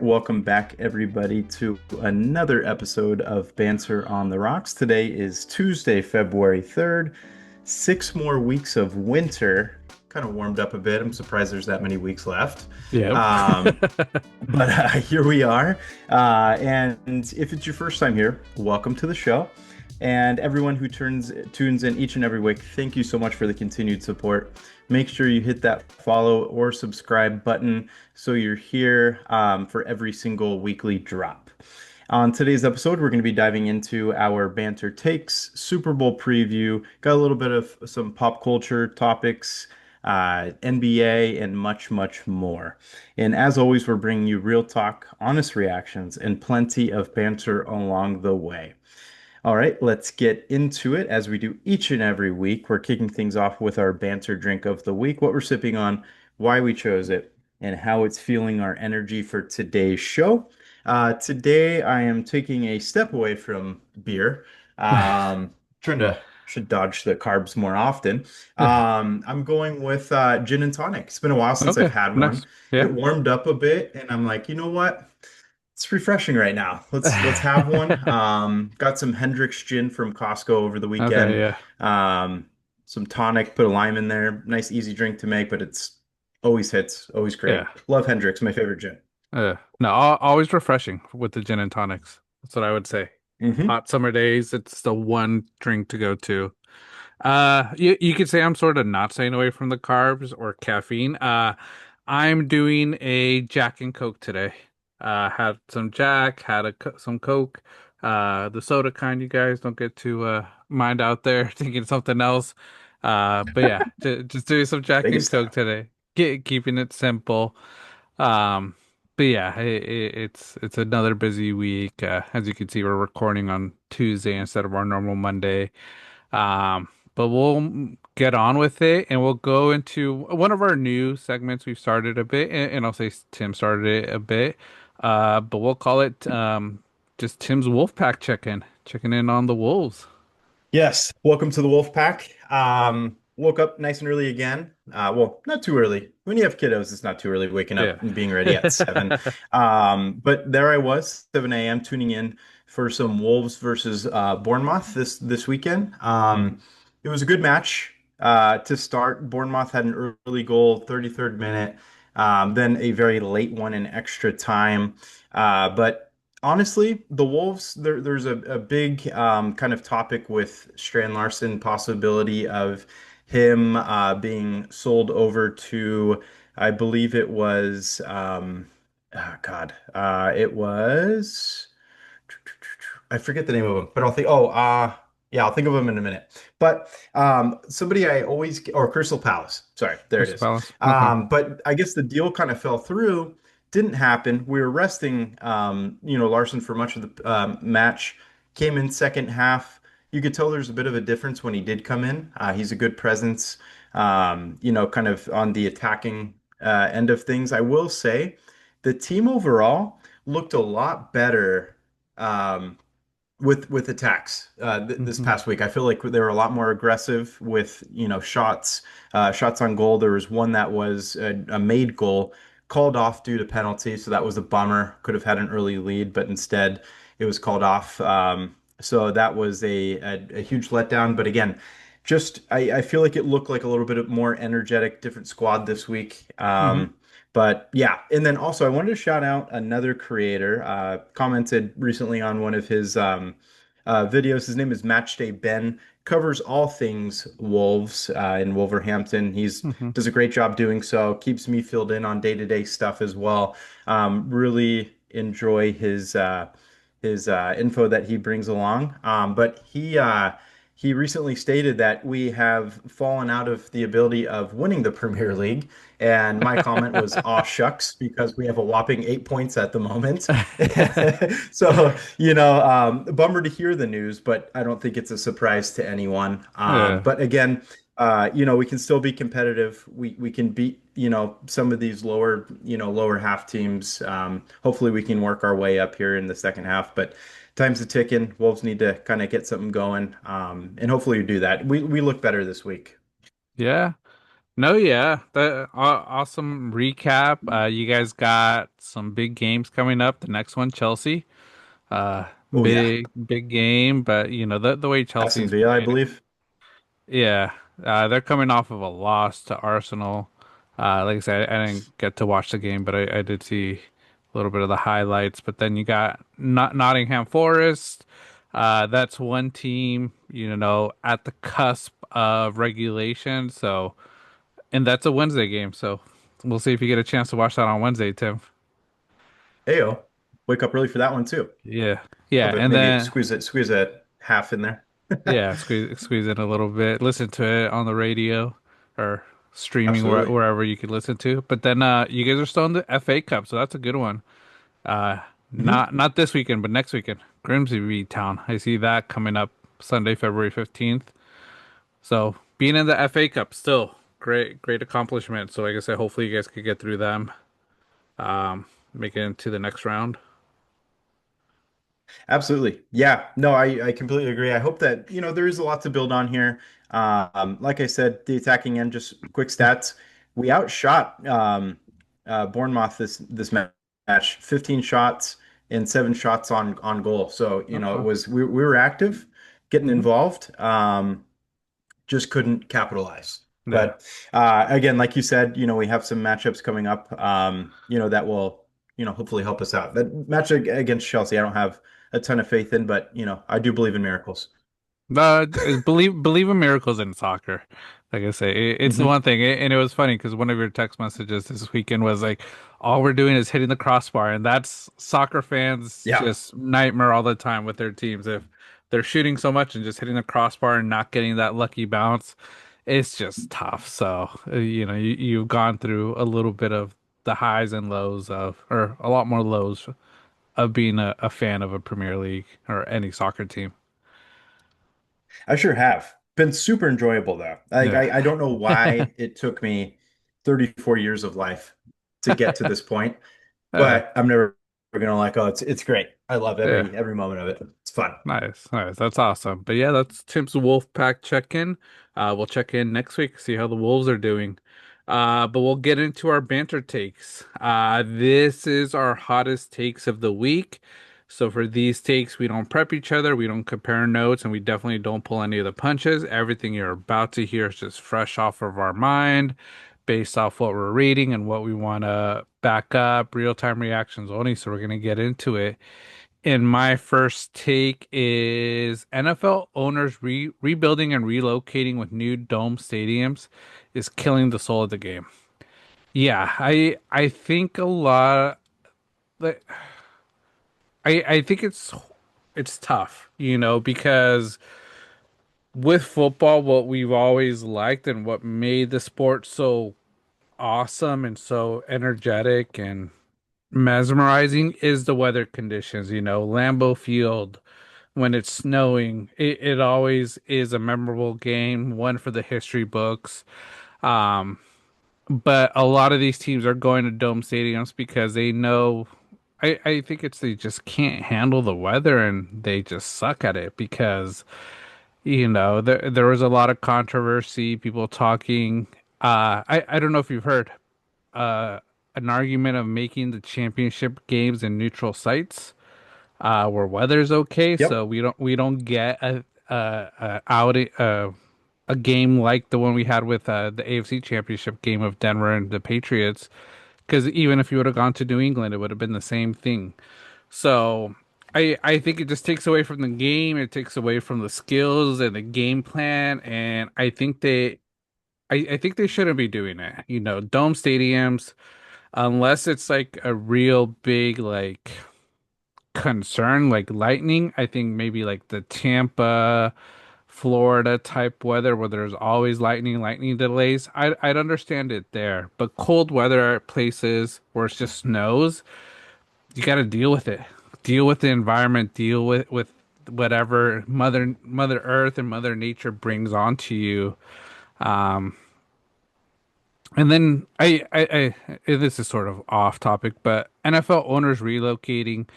welcome back everybody to another episode of Banter on the Rocks. Today is Tuesday, February 3rd. 6 more weeks of winter. Kind of warmed up a bit. I'm surprised there's that many weeks left. Yep. Um, but here we are. And if it's your first time here, welcome to the show. And everyone who tunes in each and every week, thank you so much for the continued support. Make sure you hit that follow or subscribe button so you're here for every single weekly drop. On today's episode, we're going to be diving into our banter takes, Super Bowl preview, got a little bit of some pop culture topics, NBA, and much, much more. And as always, we're bringing you real talk, honest reactions, and plenty of banter along the way. All right, let's get into it as we do each and every week. We're kicking things off with our banter drink of the week, what we're sipping on, why we chose it, and how it's fueling our energy for today's show. Today, I am taking a step away from beer. Trying to should dodge the carbs more often. I'm going with gin and tonic. It's been a while since I've Okay, had one. nice. Yeah. It warmed up a bit, and I'm like, you know what? It's refreshing right now. Let's have one. Got some Hendrick's gin from Costco over the Okay, weekend. yeah. Some tonic, put a lime in there. Nice, easy drink to make, but it's always hits, always Yeah. great. Love Hendrick's, my favorite gin. No, always refreshing with the gin and tonics. That's what I would say. Hmm. Hot summer days, it's the one drink to go to. You could say I'm sort of not staying away from the carbs or caffeine. I'm doing a Jack and Coke today. Had some Jack, had some Coke. The soda kind you guys don't get to mind out there thinking something else. But yeah, just doing some Jack and Biggest Coke time. today. Keeping it simple. Um, but yeah, it's another busy week. As you can see, we're recording on Tuesday instead of our normal Monday. But we'll get on with it and we'll go into one of our new segments we've started a bit, and I'll say Tim started it a bit. But we'll call it just Tim's Wolfpack checking in on the Wolves. Yes, welcome to the WOLFPACK. Woke up nice and early again. Well, not too early. When you have kiddos, it's not too early waking Yeah. up and being ready at 7. But there I was, 7 a.m. tuning in for some Wolves versus Bournemouth this weekend. Mhm. It was a good match to start. Bournemouth had an early goal, 33rd minute, then a very late one in extra time. But honestly, the Wolves, there's a big kind of topic with Strand Larson, possibility of him being sold over to, I believe it was, it was. I forget the name of him, but yeah, I'll think of him in a minute. But somebody I always, or Crystal Palace. Sorry, there it Crystal is. Palace. Okay. But I guess the deal kind of fell through. Didn't happen. We were resting, Larson for much of the match. Came in second half. You could tell there's a bit of a difference when he did come in. He's a good presence, kind of on the attacking end of things. I will say the team overall looked a lot better. Um, with attacks th this Hmm. past week. I feel like they were a lot more aggressive with, shots on goal. There was one that was a made goal called off due to penalty, so that was a bummer. Could have had an early lead, but instead it was called off. So that was a huge letdown. But again, I feel like it looked like a little bit more energetic, different squad this week. Hmm. But yeah, and then also I wanted to shout out another creator, commented recently on one of his videos. His name is Matchday Ben, covers all things Wolves in Wolverhampton. He's Hmm. does a great job doing so, keeps me filled in on day-to-day stuff as well. Really enjoy his info that he brings along. But he recently stated that we have fallen out of the ability of winning the Premier League. And my comment was, aw shucks, because we have a whopping 8 points at the moment. So, bummer to hear the news, but I don't think it's a surprise to anyone. Yeah. But again, we can still be competitive. We can beat, some of these lower half teams. Hopefully we can work our way up here in the second half, but time's a ticking. Wolves need to kind of get something going. And hopefully we do that. We look better this week. Yeah. No, yeah, awesome recap. You guys got some big games coming up. The next one, Chelsea. Uh, Oh yeah, big game, but you know the way Aston Chelsea's Villa, I playing. believe. Yeah, they're coming off of a loss to Arsenal. Like I said, I didn't get to watch the game, but I did see a little bit of the highlights. But then you got Nottingham Forest. That's one team, you know, at the cusp of regulation. So, and that's a Wednesday game. So we'll see if you get a chance to watch that on Wednesday, Tim. Ayo, wake up early for that one too. Yeah, yeah, Love it. and Maybe then squeeze it half in there. yeah, squeeze in a little bit. Listen to it on the radio or streaming Absolutely. wherever you can listen to. But then you guys are still in the FA Cup, so that's a good one. Uh Hmm. not this weekend, but next weekend. Grimsby Town. I see that coming up Sunday, February 15th. So being in the FA Cup still great accomplishment. So like I said, hopefully you guys could get through them. Um make it into the next round. Absolutely. Yeah. No, I completely agree. I hope that, there is a lot to build on here. Like I said, the attacking end, just quick stats. We outshot Bournemouth match, 15 shots and 7 shots on goal. So, Uh-uh. we were active, getting Hmm. involved. Just couldn't capitalize. Yeah. But again, like you said, we have some matchups coming up, that will, hopefully help us out. That match against Chelsea, I don't have a ton of faith in, but I do believe in miracles. Believe in miracles in soccer. Like I say, it's the Hmm. one thing, and it was funny because one of your text messages this weekend was like, "All we're doing is hitting the crossbar," and that's soccer fans' Yeah. just nightmare all the time with their teams. If they're shooting so much and just hitting the crossbar and not getting that lucky bounce, it's just tough. So, you know, you've gone through a little bit of the highs and lows of, or a lot more lows of being a fan of a Premier League or any soccer team. I sure have. Been super enjoyable though. Like Yeah. I don't know why it took me 34 years of life to get to this point, Uh, but I'm never gonna like, oh, it's great. I love yeah. every moment of it. It's fun. Nice, nice. That's awesome. But yeah, that's Tim's Wolfpack check-in. We'll check in next week, see how the Wolves are doing. But we'll get into our banter takes. This is our hottest takes of the week. So for these takes, we don't prep each other, we don't compare notes, and we definitely don't pull any of the punches. Everything you're about to hear is just fresh off of our mind, based off what we're reading and what we want to back up, real-time reactions only. So we're gonna get into it. And my first take is NFL owners rebuilding and relocating with new dome stadiums is killing the soul of the game. Yeah, I think a lot like I think it's tough, you know, because with football, what we've always liked and what made the sport so awesome and so energetic and mesmerizing is the weather conditions, you know, Lambeau Field when it's snowing. It always is a memorable game, one for the history books. Um, but a lot of these teams are going to dome stadiums because they know. I think it's they just can't handle the weather and they just suck at it because you know there was a lot of controversy, people talking. I don't know if you've heard uh an argument of making the championship games in neutral sites where weather's okay, so Yep. we don't get a game like the one we had with the AFC Championship game of Denver and the Patriots. Because even if you would have gone to New England, it would have been the same thing. So I think it just takes away from the game. It takes away from the skills and the game plan, and I think they shouldn't be doing it. You know, dome stadiums, unless it's like a real big like concern like lightning. I think maybe like the Tampa, Florida type weather where there's always lightning delays. I'd understand it there, but cold weather places where it just snows, you got to deal with it. Deal with the environment. Deal with whatever Mother Earth and Mother Nature brings onto you. Um, and then this is sort of off topic, but NFL owners relocating.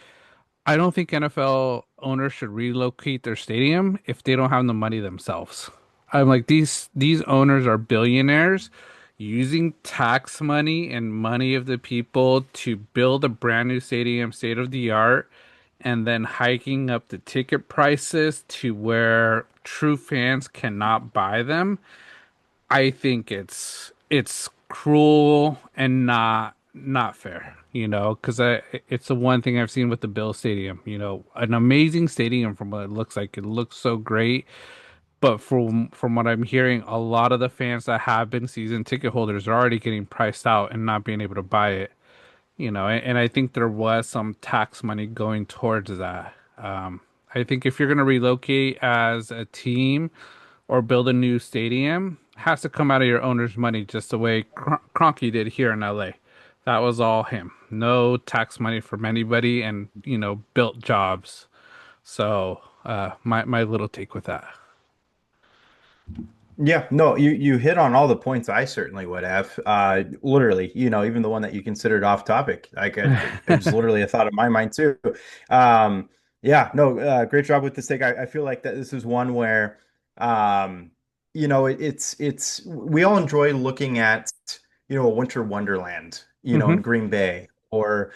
I don't think NFL owners should relocate their stadium if they don't have the money themselves. I'm like these owners are billionaires. using tax money and money of the people to build a brand new stadium, state of the art, and then hiking up the ticket prices to where true fans cannot buy them. I think it's cruel and not fair, because it's the one thing I've seen with the Bill Stadium, an amazing stadium from what it looks like. It looks so great, but from what I'm hearing, a lot of the fans that have been season ticket holders are already getting priced out and not being able to buy it, and I think there was some tax money going towards that. I think if you're going to relocate as a team or build a new stadium, it has to come out of your owner's money, just the way Kroenke did here in LA. That was all him. No tax money from anybody, and built jobs. So, my little take with that. Yeah, no, you hit on all the points I certainly would have. Literally, even the one that you considered off topic, like it was literally a thought of my mind too. Yeah, no, great job with this take. I feel like that this is one where, um, it's we all enjoy looking at, a winter wonderland, Hmm. in Green Bay, or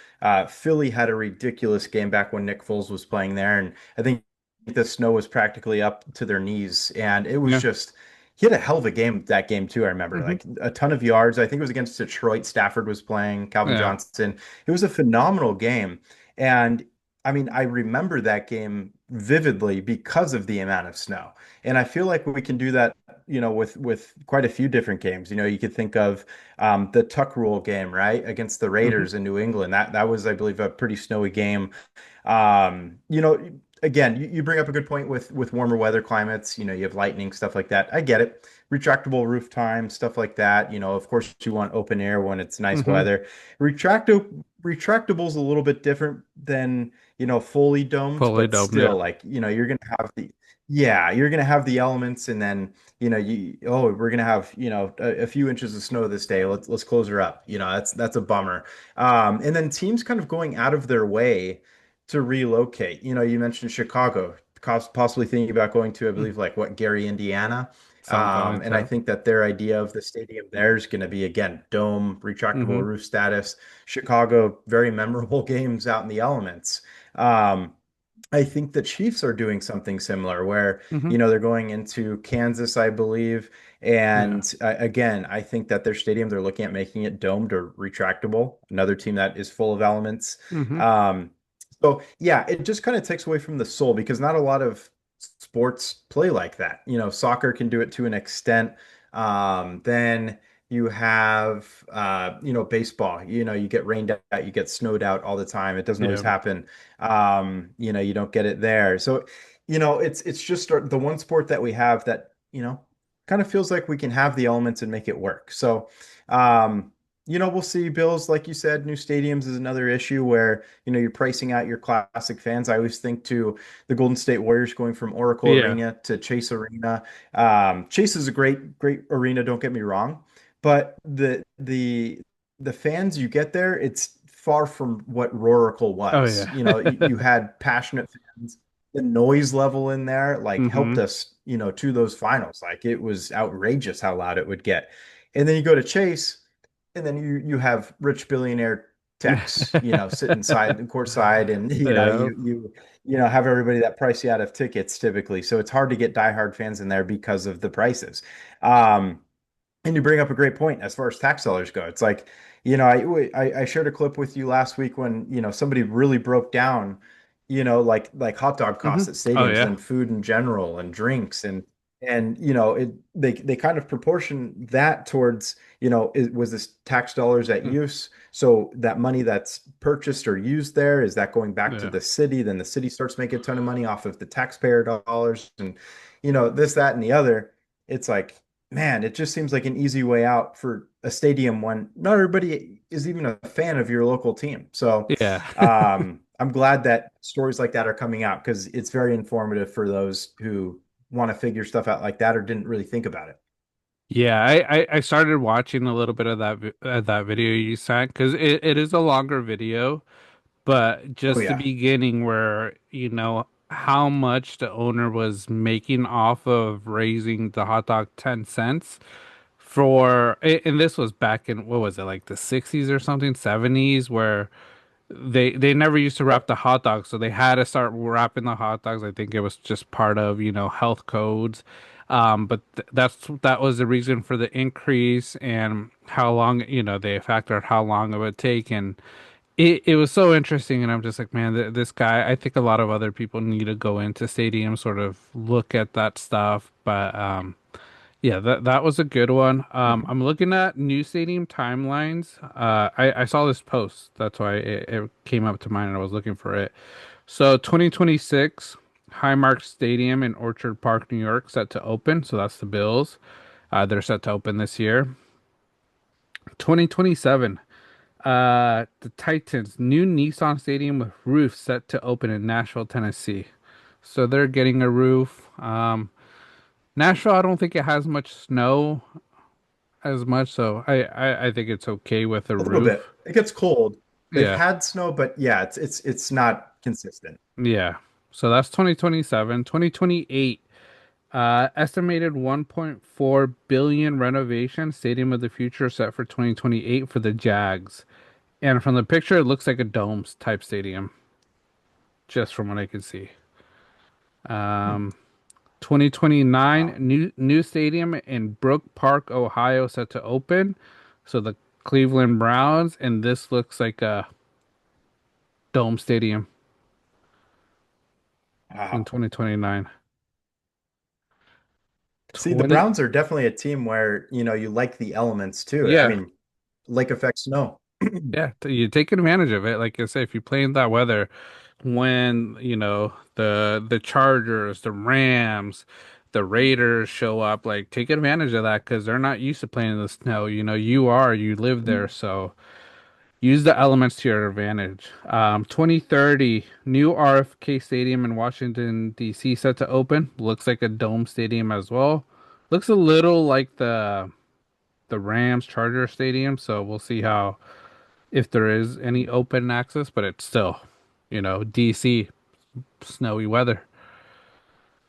Philly had a ridiculous game back when Nick Foles was playing there, and I think the snow was practically up to their knees, and it was Yeah. just. He had a hell of a game that game too. I remember Hmm. like a ton of yards. I think it was against Detroit. Stafford was playing, Calvin Yeah. Johnson. It was a phenomenal game. And I mean, I remember that game vividly because of the amount of snow. And I feel like we can do that, with quite a few different games. You could think of the Tuck Rule game, right, against the Hmm. Raiders in New England. That was, I believe, a pretty snowy game. Again, you bring up a good point with warmer weather climates. You have lightning, stuff like that. I get it. Retractable roof time, stuff like that. Of course, you want open air when it's nice Hmm. weather. Retractable's a little bit different than, fully domed, Fully but domed. Yeah. still, like, you're gonna have yeah, you're gonna have the elements, and then, we're gonna have, a few inches of snow this day. Let's close her up. That's a bummer. And then teams kind of going out of their way to relocate. You mentioned Chicago, possibly thinking about going to, I Mm. believe, like what, Gary, Indiana. Something like And I that. think that their idea of the stadium there is going to be, again, dome, retractable Hmm. roof status. Chicago, very memorable games out in the elements. Um, I think the Chiefs are doing something similar where, Hmm. they're going into Kansas, I believe. Yeah. And again, I think that their stadium, they're looking at making it domed or retractable. Another team that is full of elements. Hmm. Um, so yeah, it just kind of takes away from the soul because not a lot of sports play like that. Soccer can do it to an extent. Then you have, baseball. You get rained out, you get snowed out all the time. It doesn't always Yeah. happen. You don't get it there. So, it's just the one sport that we have that, kind of feels like we can have the elements and make it work. So, we'll see. Bills, like you said, new stadiums is another issue where, you're pricing out your classic fans. I always think to the Golden State Warriors going from Oracle Yeah. Arena to Chase Arena. Chase is a great, great arena, don't get me wrong, but the fans you get there, it's far from what Roracle Oh was. yeah. You had passionate fans. The noise level in there like helped Hmm. us, to those finals. Like it was outrageous how loud it would get. And then you go to Chase, and then you have rich billionaire techs, sitting side court side, and Yeah. have everybody that price you out of tickets typically. So it's hard to get diehard fans in there because of the prices. Um, and you bring up a great point as far as tax dollars go. It's like, I shared a clip with you last week when, somebody really broke down, like hot dog Hmm. costs at Oh stadiums yeah. and food in general and drinks and they kind of proportion that towards, was this tax dollars at Mm. use? So that money that's purchased or used there, is that going back to Yeah. the city? Then the city starts making a ton of money off of the taxpayer dollars and, this, that, and the other. It's like, man, it just seems like an easy way out for a stadium when not everybody is even a fan of your local team. So Yeah. I'm glad that stories like that are coming out because it's very informative for those who want to figure stuff out like that or didn't really think about it. Yeah, I started watching a little bit of that video you sent because it is a longer video, but Oh just the yeah. beginning where how much the owner was making off of raising the hot dog 10 cents and this was back in, what was it, like the 60s or something, 70s, where they never used to wrap Yep. the hot dogs, so they had to start wrapping the hot dogs. I think it was just part of, health codes. But that was the reason for the increase and how long, they factored how long it would take. And it was so interesting. And I'm just like, man, this guy, I think a lot of other people need to go into stadiums, sort of look at that stuff. But yeah, that was a good one. Hmm. I'm looking at new stadium timelines. I saw this post. That's why it came up to mind and I was looking for it. So 2026, Highmark Stadium in Orchard Park, New York, set to open. So that's the Bills. They're set to open this year. 2027, the Titans, new Nissan Stadium with roof set to open in Nashville, Tennessee. So they're getting a roof. Nashville, I don't think it has much snow as much, so I think it's okay with a A little roof. bit. It gets cold. They've Yeah, had snow, but yeah, it's not consistent. yeah. So that's 2027. 2028, estimated 1.4 billion renovation Stadium of the Future set for 2028 for the Jags. And from the picture, it looks like a domes type stadium, just from what I can see. Hmm. 2029, Wow. new stadium in Brook Park, Ohio, set to open. So the Cleveland Browns, and this looks like a dome stadium in Wow. 2029. See, the 20, Browns are definitely a team where, you like the elements too. I yeah, mean, lake effect snow. yeah, you take advantage of it. Like I say, if you play in that weather, when the Chargers, the Rams, the Raiders show up, like take advantage of that because they're not used to playing in the snow. You live there, so use the elements to your advantage. 2030, new RFK Stadium in Washington, D.C. set to open. Looks like a dome stadium as well. Looks a little like the Rams Charger Stadium, so we'll see how if there is any open access, but it's still, DC snowy weather.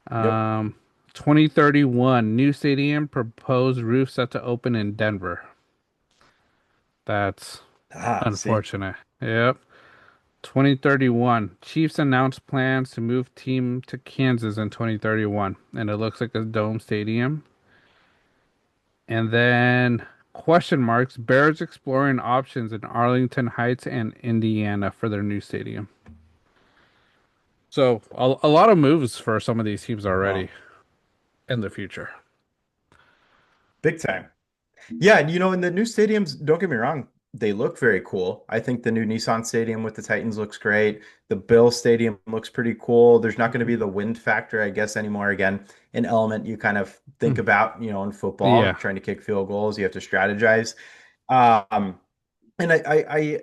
Yep. Um, 2031, new stadium proposed roof set to open in Denver. That's Ah, see. unfortunate. Yep. 2031, Chiefs announced plans to move team to Kansas in 2031, and it looks like a dome stadium. And then question marks, Bears exploring options in Arlington Heights and Indiana for their new stadium. So a lot of moves for some of these teams already Wow. in the future. Big time. Yeah, in the new stadiums, don't get me wrong, they look very cool. I think the new Nissan Stadium with the Titans looks great. The Bill Stadium looks pretty cool. There's not going to be the wind factor, I guess, anymore. Again, an element you kind of think Mhm. about, in football, Yeah. trying to kick field goals, you have to strategize. Um, and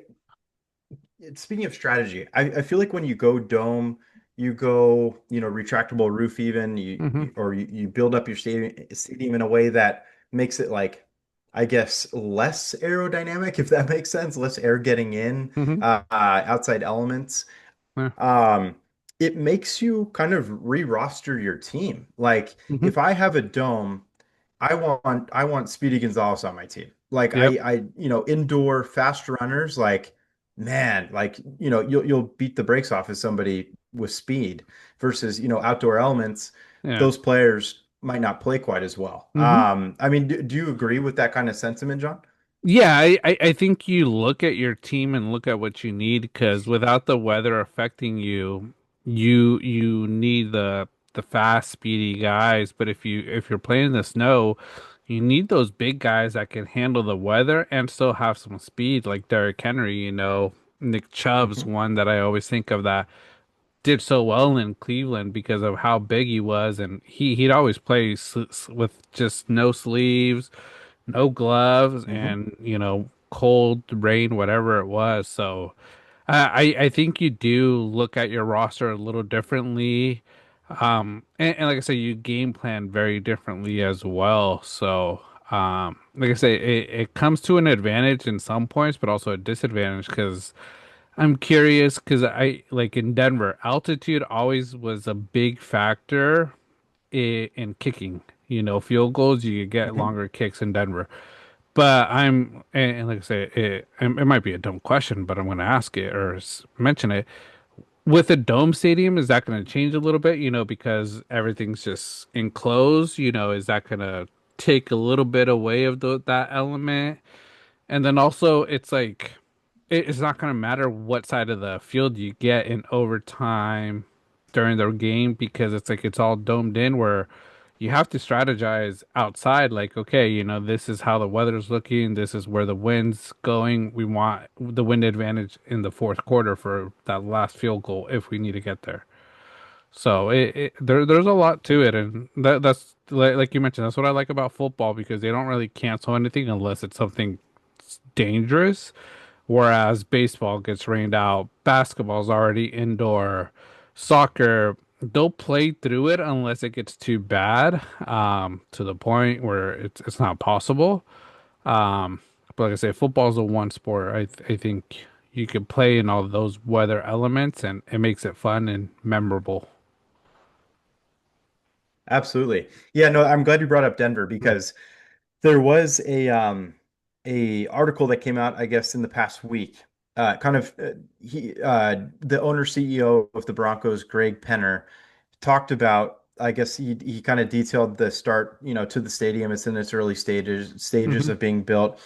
speaking of strategy, I feel like when you go dome, you go, retractable roof even, Hmm. you build up your stadium in a way that makes it like, I guess, less aerodynamic, if that makes sense, less air getting in, Hmm. outside elements. Yeah. Um, it makes you kind of re-roster your team. Like Hmm. if I have a dome, I want Speedy Gonzalez on my team. Like Yep. indoor fast runners, like man, like you'll beat the brakes off of somebody with speed versus outdoor elements. Yeah. Those players might not play quite as well. Hmm. I mean, do you agree with that kind of sentiment, John? Yeah, I think you look at your team and look at what you need because without the weather affecting you, you need the fast, speedy guys. But if you're playing in the snow, you need those big guys that can handle the weather and still have some speed, like Derrick Henry. Nick Chubb's Hmm. one that I always think of that did so well in Cleveland because of how big he was, and he'd always play with just no sleeves, no gloves, Hmm. and cold rain, whatever it was. So I think you do look at your roster a little differently. And like I say, you game plan very differently as well. So like I say, it comes to an advantage in some points, but also a disadvantage because I'm curious because I like in Denver, altitude always was a big factor in kicking. field goals, you could get Mhm. longer kicks in Denver. But and like I say, it might be a dumb question, but I'm going to ask it or mention it. With a dome stadium, is that going to change a little bit? Because everything's just enclosed. Is that going to take a little bit away of that element? And then also, it's like it's not going to matter what side of the field you get in overtime during the game because it's like it's all domed in where you have to strategize outside. Like, okay, this is how the weather's looking. This is where the wind's going. We want the wind advantage in the fourth quarter for that last field goal if we need to get there. So there's a lot to it, and that's like you mentioned. That's what I like about football because they don't really cancel anything unless it's something dangerous. Whereas baseball gets rained out, basketball's already indoor, soccer, they'll play through it unless it gets too bad, to the point where it's not possible. Um, but like I say, football's the one sport I think you could play in all those weather elements and it makes it fun and memorable. Absolutely. Yeah, no, I'm glad you brought up Denver because there was a article that came out, I guess, in the past week. Kind of he the owner CEO of the Broncos, Greg Penner, talked about, I guess he kind of detailed the start, to the stadium. It's in its early stages Hmm. of being built.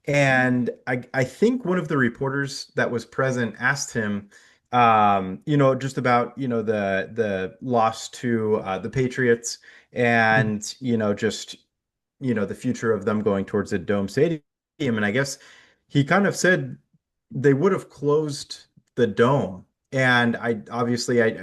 And I think one of the reporters that was present asked him, just about, the loss to the Patriots Hmm. and, just, the future of them going towards a dome stadium. And I guess he kind of said they would have closed the dome. And I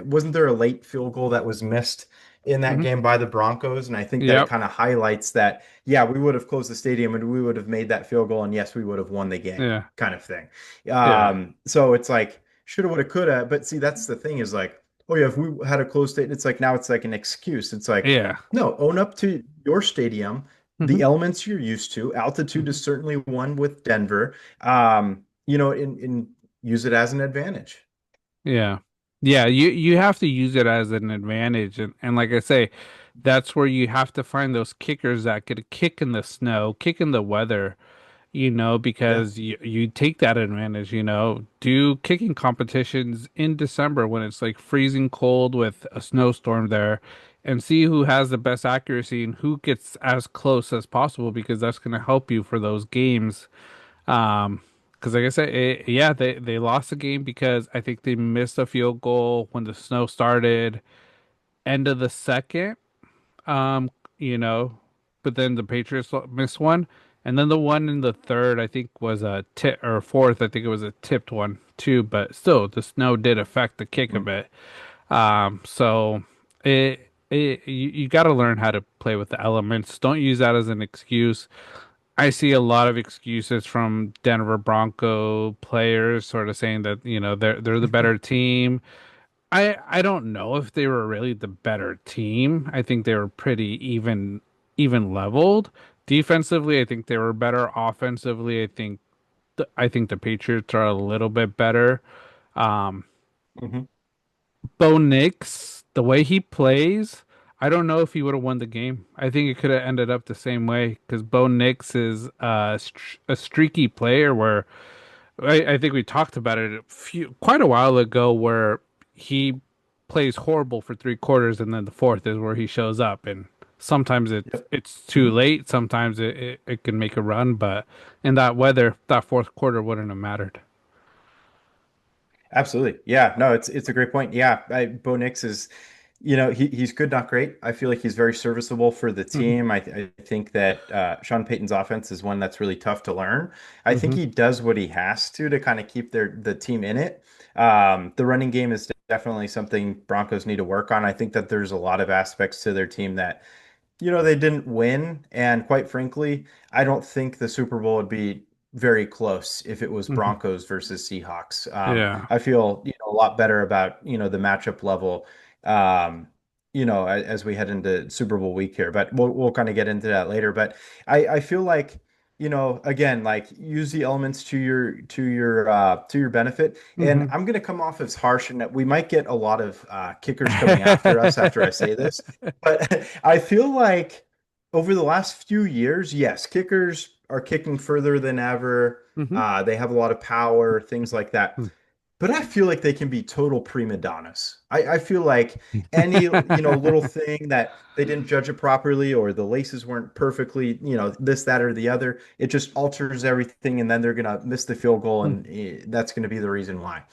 wasn't there a late field goal that was missed in that Hmm. game by the Broncos. And I think that it Yep. kind of highlights that, yeah, we would have closed the stadium and we would have made that field goal. And yes, we would have won the game Yeah. kind of thing. Yeah. So it's like, shoulda, woulda, coulda. But see, that's the thing is like, oh yeah, if we had a closed stadium, it's like now it's like an excuse. It's like, Yeah. no, own up to your stadium, Hmm. the elements you're used to. Altitude Hmm. is certainly one with Denver. In use it as an advantage. Yeah. Yeah, you have to use it as an advantage and like I say, that's where you have to find those kickers that could kick in the snow, kick in the weather, Yeah. because you take that advantage, do kicking competitions in December when it's like freezing cold with a snowstorm there and see who has the best accuracy and who gets as close as possible because that's going to help you for those games. Because like I said, yeah, they lost the game because I think they missed a field goal when the snow started, end of the second. Um, you know, but then the Patriots missed one, and then the one in the third, I think, was a tip or fourth. I think it was a tipped one too, but still, the snow did affect the kick a Mm. bit. So you got to learn how to play with the elements. Don't use that as an excuse. I see a lot of excuses from Denver Bronco players sort of saying that, they're the better team. I don't know if they were really the better team. I think they were pretty even leveled. Defensively, I think they were better. Offensively, I think the Patriots are a little bit better. Um, Hmm. Bo Nix, the way he plays, I don't know if he would have won the game. I think it could have ended up the same way because Bo Nix is a streaky player where I think we talked about it quite a while ago where he plays horrible for three quarters and then the fourth is where he shows up and sometimes it's Yep. it's too Mhm. late. Sometimes it can make a run, but in that weather, that fourth quarter wouldn't have mattered. Absolutely. Yeah. No, it's a great point. Yeah. Bo Nix is, he's good, not great. I feel like he's very serviceable for the Hmm. team. I think that Sean Payton's offense is one that's really tough to learn. I think Hmm. he does what he has to kind of keep the team in it. The running game is definitely something Broncos need to work on. I think that there's a lot of aspects to their team that they didn't win. And quite frankly, I don't think the Super Bowl would be very close if it was Hmm. Broncos versus Seahawks. Yeah. I feel, a lot better about, the matchup level, um, as we head into Super Bowl week here. But we'll kind of get into that later. But I feel like, again, like use the elements to your benefit. And Hmm. I'm gonna come off as harsh and that we might get a lot of kickers coming after us after I say this. But I feel like over the last few years, yes, kickers are kicking further than ever. Hmm. They have a lot of power, things like that. But I feel like they can be total prima donnas. I feel like any, little thing that they didn't judge it properly or the laces weren't perfectly, this, that, or the other, it just alters everything and then they're gonna miss the field goal and that's gonna be the reason why.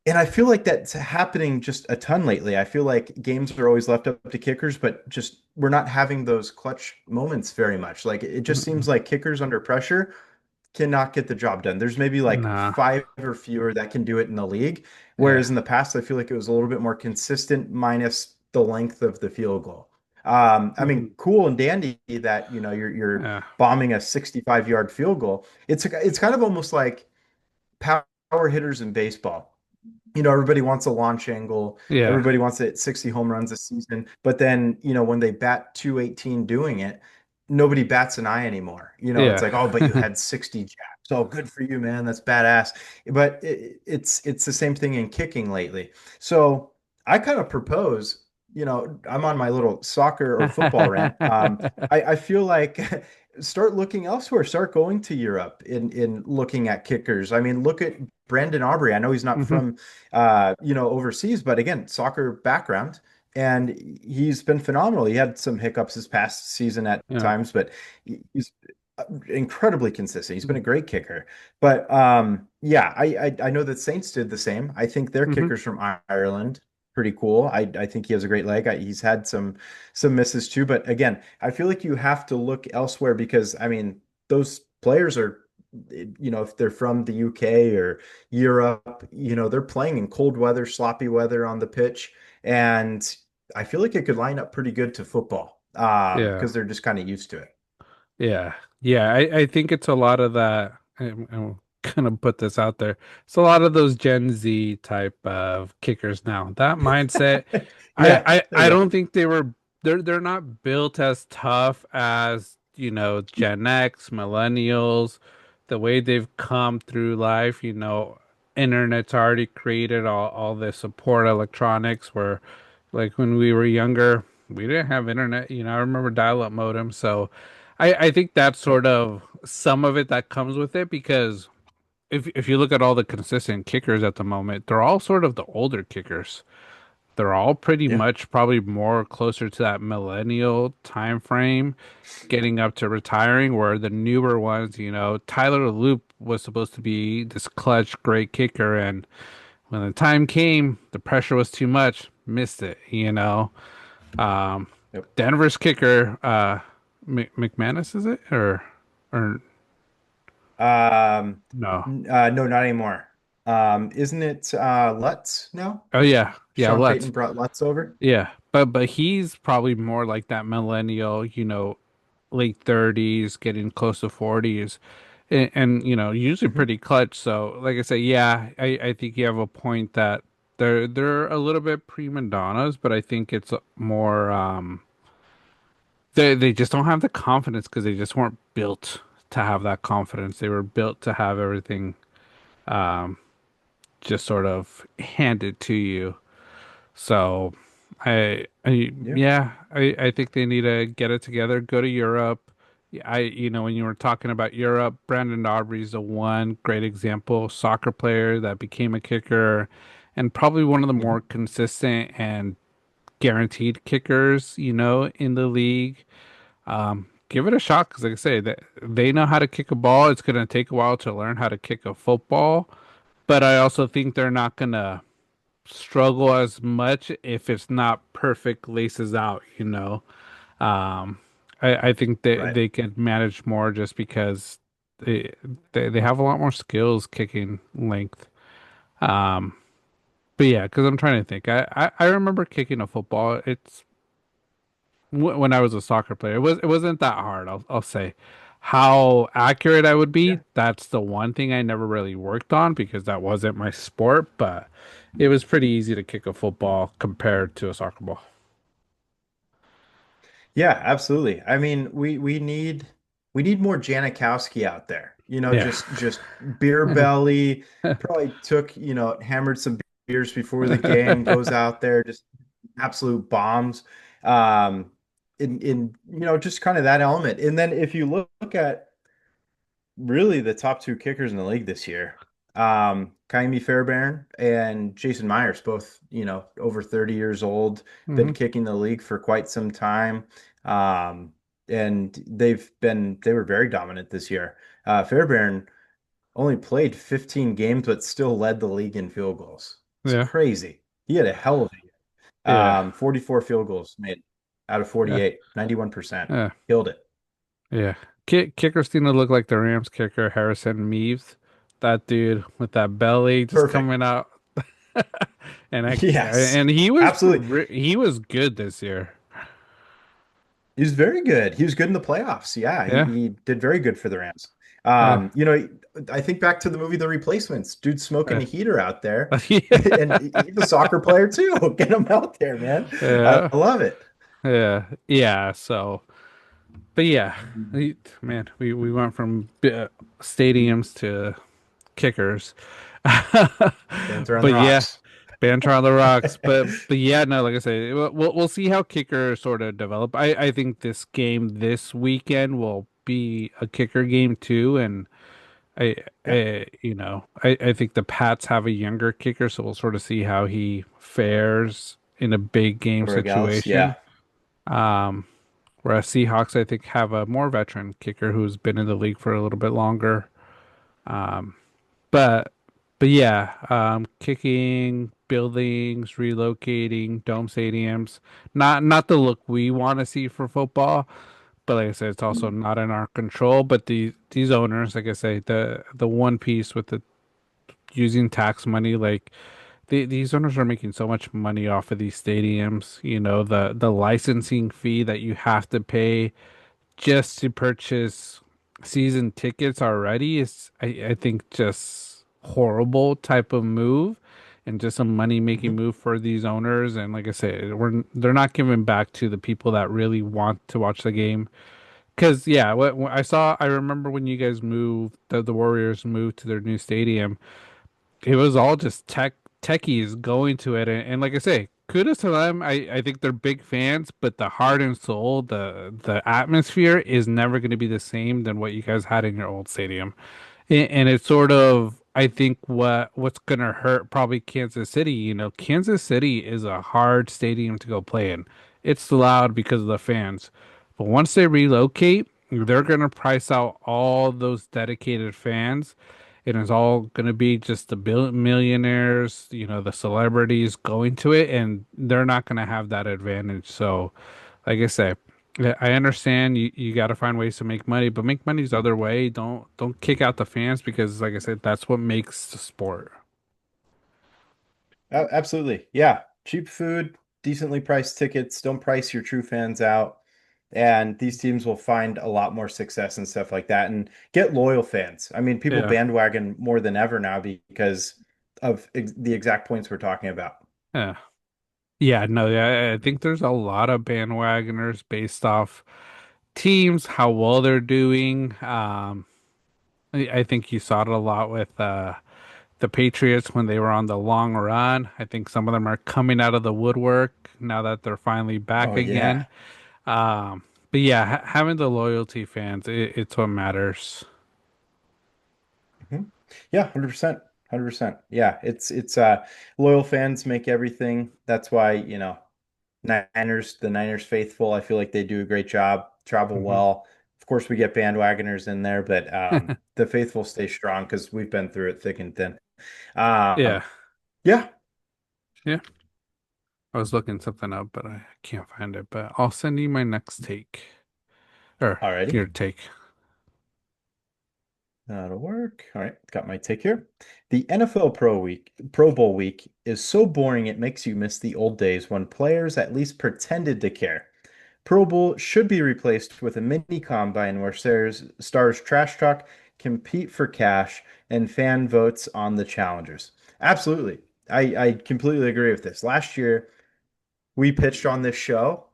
And I feel like that's happening just a ton lately. I feel like games are always left up to kickers, but just we're not having those clutch moments very much. Like it just seems like kickers under pressure cannot get the job done. There's maybe like Nah. five or fewer that can do it in the league. Yeah. Whereas in the past, I feel like it was a little bit more consistent minus the length of the field goal. I mean, Mhm. cool and dandy that, you're Yeah. bombing a 65-yard field goal. It's kind of almost like power hitters in baseball. Everybody wants a launch angle. Yeah. Everybody wants it 60 home runs a season. But then, when they bat 218 doing it, nobody bats an eye anymore. It's Yeah. like, oh, but you had 60 jabs. Oh, good for you, man. That's badass. But it's the same thing in kicking lately. So I kind of propose, I'm on my little soccer or football rant. I feel like start looking elsewhere. Start going to Europe in looking at kickers. I mean, look at Brandon Aubrey. I know he's not Hmm. from overseas, but again, soccer background, and he's been phenomenal. He had some hiccups this past season at Yeah. times, but he's incredibly consistent. He's been a great kicker. But yeah, I know that Saints did the same. I think their Hmm. kickers from Ireland pretty cool. I think he has a great leg. He's had some misses too, but again, I feel like you have to look elsewhere because I mean those players are if they're from the UK or Europe, they're playing in cold weather, sloppy weather on the pitch. And I feel like it could line up pretty good to football Yeah. because they're just kind of used to it. Yeah. Yeah. I think it's a lot of that. I'm gonna put this out there. It's a lot of those Gen Z type of kickers now. That mindset, Yeah, there I you go. don't think they're not built as tough as, Gen X, millennials, the way they've come through life, internet's already created all this support electronics where like when we were younger, we didn't have internet, I remember dial-up modem, so I think that's Yep. sort of some of it that comes with it because if you look at all the consistent kickers at the moment, they're all sort of the older kickers. They're all pretty Yeah. much probably more closer to that millennial time frame, getting up to retiring, where the newer ones, Tyler Loop was supposed to be this clutch, great kicker, and when the time came, the pressure was too much, missed it. Um, Yep. Denver's kicker, McManus, is it or no? No, not anymore. Isn't it Lutz now? Oh yeah, yeah, Sean let's Payton brought Lutz over. yeah, but he's probably more like that millennial, late 30s, getting close to 40s, and usually Mhm. pretty clutch. So like I said, yeah, I think you have a point that they're a little bit prima donnas, but I think it's more they just don't have the confidence because they just weren't built to have that confidence. They were built to have everything um, just sort of handed to you. So Yeah. yeah, I think they need to get it together, go to Europe. Yeah, when you were talking about Europe, Brandon Aubrey's the one great example, soccer player that became a kicker and probably one of the more Mhm. consistent and guaranteed kickers, in the league. Give it a shot because, like I say, they know how to kick a ball. It's going to take a while to learn how to kick a football, but I also think they're not going to struggle as much if it's not perfect laces out. Um, I think Right. they could manage more just because they, they have a lot more skills kicking length. Um, but yeah, because I'm trying to think. I remember kicking a football. It's when I was a soccer player. It wasn't that hard. I'll say. How accurate I would be, Yeah. that's the one thing I never really worked on because that wasn't my sport, but it was pretty easy to kick a football compared to a soccer ball. Yeah, absolutely. I mean, we need more Janikowski out there. Yeah. Just beer belly, probably took, hammered some beers before the game, goes out there, just absolute bombs. Um, in just kind of that element. And then if you look at really the top two kickers in the league this year, Kaimi Fairbairn and Jason Myers, both, over 30 years old, been Hmm. kicking the league for quite some time. Um, and they were very dominant this year. Fairbairn only played 15 games, but still led the league in field goals. It's Yeah. crazy. He had a hell of a year. Yeah. 44 field goals made out of Yeah. 48, 91%. Yeah. Killed it. Yeah. Kickers seem to look like the Rams kicker, Harrison Meaves. That dude with that belly just Perfect. coming out. Yes, And absolutely. he was good this year. He was very good. He was good in the playoffs. Yeah, he, Yeah. he did very good for the Rams. Yeah. I think back to the movie The Replacements. Dude smoking Yeah. a heater out there. And Yeah. he's a soccer player too. Get him out there, man. I Yeah. love it. Yeah. Yeah. So, but yeah, man, we went from stadiums to kickers. Banter on the But yeah, rocks. Banter on the rocks. But yeah, no, like I say, we'll see how kicker sort of develop. I think this game this weekend will be a kicker game too, and I Yeah. I think the Pats have a younger kicker, so we'll sort of see how he fares in a big game Or gals. situation. Yeah. Um, Whereas Seahawks, I think, have a more veteran kicker who's been in the league for a little bit longer. Um, but but yeah, kicking, buildings, relocating, dome stadiums, not the look we want to see for football. But like I said, it's also not in our control. But these owners, like I say, the one piece with the using tax money, like these owners are making so much money off of these stadiums. You know, the licensing fee that you have to pay just to purchase season tickets already is I think just horrible type of move and just a money making Mhm. move for these owners. And like I said, they're not giving back to the people that really want to watch the game. Because yeah, what I remember when you guys moved, the Warriors moved to their new stadium, it was all just techies going to it, and like I say, kudos to them. I think they're big fans, but the heart and soul, the atmosphere is never going to be the same than what you guys had in your old stadium. And it's sort of, I think what's gonna hurt probably Kansas City. You know, Kansas City is a hard stadium to go play in. It's loud because of the fans, but once they relocate, they're gonna price out all those dedicated fans. And it's all gonna be just the millionaires, the celebrities going to it, and they're not gonna have that advantage. So, like I say. Yeah, I understand you got to find ways to make money, but make money's the other way. Don't kick out the fans because, like I said, that's what makes the sport. Absolutely. Yeah. Cheap food, decently priced tickets. Don't price your true fans out. And these teams will find a lot more success and stuff like that and get loyal fans. I mean, people Yeah, bandwagon more than ever now because of the exact points we're talking about. yeah, yeah. No, yeah. I think there's a lot of bandwagoners based off teams, how well they're doing. I think you saw it a lot with the Patriots when they were on the long run. I think some of them are coming out of the woodwork now that they're finally back Oh, again. yeah. Um, but yeah, having the loyalty fans, it's what matters. Mhm. Yeah, 100%. 100%. Yeah, it's loyal fans make everything. That's why, the Niners faithful, I feel like they do a great job, travel Hmm. well. Of course, we get bandwagoners in there, but the faithful stay strong because we've been through it thick and thin. Yeah, Yeah, yeah. I was looking something up, but I can't find it. But I'll send you my next take or alrighty. your take. That'll work. All right, got my take here. The NFL Pro Bowl week is so boring it makes you miss the old days when players at least pretended to care. Pro Bowl should be replaced with a mini combine where stars trash talk, compete for cash, and fan votes on the challengers. Absolutely. I completely agree with this. Last year, we pitched on this show,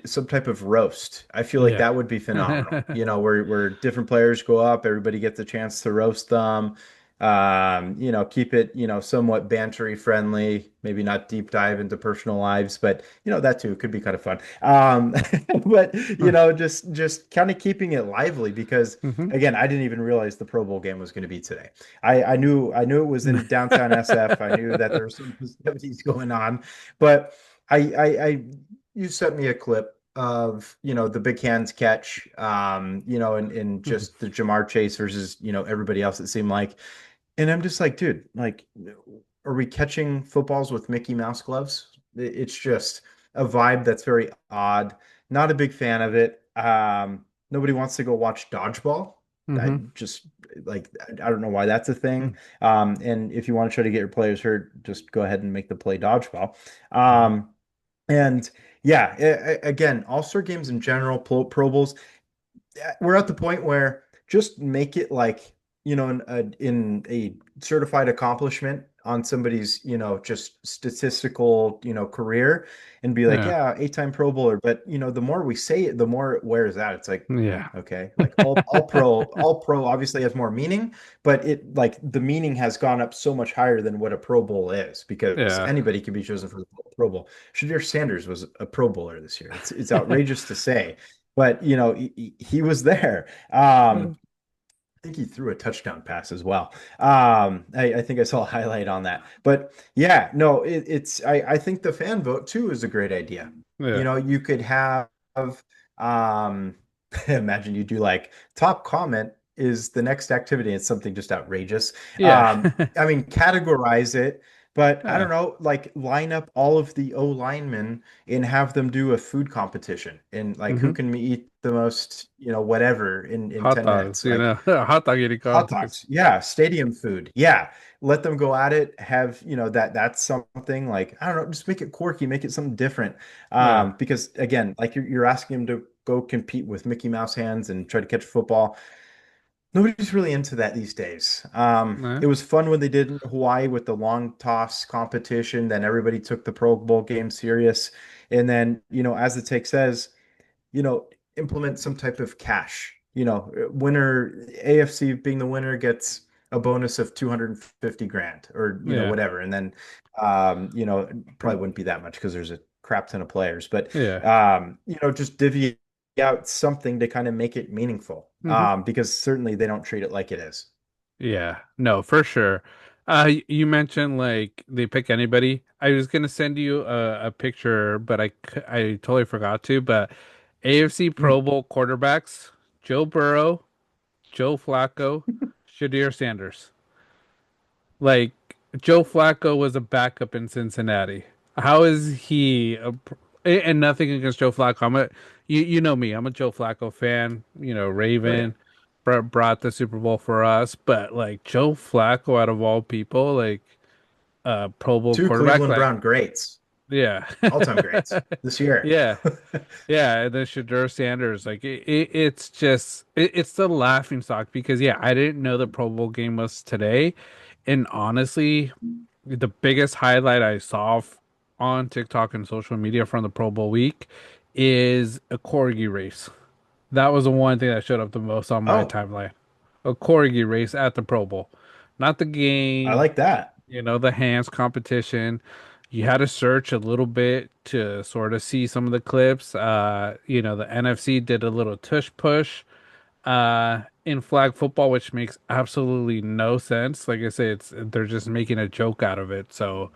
some type of roast. I feel like Yeah. that would be phenomenal. Where different players go up, everybody gets a chance to roast them. Keep it, somewhat bantery friendly, maybe not deep dive into personal lives, but that too could be kind of fun. But just kind of keeping it lively because Hmm. again, I didn't even realize the Pro Bowl game was going to be today. I knew it was in downtown SF. I knew that there were some festivities going on, but you sent me a clip of the big hands catch, and just the Jamar Chase versus everybody else. It seemed like, and I'm just like, dude, like, are we catching footballs with Mickey Mouse gloves? It's just a vibe that's very odd. Not a big fan of it. Nobody wants to go watch dodgeball. I Hmm. just like I don't know why that's a thing. And if you want to try to get your players hurt, just go ahead and make the play dodgeball. Um, and yeah, again, All-Star games in general, Pro Bowls, we're at the point where just make it like in a certified accomplishment on somebody's just statistical career and be like, Yeah. yeah, 8-time Pro Bowler. But the more we say it, the more it wears out. It's like, Yeah. okay, like all pro obviously has more meaning, but it like the meaning has gone up so much higher than what a Pro Bowl is because Yeah. anybody can be chosen for the Pro Bowl. Shadir Sanders was a Pro Bowler this year. It's outrageous to say, but he was there. I think he threw a touchdown pass as well. I think I saw a highlight on that. But yeah, no, I think the fan vote too is a great idea. Yeah. You could have um imagine you do like top comment is the next activity. It's something just outrageous. Yeah. I mean, categorize it, but I Yeah. don't know, like line up all of the O linemen and have them do a food competition and like who Hmm. can eat the most, whatever in Hot 10 dogs, minutes. Like hot dog eating hot contest. dogs. Yeah, stadium food. Yeah. Let them go at it. Have, that's something like, I don't know, just make it quirky, make it something different. Yeah. Because again, like you're asking them to go compete with Mickey Mouse hands and try to catch a football. Nobody's really into that these days. Yeah. It was fun when they did in Hawaii with the long toss competition. Then everybody took the Pro Bowl game serious. And then, as the take says, implement some type of cash. Winner AFC being the winner gets a bonus of 250 grand or Yeah. whatever. And then probably wouldn't be that much because there's a crap ton of players, but Yeah. just divvy out something to kind of make it meaningful. Hmm. Because certainly they don't treat it like it is. Yeah. No, for sure. You mentioned like they pick anybody. I was gonna send you a picture, but I totally forgot to. But AFC Hmm. Pro Bowl quarterbacks: Joe Burrow, Joe Flacco, Shadir Sanders. Like Joe Flacco was a backup in Cincinnati. How is he and nothing against Joe Flacco. You know me. I'm a Joe Flacco fan. Oh yeah. Raven brought the Super Bowl for us, but like Joe Flacco out of all people, like Pro Bowl Two quarterback, Cleveland like Brown greats, yeah. all-time greats this year. Yeah. Yeah, and then Shadur Sanders, like it's just it's the laughing stock because yeah, I didn't know the Pro Bowl game was today, and honestly, the biggest highlight I saw on TikTok and social media from the Pro Bowl week is a corgi race. That was the one thing that showed up the most on my Oh, timeline. A corgi race at the Pro Bowl, not the I game, like that. the hands competition. You had to search a little bit to sort of see some of the clips. The NFC did a little tush push in flag football, which makes absolutely no sense. Like I say, they're just making a joke out of it. So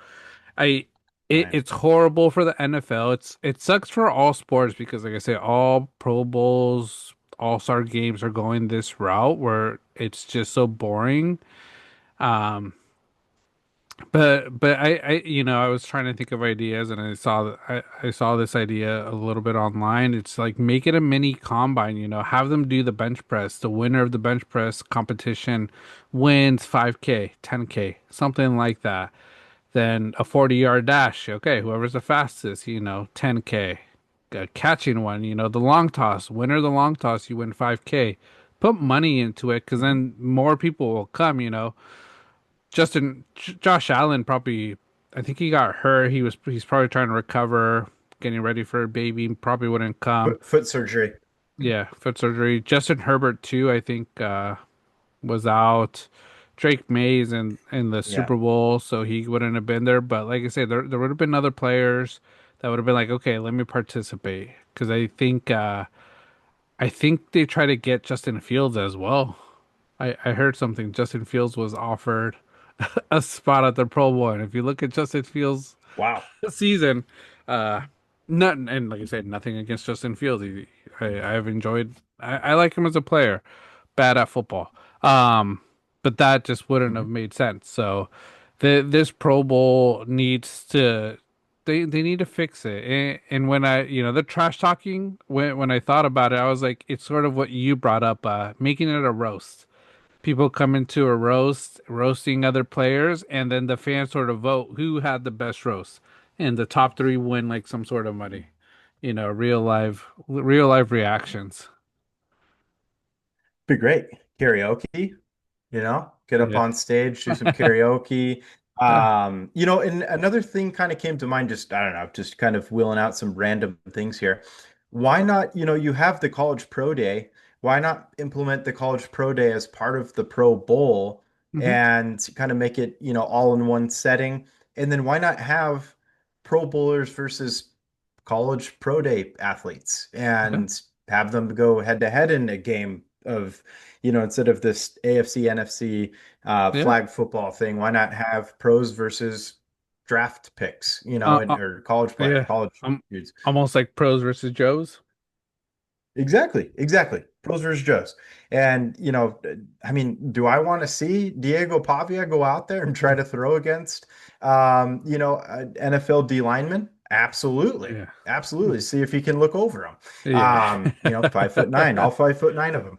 I Right. it's horrible for the NFL. It sucks for all sports because like I say, all Pro Bowls, All-Star games are going this route where it's just so boring. Um but I was trying to think of ideas and I saw this idea a little bit online. It's like make it a mini combine, have them do the bench press. The winner of the bench press competition wins 5K, 10K, something like that. Then a 40-yard dash. Okay, whoever's the fastest, 10K. A catching one, the long toss. Winner of the long toss, you win 5K. Put money into it because Mhm. then more people will come, Josh Allen probably, I think he got hurt. He's probably trying to recover, getting ready for a baby. Probably wouldn't come. Foot surgery. Yeah, foot surgery. Justin Herbert too, I think was out. Drake May's in the Yeah. Super Bowl, so he wouldn't have been there. But like I said, there would have been other players that would have been like, okay, let me participate because I think they try to get Justin Fields as well. I heard something. Justin Fields was offered a spot at the Pro Bowl, and if you look at Justin Fields' Wow. season, uh, not and like I said, nothing against Justin Fields. I have enjoyed. I like him as a player. Bad at football. Um, but that just wouldn't have Mhm. made sense. So, this Pro Bowl needs to. They need to fix it. And when the trash talking, when I thought about it, I was like, it's sort of what you brought up, making it a roast. People come into a roast, roasting other players, and then the fans sort of vote who had the best roast, and the top three win like some sort of money. Real life reactions. Be great. Karaoke. Get up Yeah. on stage, do some karaoke. Uh, And another thing kind of came to mind, just I don't know, just kind of wheeling out some random things here. Why not, you have the College Pro Day. Why not implement the College Pro Day as part of the Pro Bowl mhm. and kind of make it, all in one setting? And then why not have Pro Bowlers versus College Pro Day athletes Okay. and have them go head to head in a game of instead of this AFC, NFC Yeah. flag football thing, why not have pros versus draft picks, Uh, uh, or yeah. college Um, dudes? Almost like pros versus Joes. Exactly, exactly. Pros versus Joes. And, I mean, do I want to see Diego Pavia go out there and try to throw against, NFL D lineman? Absolutely. Yeah. Absolutely. See if he can look over them. Yeah. 5'9", all 5'9" of them.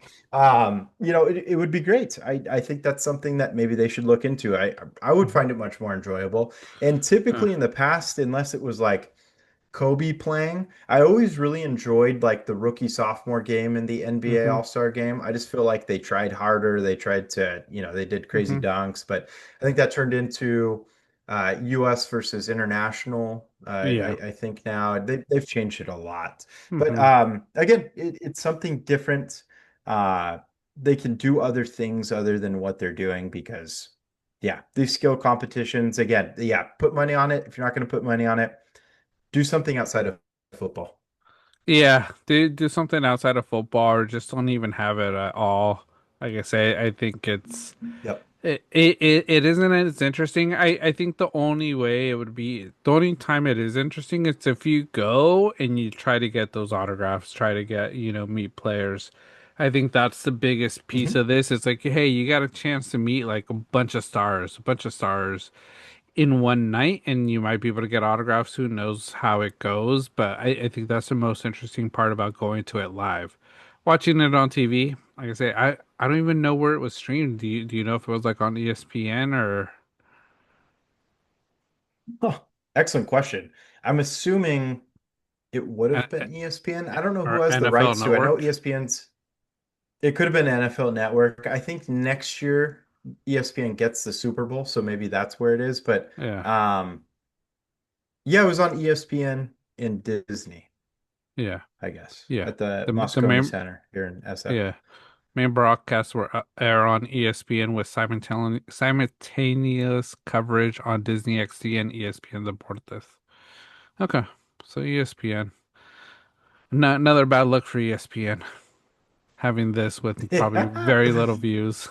It would be great. I think that's something that maybe they should look into. I would Mhm. find it much more enjoyable. And Uh, typically in the past, unless it was like Kobe playing. I always really enjoyed like the rookie sophomore game in the NBA mhm. All-Star game. I just feel like they tried harder. They tried to, they did crazy Mhm. dunks, but I think that turned into US versus international. Yeah. I think now they've changed it a lot. But Mhm. again, it's something different. Uh, they can do other things other than what they're doing because, yeah, these skill competitions, again, yeah, put money on it. If you're not going to put money on it, do something outside of football. Yeah, do something outside of football or just don't even have it at all. Like I say, I think Yep. it isn't as interesting. I think the only way it would be the only time it is interesting is if you go and you try to get those autographs, try to get, meet players. I think that's the biggest piece Hmm. of this. It's like, hey, you got a chance to meet like a bunch of stars in one night, and you might be able to get autographs. Who knows how it goes? But I think that's the most interesting part about going to it live. Watching it on TV, like I say, I don't even know where it was streamed. Do you know if it was like on ESPN or Oh, excellent question. I'm assuming it would have been ESPN. I don't know who or has the NFL rights to. I know Network? ESPN's. It could have been NFL Network. I think next year ESPN gets the Super Bowl, so maybe that's where it is. But Yeah, um, yeah, it was on ESPN in Disney, yeah, I guess, yeah. at the The Moscone main Center here in SF. yeah main broadcasts were air on ESPN with simultaneous coverage on Disney XD and ESPN Deportes. Okay, so ESPN. Not another bad look for ESPN having this with probably Yeah. very little views.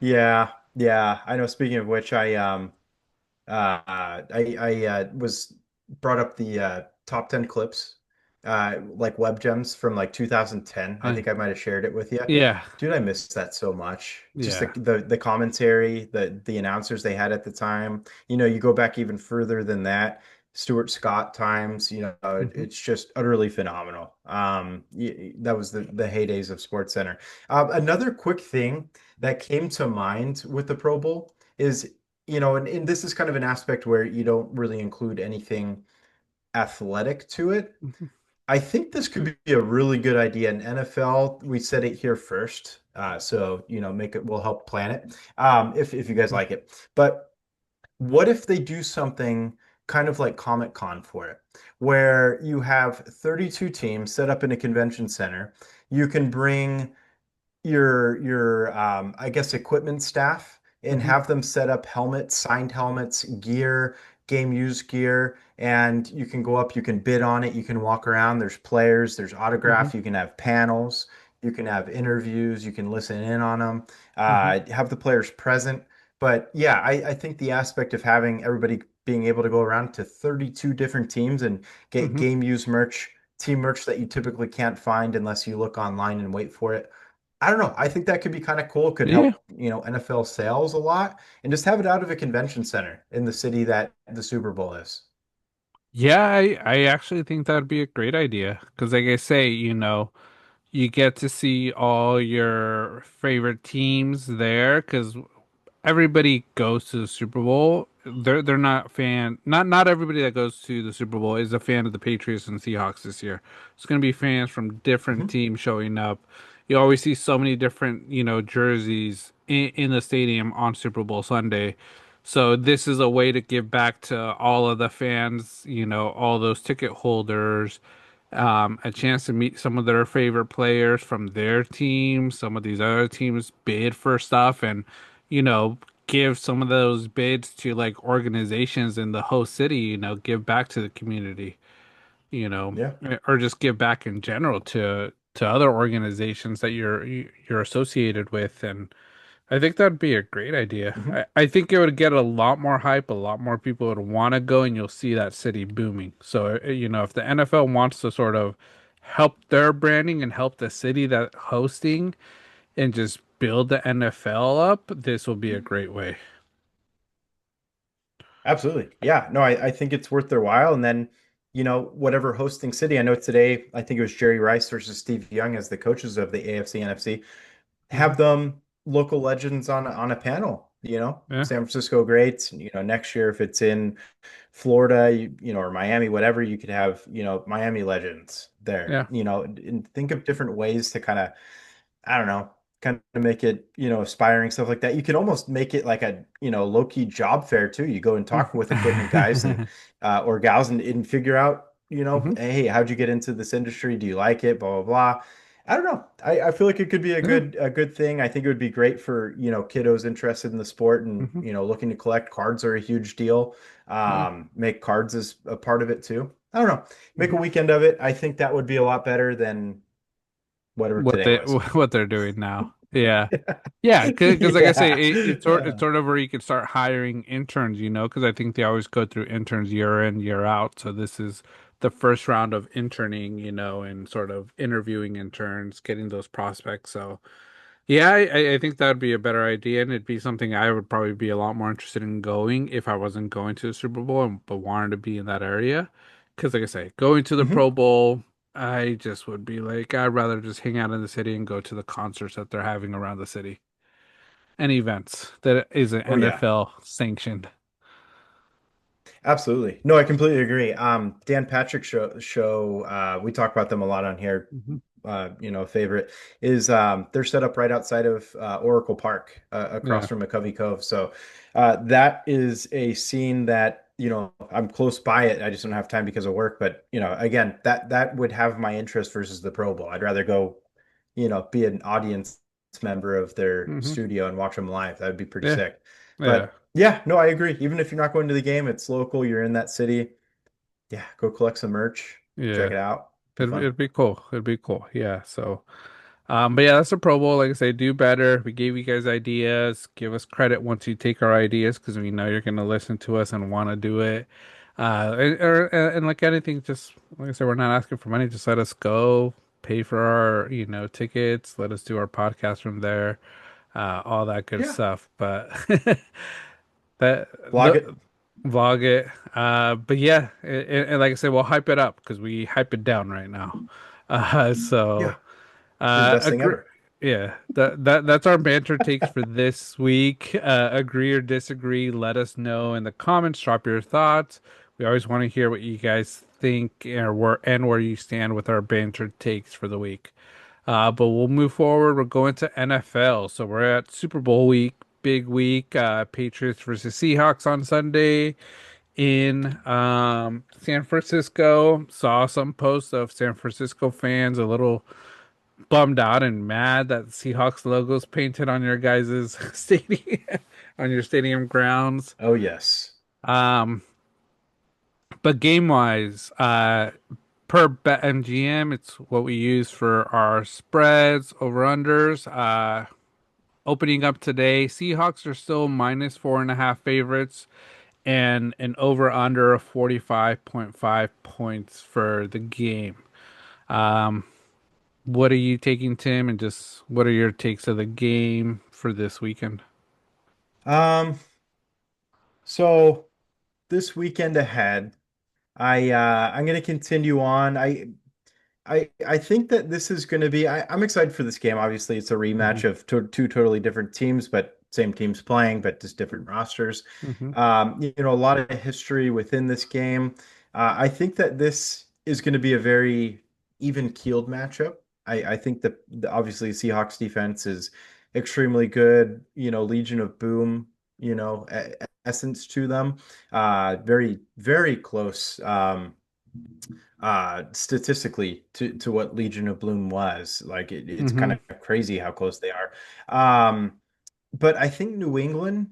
Yeah, yeah. I know. Speaking of which, I was brought up the top 10 clips, like web gems from like 2010. I I think I might have shared it with you. Yeah, Dude, I missed that so much. Just yeah. the commentary, the announcers they had at the time. You go back even further than that. Stuart Scott times, Hmm. it's just utterly phenomenal. That was the heydays of Sports Center. Another quick thing that came to mind with the Pro Bowl is and this is kind of an aspect where you don't really include anything athletic to it. Hmm. I think this could be a really good idea. In NFL, we said it here first. So, make it, we'll help plan it, if you guys like it. But what if they do something kind of like Comic Con for it, where you have 32 teams set up in a convention center? You can bring your I guess equipment staff and Hmm. have them set up helmets, signed helmets, gear, game used gear, and you can go up, you can bid on it, you can walk around. There's players, there's Hmm. autograph, you can have panels, you can have interviews, you can listen in on them, Hmm. have the players present. But yeah, I think the aspect of having everybody being able to go around to 32 different teams and get Hmm. game used merch, team merch that you typically can't find unless you look online and wait for it. I don't know. I think that could be kind of cool. Could Yeah. help, NFL sales a lot and just have it out of a convention center in the city that the Super Bowl is. Yeah, I actually think that'd be a great idea. Because like I say, you get to see all your favorite teams there. Because everybody goes to the Super Bowl. They're not everybody that goes to the Super Bowl is a fan of the Patriots and Seahawks this year. It's going to be fans from different Hmm. teams showing up. You always see so many different, jerseys in the stadium on Super Bowl Sunday. So this is a way to give back to all of the fans, all those ticket holders, a chance to meet some of their favorite players from their team. Some of these other teams bid for stuff and, give some of those bids to like organizations in the host city, give back to the community, Yeah. or just give back in general to other organizations that you're associated with. And I think that'd be a great idea. Hmm. I think it would get a lot more hype, a lot more people would want to go, and you'll see that city booming. So, if the NFL wants to sort of help their branding and help the city that hosting and just build the NFL up, this will be a great way. Absolutely. Yeah. No, I think it's worth their while. And then, whatever hosting city, I know today, I think it was Jerry Rice versus Steve Young as the coaches of the AFC, NFC. Hmm. Have them local legends on a panel, Yeah. San Francisco greats, next year if it's in Florida, or Miami, whatever, you could have, Miami legends there, Yeah. and think of different ways to kind of, I don't know, kind of make it, aspiring stuff like that. You can almost make it like a, low-key job fair too. You go and talk with equipment guys and or gals and figure out, Hmm. hey, how'd you get into this industry? Do you like it? Blah blah blah. I don't know. I feel like it could be a Yeah. good thing. I think it would be great for, kiddos interested in the sport and, Hmm. looking to collect. Cards are a huge deal. Yeah. Make cards as a part of it too. I don't know. Make a Hmm. weekend of it. I think that would be a lot better than whatever What today they was. what they're doing now. Yeah. Yeah, because like I say, Yeah. it's sort of where you could start hiring interns, because I think they always go through interns year in, year out. So this is the first round of interning, and sort of interviewing interns, getting those prospects. So yeah, I think that would be a better idea, and it'd be something I would probably be a lot more interested in going if I wasn't going to the Super Bowl, but wanted to be in that area. Because like I say, going to the Mhm. Pro Bowl, I just would be like, I'd rather just hang out in the city and go to the concerts that they're having around the city and events that isn't Oh yeah, NFL sanctioned. absolutely. No, I completely agree. Dan Patrick show we talk about them a lot on here. Hmm. Favorite is they're set up right outside of Oracle Park, across Yeah. from McCovey Cove. So that is a scene that, I'm close by it. I just don't have time because of work. But again, that would have my interest versus the Pro Bowl. I'd rather go, be an audience member of their Hmm. studio and watch them live. That would be pretty Yeah. sick. Yeah. But yeah, no, I agree. Even if you're not going to the game, it's local, you're in that city. Yeah, go collect some merch, check Yeah. it out. Be fun. It'd be cool. It'd be cool. Yeah. So. But yeah, that's a Pro Bowl. Like I say, do better. We gave you guys ideas. Give us credit once you take our ideas because we know you're going to listen to us and want to do it. And like anything, just like I said, we're not asking for money. Just let us go, pay for our, tickets. Let us do our podcast from there. All that good Yeah, stuff. But that vlog it. the vlog it. But yeah, and like I said, we'll hype it up because we hype it down right now. So. Yeah, this is the best thing Agree. ever. Yeah, that's our banter takes for this week. Agree or disagree, let us know in the comments. Drop your thoughts. We always want to hear what you guys think and where you stand with our banter takes for the week. But we'll move forward. We're going to NFL, so we're at Super Bowl week, big week. Patriots versus Seahawks on Sunday in San Francisco. Saw some posts of San Francisco fans a little bummed out and mad that Seahawks logo's painted on your guys' stadium on your stadium grounds. Oh yes. Um, but game wise, per BetMGM, it's what we use for our spreads, over unders. Opening up today, Seahawks are still minus 4.5 favorites, and an over under of 45.5 points for the game. Um, what are you taking, Tim? And just what are your takes of the game for this weekend? Um, so this weekend ahead, I'm gonna continue on. I think that this is going to be. I'm excited for this game. Obviously, it's a Hmm. rematch of two totally different teams, but same teams playing, but just different rosters. Hmm. A lot of history within this game. I think that this is going to be a very even-keeled matchup. I think that obviously Seahawks defense is extremely good. Legion of Boom. Essence to them. Very very close. Statistically to what Legion of Bloom was. Like it's kind Hmm. of crazy how close they are. Um, but I think New England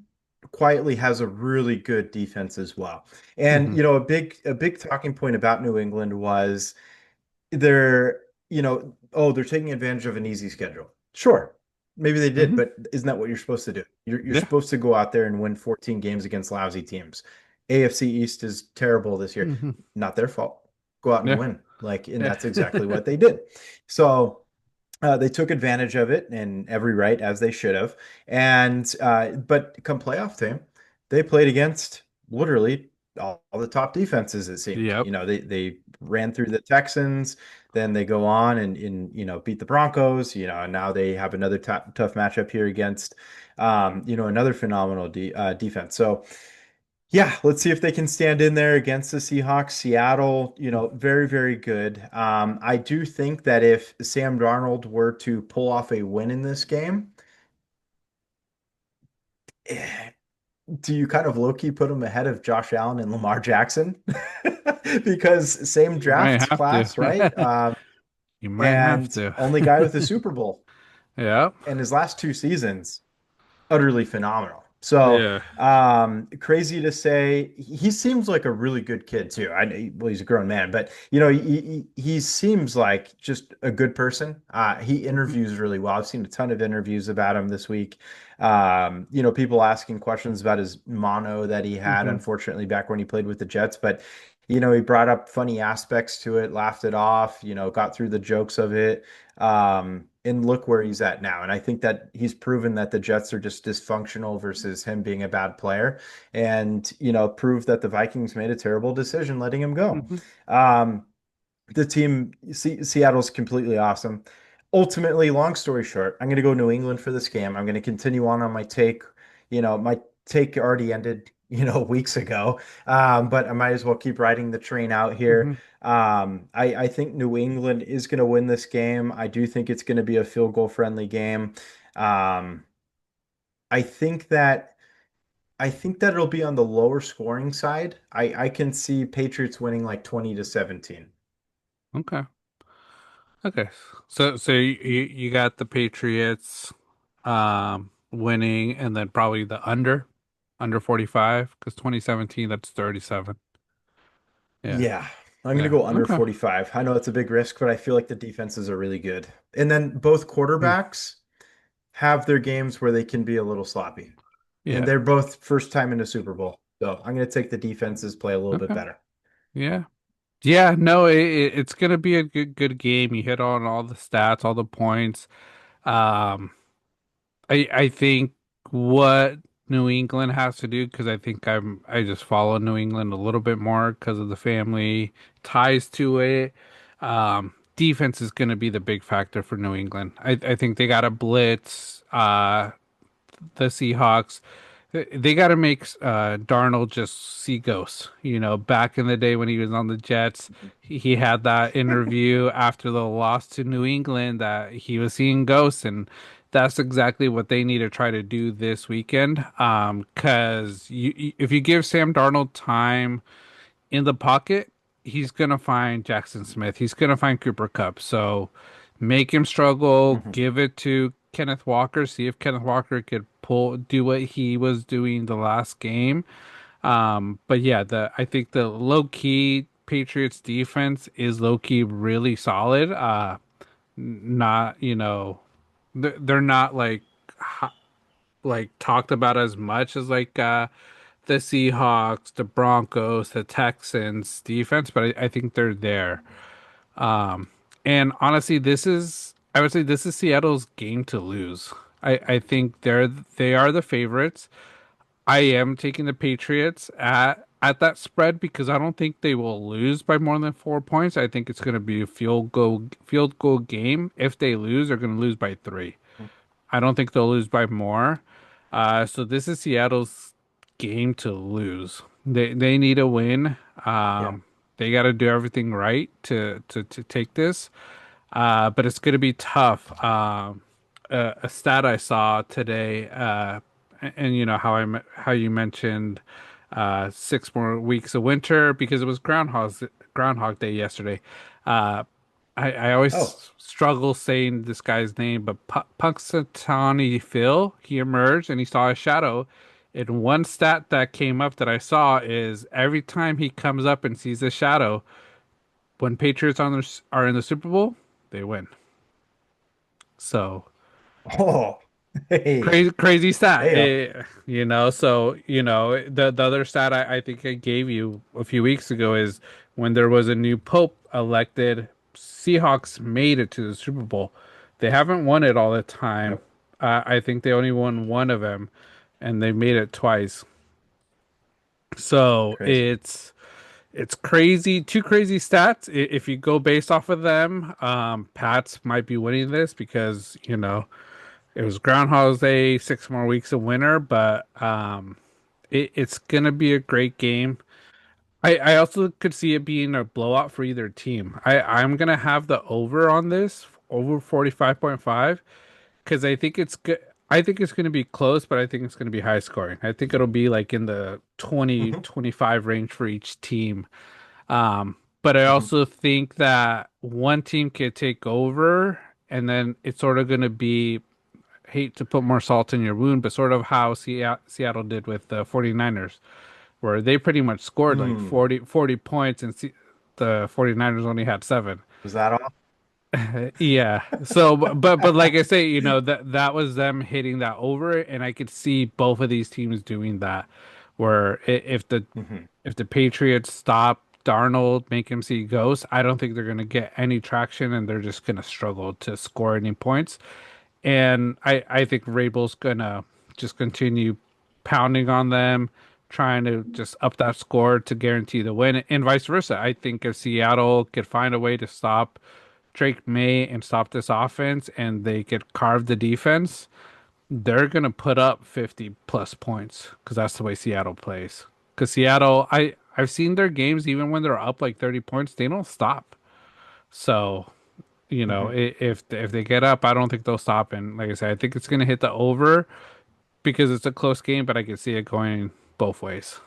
quietly has a really good defense as well. And Hmm. a big talking point about New England was they're, oh, they're taking advantage of an easy schedule. Sure. Maybe they did, Hmm. but isn't that what you're supposed to do? You're Yeah. supposed to go out there and win 14 games against lousy teams. AFC East is terrible this year. Hmm. Not their fault. Go out and Yeah. win. And Yeah. that's exactly what they did. So they took advantage of it in every right as they should have. But come playoff time, they played against literally all the top defenses, it seemed. Yep. They ran through the Texans, then they go on and beat the Broncos, and now they have another tough matchup here against another phenomenal defense. So yeah, let's see if they can stand in there against the Seahawks. Seattle, very, very good. I do think that if Sam Darnold were to pull off a win in this game, eh, do you kind of low-key put him ahead of Josh Allen and Lamar Jackson? Because same You might draft have class, right? to. You might have And to. only guy with a Super Bowl Yep. in his last two seasons. Utterly phenomenal. So, Yeah. crazy to say, he seems like a really good kid too. Well, he's a grown man, but he seems like just a good person. He Hmm. interviews really well. I've seen a ton of interviews about him this week. People asking questions about his mono that he had, Hmm. unfortunately, back when he played with the Jets, but he brought up funny aspects to it, laughed it off, got through the jokes of it. And look where he's at now. And I think that he's proven that the Jets are just dysfunctional versus him being a bad player. And, proved that the Vikings made a terrible decision letting him go. Hmm. Um, the team, Seattle's completely awesome. Ultimately, long story short, I'm going to go New England for this game. I'm going to continue on my take. My take already ended, weeks ago. But I might as well keep riding the train out here. Hmm. I think New England is going to win this game. I do think it's going to be a field goal friendly game. Um, I think that I think that it'll be on the lower scoring side. I can see Patriots winning like 20-17. Okay. Okay. So you got the Patriots winning, and then probably the under 45, because 2017, that's 37. Yeah. Yeah, I'm going to Yeah. go under Okay. 45. I know it's a big risk, but I feel like the defenses are really good. And then both Hmm. quarterbacks have their games where they can be a little sloppy. And Yeah. they're both first time in a Super Bowl. So I'm going to take the defenses play a little bit Okay. better. Yeah. Yeah, no, it's gonna be a good game. You hit on all the stats, all the points. Um, I think what New England has to do, because I just follow New England a little bit more because of the family ties to it. Defense is going to be the big factor for New England. I think they got to blitz the Seahawks. They got to make Darnold just see ghosts. Back in the day when he was on the Jets, he had that interview after the loss to New England that he was seeing ghosts, and that's exactly what they need to try to do this weekend. Because if you give Sam Darnold time in the pocket, he's gonna find Jackson Smith. He's gonna find Cooper Kupp. So make him struggle, Hmm. give it to Kenneth Walker, see if Kenneth Walker could do what he was doing the last game. But yeah, the I think the low key Patriots defense is low key really solid. Not, they're not like talked about as much as like the Seahawks, the Broncos, the Texans defense, but I think they're there. And honestly, I would say this is Seattle's game to lose. I think they are the favorites. I am taking the Patriots at that spread because I don't think they will lose by more than 4 points. I think it's going to be a field goal game. If they lose, they're going to lose by three. I don't think they'll lose by more. So this is Seattle's game to lose. They need a win. Yeah. They got to do everything right to take this. But it's going to be tough. A stat I saw today, and you know how you mentioned 6 more weeks of winter because it was Groundhog Day yesterday. Uh, I Oh, always struggle saying this guy's name, but Punxsutawney Phil, he emerged and he saw a shadow. And one stat that came up that I saw is every time he comes up and sees a shadow, when Patriots are in the Super Bowl, they win. So oh, hey, crazy stat. hey, So the other stat I think I gave you a few weeks ago is when there was a new pope elected, Seahawks made it to the Super Bowl. They haven't won it all the time. yep, I think they only won one of them, and they made it twice. So crazy. it's crazy, two crazy stats. If you go based off of them, Pats might be winning this because it was Groundhog Day, 6 more weeks of winter, but it's gonna be a great game. I also could see it being a blowout for either team. I'm gonna have the over on this, over 45.5, because I think it's good. I think it's gonna be close, but I think it's gonna be high scoring. I think it'll be like in the 20, Hmm. 25 range for each team. But I Hmm. also think that one team could take over, and then it's sort of gonna be hate to put more salt in your wound, but sort of how Seattle did with the 49ers, where they pretty much scored like Mm. 40 points and the 49ers only had seven. Was that all? Yeah. So, but like I say, that was them hitting that over, and I could see both of these teams doing that, where Hmm. if the Patriots stop Darnold, make him see ghosts, I don't think they're going to get any traction, and they're just going to struggle to score any points. And I think Rabel's gonna just continue pounding on them, trying to just up that score to guarantee the win, and vice versa. I think if Seattle could find a way to stop Drake May and stop this offense, and they could carve the defense, they're gonna put up 50 plus points because that's the way Seattle plays. Because Seattle, I've seen their games even when they're up like 30 points, they don't stop. So Hmm. if they get up, I don't think they'll stop. And like I said, I think it's going to hit the over because it's a close game, but I can see it going both ways.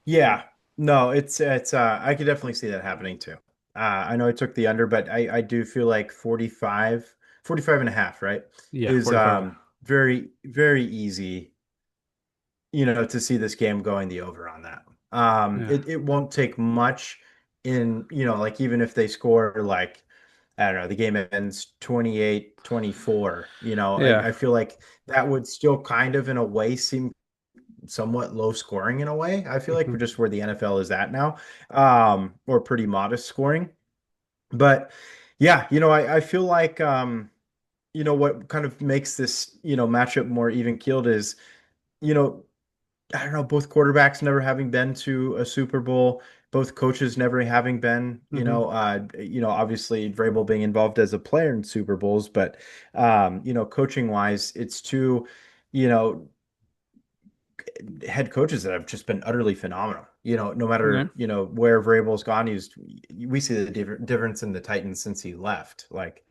Yeah, no, it's I could definitely see that happening too. I know I took the under, but I do feel like 45 and a half, right? Yeah, Is 45. very, very easy, to see this game going the over on that. Yeah. It won't take much like even if they score like I don't know, the game ends 28-24, Yeah. I feel like that would still kind of in a way seem somewhat low scoring in a way. I feel like Hmm. we're just where the NFL is at now, or pretty modest scoring. But yeah, I feel like what kind of makes this, matchup more even keeled is, you know, I don't know, both quarterbacks never having been to a Super Bowl, both coaches never having been, Hmm. obviously Vrabel being involved as a player in Super Bowls, but coaching wise, it's two, you know, head coaches that have just been utterly phenomenal. No Yeah. matter, where Vrabel's gone, we see the difference in the Titans since he left. Like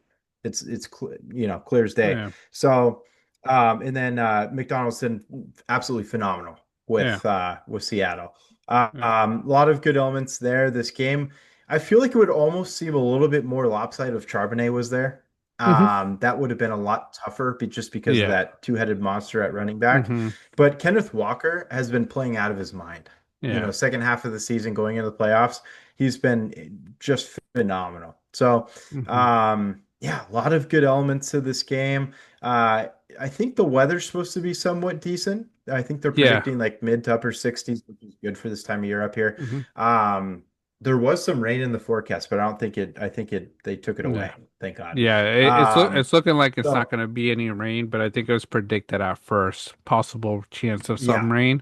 clear as day. Yeah. So, and then McDonald's been absolutely phenomenal Yeah. with Seattle. Yeah. A lot of good elements there. This game, I feel like it would almost seem a little bit more lopsided if Charbonnet was there. Hmm. That would have been a lot tougher just because of Yeah. that two-headed monster at running back. Hmm. But Kenneth Walker has been playing out of his mind. Yeah. Second half of the season going into the playoffs, he's been just phenomenal. So, Hmm. yeah, a lot of good elements to this game. Uh, I think the weather's supposed to be somewhat decent. I think they're Yeah. predicting like mid to upper 60s, which is good for this time of year up here. Hmm. Um, there was some rain in the forecast, but I don't think it. I think they took it Yeah. away. Thank God. Yeah. Um, It's looking like it's not so going to be any rain, but I think it was predicted at first possible chance of some yeah. rain.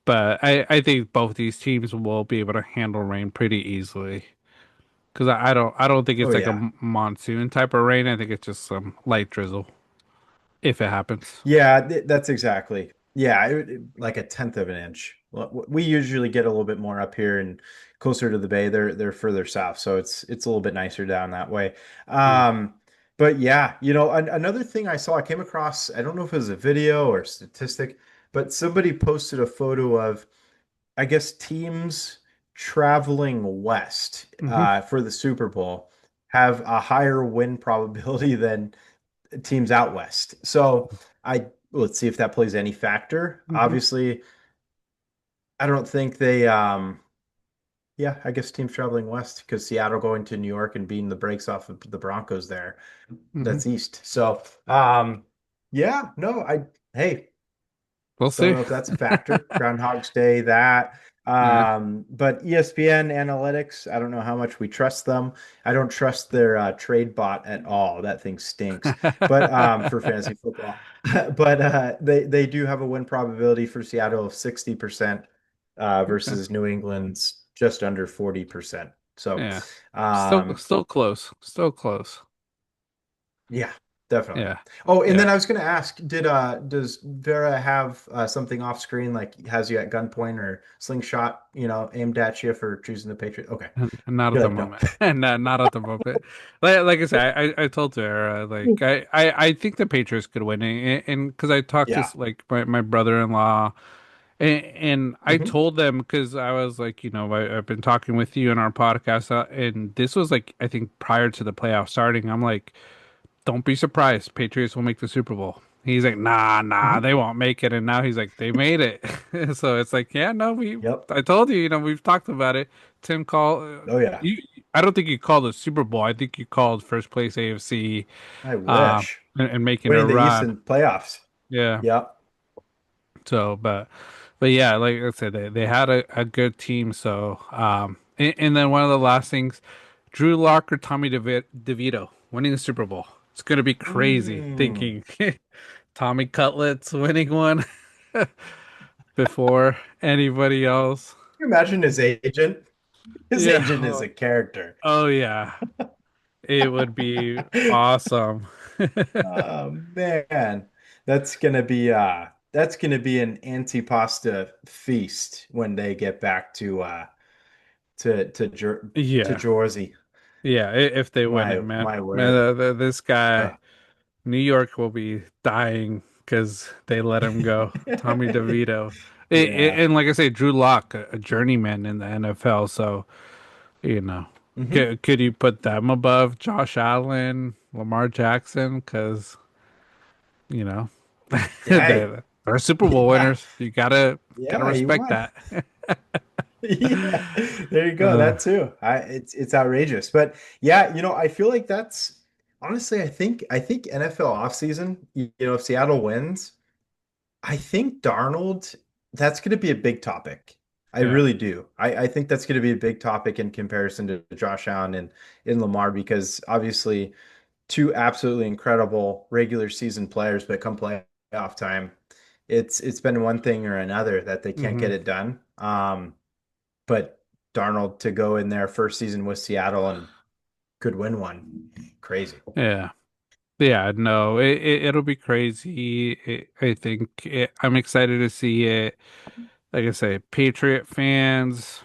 But I think both these teams will be able to handle rain pretty easily. Because I don't think Oh it's like a yeah. monsoon type of rain. I think it's just some light drizzle if it happens. Yeah, that's exactly. Yeah, like a tenth of an inch. We usually get a little bit more up here and closer to the bay. They're further south, so it's a little bit nicer down that way. Mm. Um, but yeah, another thing I saw, I came across, I don't know if it was a video or statistic, but somebody posted a photo of, I guess, teams traveling west Hmm. for the Super Bowl have a higher win probability than teams out west. So I let's see if that plays any factor. Hmm. Obviously, I don't think yeah, I guess teams traveling west because Seattle going to New York and beating the brakes off of the Broncos there. Hmm. That's east. So yeah, no, hey, We'll don't see. know if that's a factor. Groundhog's Day, that. Yeah. But ESPN analytics, I don't know how much we trust them. I don't trust their trade bot at all. That thing stinks. But for fantasy football, but they do have a win probability for Seattle of 60% Okay. versus New England's just under 40%. So Yeah. um, Still close. Still close. yeah, definitely. Yeah. Oh, and Yeah. then I was going to ask, does Vera have something off screen like has you at gunpoint or slingshot, aimed at you for choosing the Patriot? Okay. Not at You're the like, no. moment. Not at the moment. Like I said, I told her like I think the Patriots could win, and because I talked to Yeah. like my brother-in-law, and I Hmm. told them because I was like, I've been talking with you in our podcast, and this was like I think prior to the playoff starting. I'm like, don't be surprised, Patriots will make the Super Bowl. He's like, nah, Hmm. they won't make it. And now he's like, they made it. So it's like, yeah, no, Yep. I told you, we've talked about it. Tim called, Oh yeah. I don't think you called the Super Bowl. I think you called first place AFC, I um, wish. and making a Winning the East run. in playoffs. Yeah. Yep. So, but yeah, like I said, they had a good team. So, and then one of the last things, Drew Lock or Tommy DeVito winning the Super Bowl. It's gonna be crazy Mm. thinking Tommy Cutlets winning one before anybody else. Can you imagine his agent? His Yeah. agent is a character. Oh yeah. It would be awesome. Oh man, that's gonna be an antipasta feast when they get back to Yeah. Jersey. Yeah, if they win it, man. My Man, word. this guy, Uh, New York will be dying because they let him go. Tommy DeVito. yeah. And like I say, Drew Lock, a journeyman in the NFL. So, you know, Hmm. could you put them above Josh Allen, Lamar Jackson? Because, you know, Hey, they're Super Bowl yeah, winners. You gotta yeah, he respect won. that. Yeah, there you go. Uh, That too. It's outrageous, but yeah, I feel like that's honestly, I think NFL offseason, if Seattle wins. I think Darnold, that's going to be a big topic. I yeah. really do. I think that's going to be a big topic in comparison to Josh Allen and in Lamar because obviously two absolutely incredible regular season players, but come playoff time, it's been one thing or another that they can't Hmm. get it done. But Darnold to go in their first season with Seattle and could win one, crazy. Yeah. Yeah, no, it'll be crazy. I think I'm excited to see it. Like I say, Patriot fans,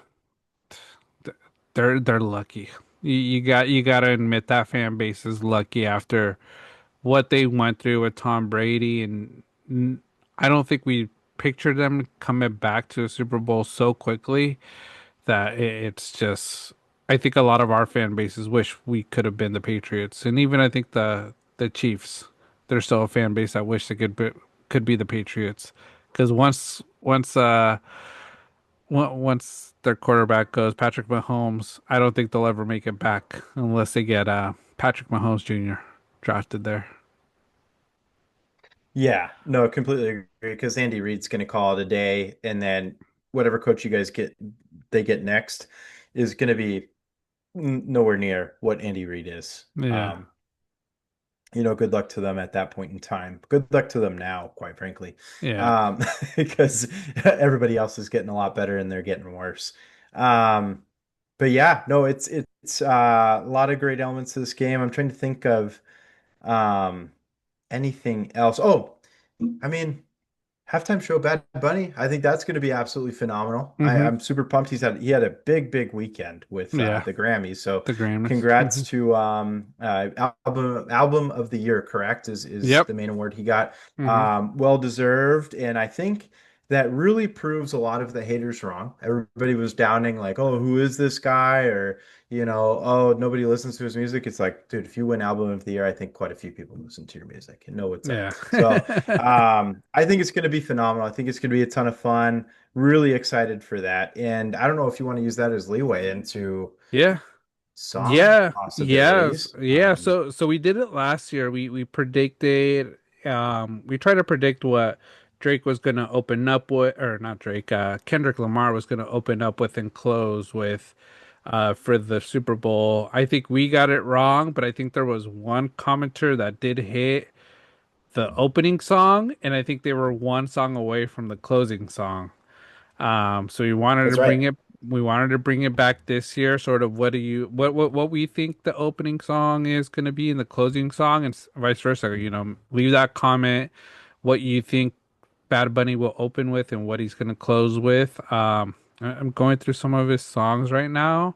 th- they're lucky. You gotta admit that fan base is lucky after what they went through with Tom Brady, and I don't think we pictured them coming back to a Super Bowl so quickly that it's just. I think a lot of our fan bases wish we could have been the Patriots, and even I think the Chiefs, they're still a fan base that wish they could be the Patriots, because once their quarterback goes, Patrick Mahomes, I don't think they'll ever make it back unless they get Patrick Mahomes Jr. drafted there. Yeah, no, completely agree because Andy Reid's going to call it a day, and then whatever coach you guys get next is going to be nowhere near what Andy Reid is. Yeah, Good luck to them at that point in time. Good luck to them now, quite frankly, yeah, um, because everybody else is getting a lot better and they're getting worse. Um, but yeah, no, it's a lot of great elements to this game. I'm trying to think of um, anything else. Oh, I mean. Halftime show, Bad Bunny. I think that's going to be absolutely phenomenal. hmm I'm super pumped. He had a big weekend with yeah, the Grammys. So the Grammys. congrats to album of the year. Correct is Yep. the main award he got. hmm Well deserved, and I think that really proves a lot of the haters wrong. Everybody was downing like, oh, who is this guy? Or oh, nobody listens to his music. It's like, dude, if you win album of the year, I think quite a few people listen to your music and know what's up. Yeah. So. I think it's going to be phenomenal. I think it's going to be a ton of fun. Really excited for that. And I don't know if you want to use that as leeway into Yeah. song Yeah, yes, possibilities. yeah. So we did it last year. We predicted we tried to predict what Drake was gonna open up with, or not Drake, Kendrick Lamar was gonna open up with and close with for the Super Bowl. I think we got it wrong, but I think there was one commenter that did hit the opening song, and I think they were one song away from the closing song. So That's right. we wanted to bring it back this year. Sort of what we think the opening song is going to be in the closing song, and vice versa. Leave that comment what you think Bad Bunny will open with and what he's going to close with. I'm going through some of his songs right now,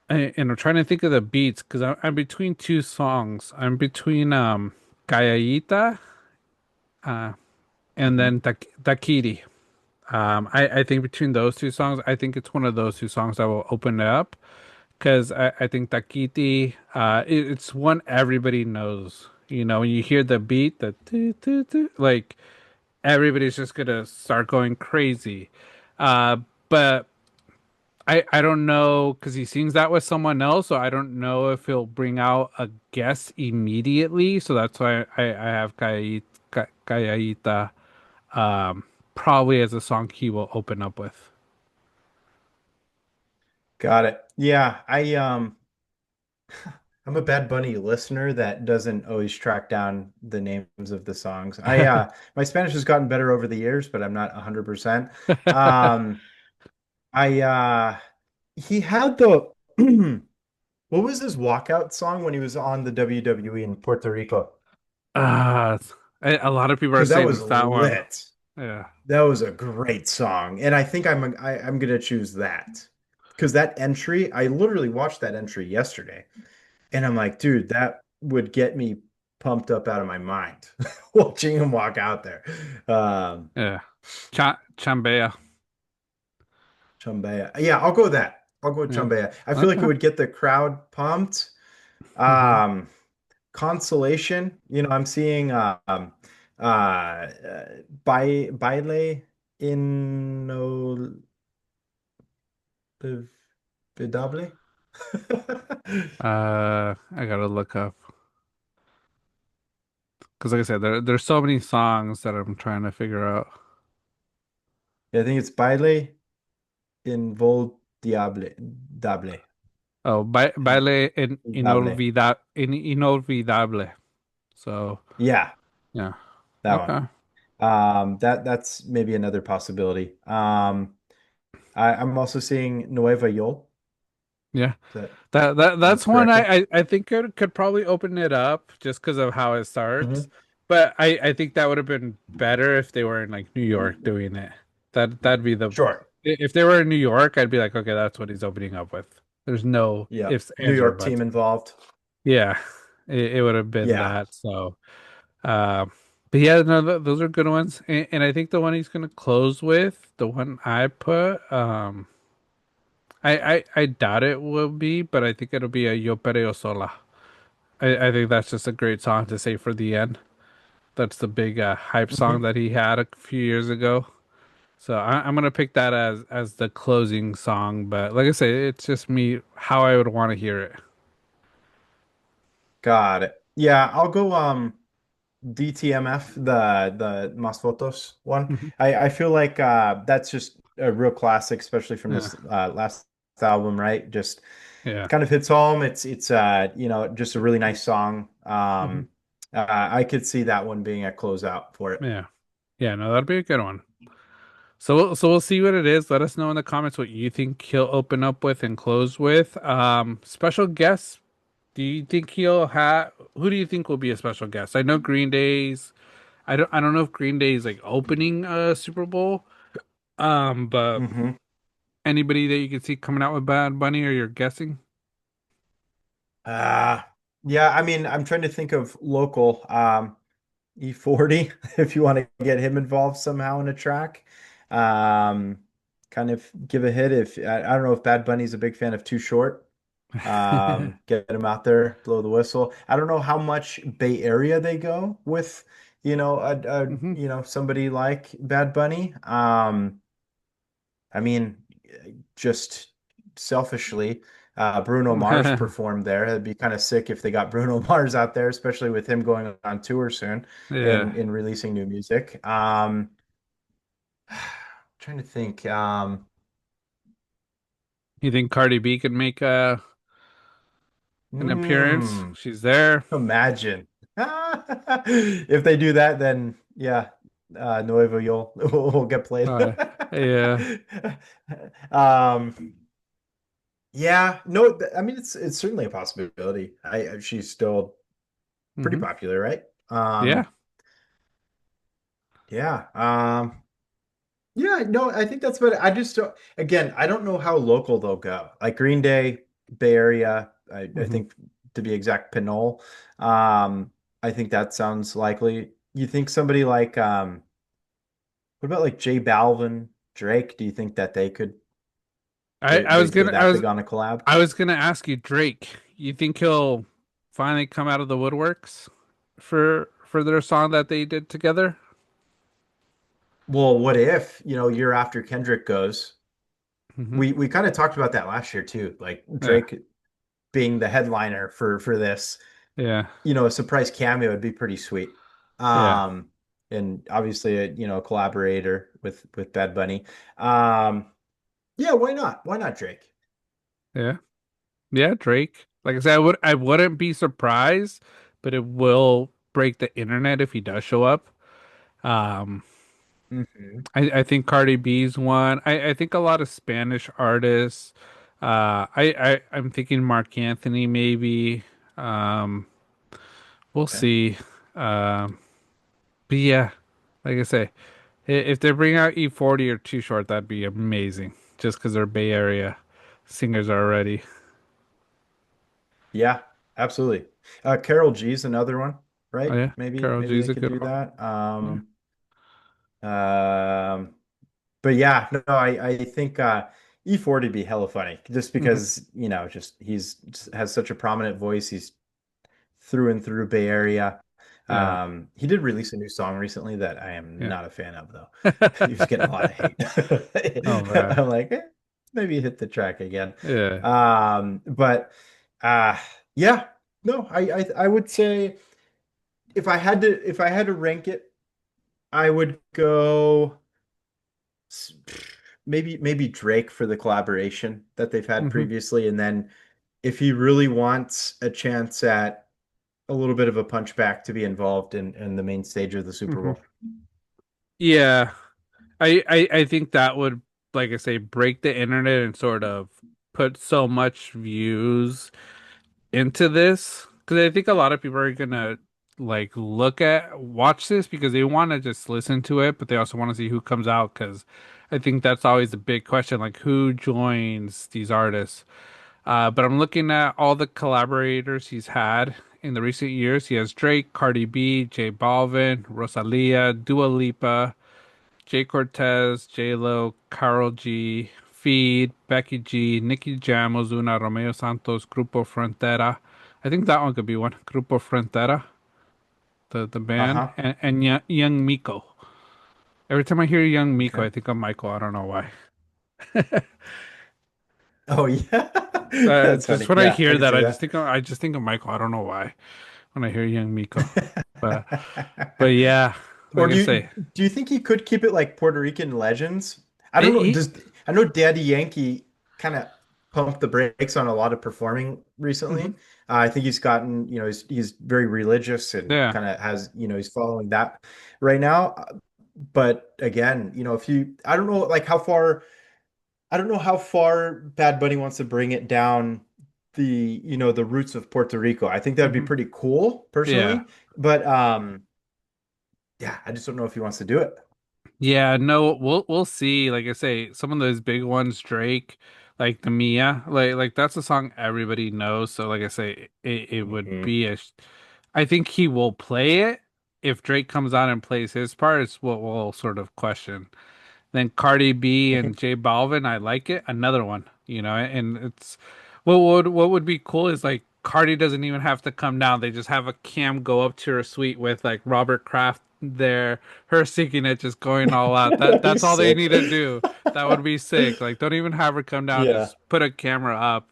and I'm trying to think of the beats because I'm between two songs. I'm between Calladita and Mhm. then Taquiri. I think between those two songs, I think it's one of those two songs that will open it up because I think Takiti, it's one everybody knows. When you hear the beat, the doo, doo, doo, like everybody's just gonna start going crazy. But I don't know because he sings that with someone else, so I don't know if he'll bring out a guest immediately. So that's why I have Kayaita probably as a song he will open up with. Got it. Yeah, I'm a Bad Bunny listener that doesn't always track down the names of the songs. My Spanish has gotten better over the years, but I'm not 100%. Um I he had the what was his walkout song when he was on the WWE in Puerto Rico? Uh, a lot of people are Because that saying was it's that one. lit. Yeah. That was a great song, and I think I'm gonna choose that because that entry, I literally watched that entry yesterday, and I'm like, dude, that would get me pumped up out of my mind watching him walk out there. Um, Yeah. Chambea. Chumbea, yeah, I'll go with that. I'll go with Yeah. Chumbea. I feel like it Okay. would get the crowd pumped. hmm Um, Consolation, I'm seeing baile inolvidable. I gotta look up because, like I said, there's so many songs that I'm trying to figure out. Yeah, I think it's baile inolvidable. Oh, baile Inolvidable. inolvidable. So Yeah, yeah. that one. Okay. That's maybe another possibility. I'm also seeing Nueva Yol. Yeah. Is that That's pronounced one correctly? I think could probably open it up just because of how it starts. Hmm. But I think that would have been better if they were in like New York doing it. That'd be the Sure. if they were in New York, I'd be like, okay, that's what he's opening up with. There's no Yep. ifs, New ands, or York team buts. involved. Yeah, it would have been Yeah. that. So, uh, but yeah, no, those are good ones. And I think the one he's gonna close with, the one I put, I doubt it will be, but I think it'll be a Yo Perreo Sola. I think that's just a great song to say for the end. That's the big hype song Mhm. that he had a few years ago. So I'm gonna pick that as the closing song. But like I say, it's just me how I would want to hear it. Got it. Yeah, I'll go DTMF, the Mas Fotos one. Mhm. I feel like that's just a real classic, especially from Yeah, this last album, right? Just yeah, kind of hits home. It's you know, just a really nice song. hmm I could see that one being a closeout for it. yeah, yeah. No, that'd be a good one. So we'll see what it is. Let us know in the comments what you think he'll open up with and close with. Special guests. Do you think he'll have? Who do you think will be a special guest? I know Green Day's. I don't know if Green Day is like opening a Super Bowl. But Hmm. anybody that you can see coming out with Bad Bunny, or you're guessing? Uh, yeah, I mean, I'm trying to think of local. E40, if you want to get him involved somehow in a track. Um, Kind of give a hit if I don't know if Bad Bunny's a big fan of Too Short. Get him out there, blow the whistle. I don't know how much Bay Area they go with, hmm somebody like Bad Bunny. I mean, just selfishly, Bruno Mars performed there. It'd be kind of sick if they got Bruno Mars out there, especially with him going on tour soon Yeah. and in releasing new music. Trying to think. You think Cardi B could make an appearance? Hmm, She's there. Imagine if they do that, then yeah, Nuevo Yol will get played. Uh, yeah. Um, yeah, no, I mean it's certainly a possibility. She's still pretty hmm popular, right? Yeah. Yeah. Yeah, no, I think that's what I just don't, again, I don't know how local they'll go. Like Green Day, Bay Area, I hmm think to be exact, Pinole. I think that sounds likely. You think somebody like what about like J Balvin, Drake? Do you think that they could I, I was they're gonna I that was big on a collab? I was gonna ask you, Drake. You think he'll finally come out of the woodworks for their song that they did together? Well, what if, year after Kendrick goes, hmm we kind of talked about that last year too, like Yeah. Drake being the headliner for this. Yeah. A surprise cameo would be pretty sweet. Yeah. Um, and obviously a collaborator with Bad Bunny. Yeah, why not? Why not Drake? Yeah. Yeah, Drake. Like I said, I wouldn't be surprised, but it will break the internet if he does show up. Um, Hmm. I think Cardi B's one. I think a lot of Spanish artists. I'm thinking Mark Anthony maybe. Um, we'll Okay. see. Um, but yeah, like I say, if they bring out E40 or Too Short, that'd be amazing. Just because they're Bay Area singers already. Yeah, absolutely. Carol G's another one, Oh right? yeah, Karol Maybe G's they a could good do one. that. Yeah. Um, but yeah, no, I think E40 would be hella funny just hmm because, just just has such a prominent voice. He's through and through Bay Area. Yeah. He did release a new song recently that I am Yeah. not a fan of, though. He was getting a lot of hate. Oh man. I'm like, maybe hit the track again. Yeah. But uh, yeah, no, I would say if I had to rank it, I would go s- maybe Drake for the collaboration that they've had hmm previously, and then if he really wants a chance at a little bit of a punchback to be involved in the main stage of the Super hmm Bowl. Yeah. I think that would, like I say, break the internet and sort of put so much views into this. Because I think a lot of people are gonna like watch this because they want to just listen to it, but they also want to see who comes out. Because I think that's always a big question, like who joins these artists. But I'm looking at all the collaborators he's had in the recent years. He has Drake, Cardi B, J Balvin, Rosalia, Dua Lipa, Jay Cortez, J Lo, Karol G, Feed, Becky G, Nicky Jam, Ozuna, Romeo Santos, Grupo Frontera. I think that one could be one. Grupo Frontera, the band, Uh-huh. and Young Miko. Every time I hear Young Miko, Okay. I think of Michael. I don't know why. Oh yeah. That's Just funny. when I Yeah, I hear can that, see that. I just think of Michael. I don't know why when I hear Young Miko. But but yeah, Or like I say, do you think he could keep it like Puerto Rican legends? I don't know. he I know Daddy Yankee kind of pumped the brakes on a lot of performing recently. mhm, I think he's gotten, he's very religious and yeah. kind of has, he's following that right now. But again, if you, I don't know, like I don't know how far Bad Bunny wants to bring it down the roots of Puerto Rico. I think that'd be Hmm. pretty cool Yeah. personally, but yeah, I just don't know if he wants to do it. Yeah, no, we'll see. Like I say, some of those big ones, Drake, like the Mia, like that's a song everybody knows. So like I say, it would Hmm. be I think he will play it. If Drake comes on and plays his part, it's what we'll sort of question. Then Cardi B and J Balvin, I like it. Another one, and it's what would be cool is like Cardi doesn't even have to come down. They just have a cam go up to her suite with like Robert Kraft there, her singing it, just going all out. That That'd be that's all they sick. need to do. That would be sick. Like don't even have her come down, Yeah. just put a camera up,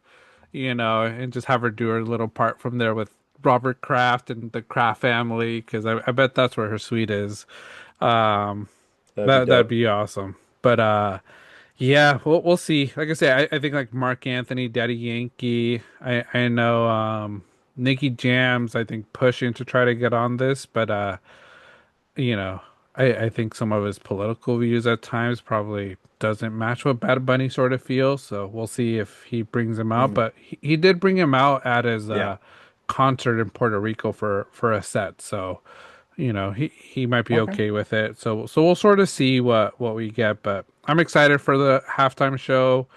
and just have her do her little part from there with Robert Kraft and the Kraft family, because I bet that's where her suite is. Um, That'd be that'd dope. be awesome. But yeah, we'll see. Like I say, I think like Mark Anthony, Daddy Yankee. I know Nicky Jams. I think pushing to try to get on this, but you know, I think some of his political views at times probably doesn't match what Bad Bunny sort of feels. So we'll see if he brings him out. Mm, But he did bring him out at his yeah. concert in Puerto Rico for a set. So he might be Okay. okay with it. So we'll sort of see what we get. But I'm excited for the halftime show.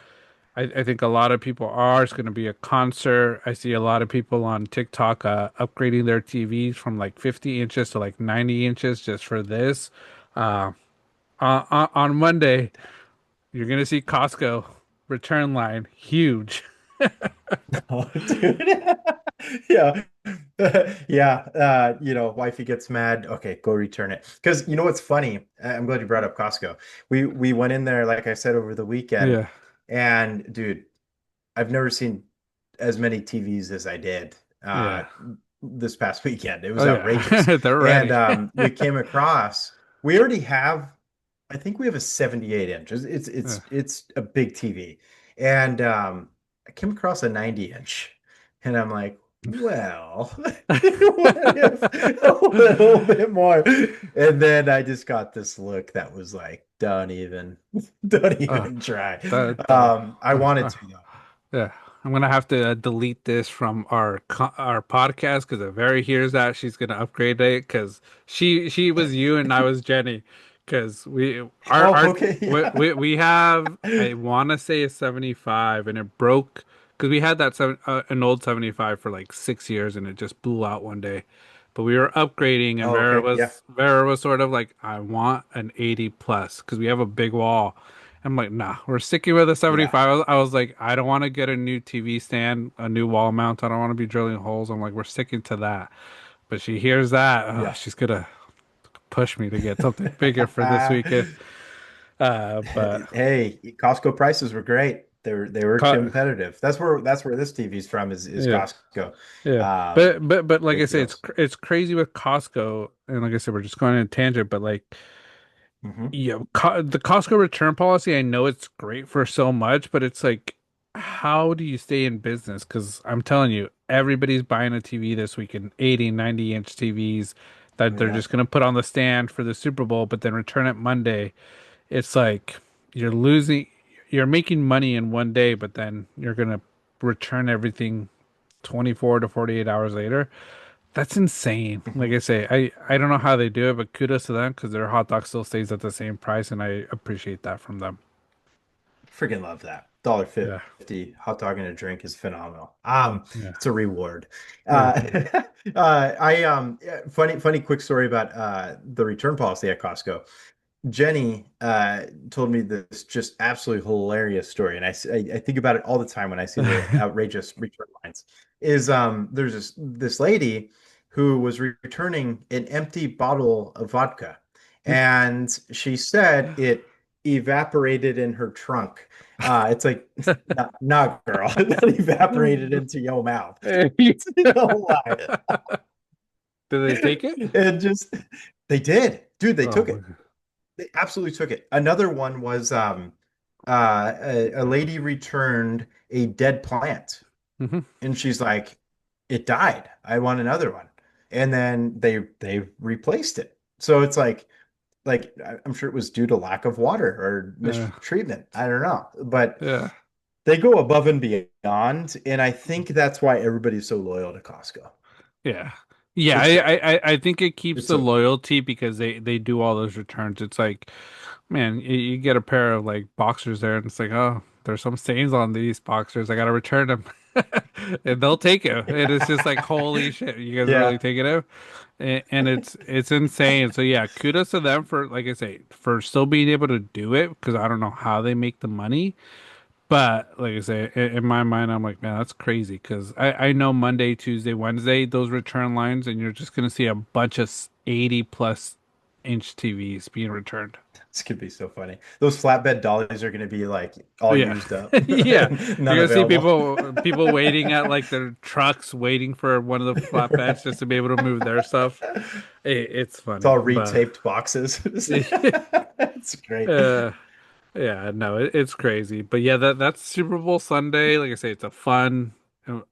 I think a lot of people are. It's going to be a concert. I see a lot of people on TikTok upgrading their TVs from like 50 inches to like 90 inches just for this. Uh, on Monday, you're going to see Costco return line huge. Oh, dude. Yeah. Yeah. Wifey gets mad. Okay, go return it. Because you know what's funny? I'm glad you brought up Costco. We went in there, like I said, over the weekend, Yeah, and dude, I've never seen as many TVs as I did yeah. this past weekend. It Oh was outrageous. yeah, they're And ready. we came across, we already have, I think we have a 78 inches. It's Yeah. it's it's a big TV. And I came across a 90 inch. And I'm like, well, what if a little bit more? And then I just got this look that was like, don't Uh, even try. that I wanted to though. Yeah, I'm gonna have to delete this from our podcast because if Mary hears that, she's gonna upgrade it because she was you and I was Jenny because we our Oh, our okay, yeah. we have I want to say a 75 and it broke because we had an old 75 for like 6 years and it just blew out one day. But we were upgrading and Oh, okay, yeah, Vera was sort of like I want an 80 plus because we have a big wall. I'm like, nah, we're sticking with a yeah, 75. I was like, I don't want to get a new TV stand, a new wall mount. I don't want to be drilling holes. I'm like, we're sticking to that. But she hears that, oh, yeah. she's gonna push me to get something bigger for this weekend. But Hey, Costco prices were great. They were co- competitive. That's where this TV's from is yeah, Costco. yeah. But like I Great say, deals. it's crazy with Costco, and like I said, we're just going on a tangent. But like, Hmm. yeah, the Costco return policy, I know it's great for so much, but it's like, how do you stay in business? Because I'm telling you, everybody's buying a TV this weekend, 80, 90-inch TVs that they're Yeah. just going to put on the stand for the Super Bowl, but then return it Monday. It's like you're losing, you're making money in one day, but then you're going to return everything 24 to 48 hours later. That's insane. Like Hmm. I say, I don't know how they do it, but kudos to them because their hot dog still stays at the same price, and I appreciate that from them. Freaking love that. Dollar Yeah, 50 hot dog and a drink is phenomenal. yeah, It's a reward. yeah. Funny quick story about the return policy at Costco. Jenny told me this just absolutely hilarious story, and I think about it all the time when I see the outrageous return lines. Is there's this lady who was returning an empty bottle of vodka, and she said it evaporated in her trunk. It's like, nah, girl, that evaporated into your mouth. No lie. Do they take it? And just they did, dude. They Oh took my it. They absolutely took it. Another one was a lady returned a dead plant, God. and she's like, "It died. I want another one." And then they replaced it. So it's like I'm sure it was due to lack of water or Uh, mistreatment. I don't know, but yeah. they go above and beyond, and I think that's why everybody's so loyal to Costco. Yeah. Yeah, It's great. I think it keeps It's the so good. loyalty because they do all those returns. It's like, man, you get a pair of like boxers there and it's like, oh, there's some stains on these boxers. I gotta return them. And they'll take it. And it's just like, holy shit, you guys are really Yeah. taking it? And it's insane. So yeah, kudos to them for, like I say, for still being able to do it because I don't know how they make the money. But like I say, in my mind, I'm like, man, that's crazy because I know Monday, Tuesday, Wednesday, those return lines, and you're just gonna see a bunch of 80 plus inch TVs being returned. This could be so funny. Those flatbed dollies are going to be like all Yeah, used up, yeah. none You're gonna see available. people waiting at like their trucks, waiting for one of the flatbeds just to be able to move their stuff. It's It's funny, all but retaped boxes. It's great. uh, yeah, no, it's crazy. But yeah, that's Super Bowl Sunday. Like I say, it's a fun,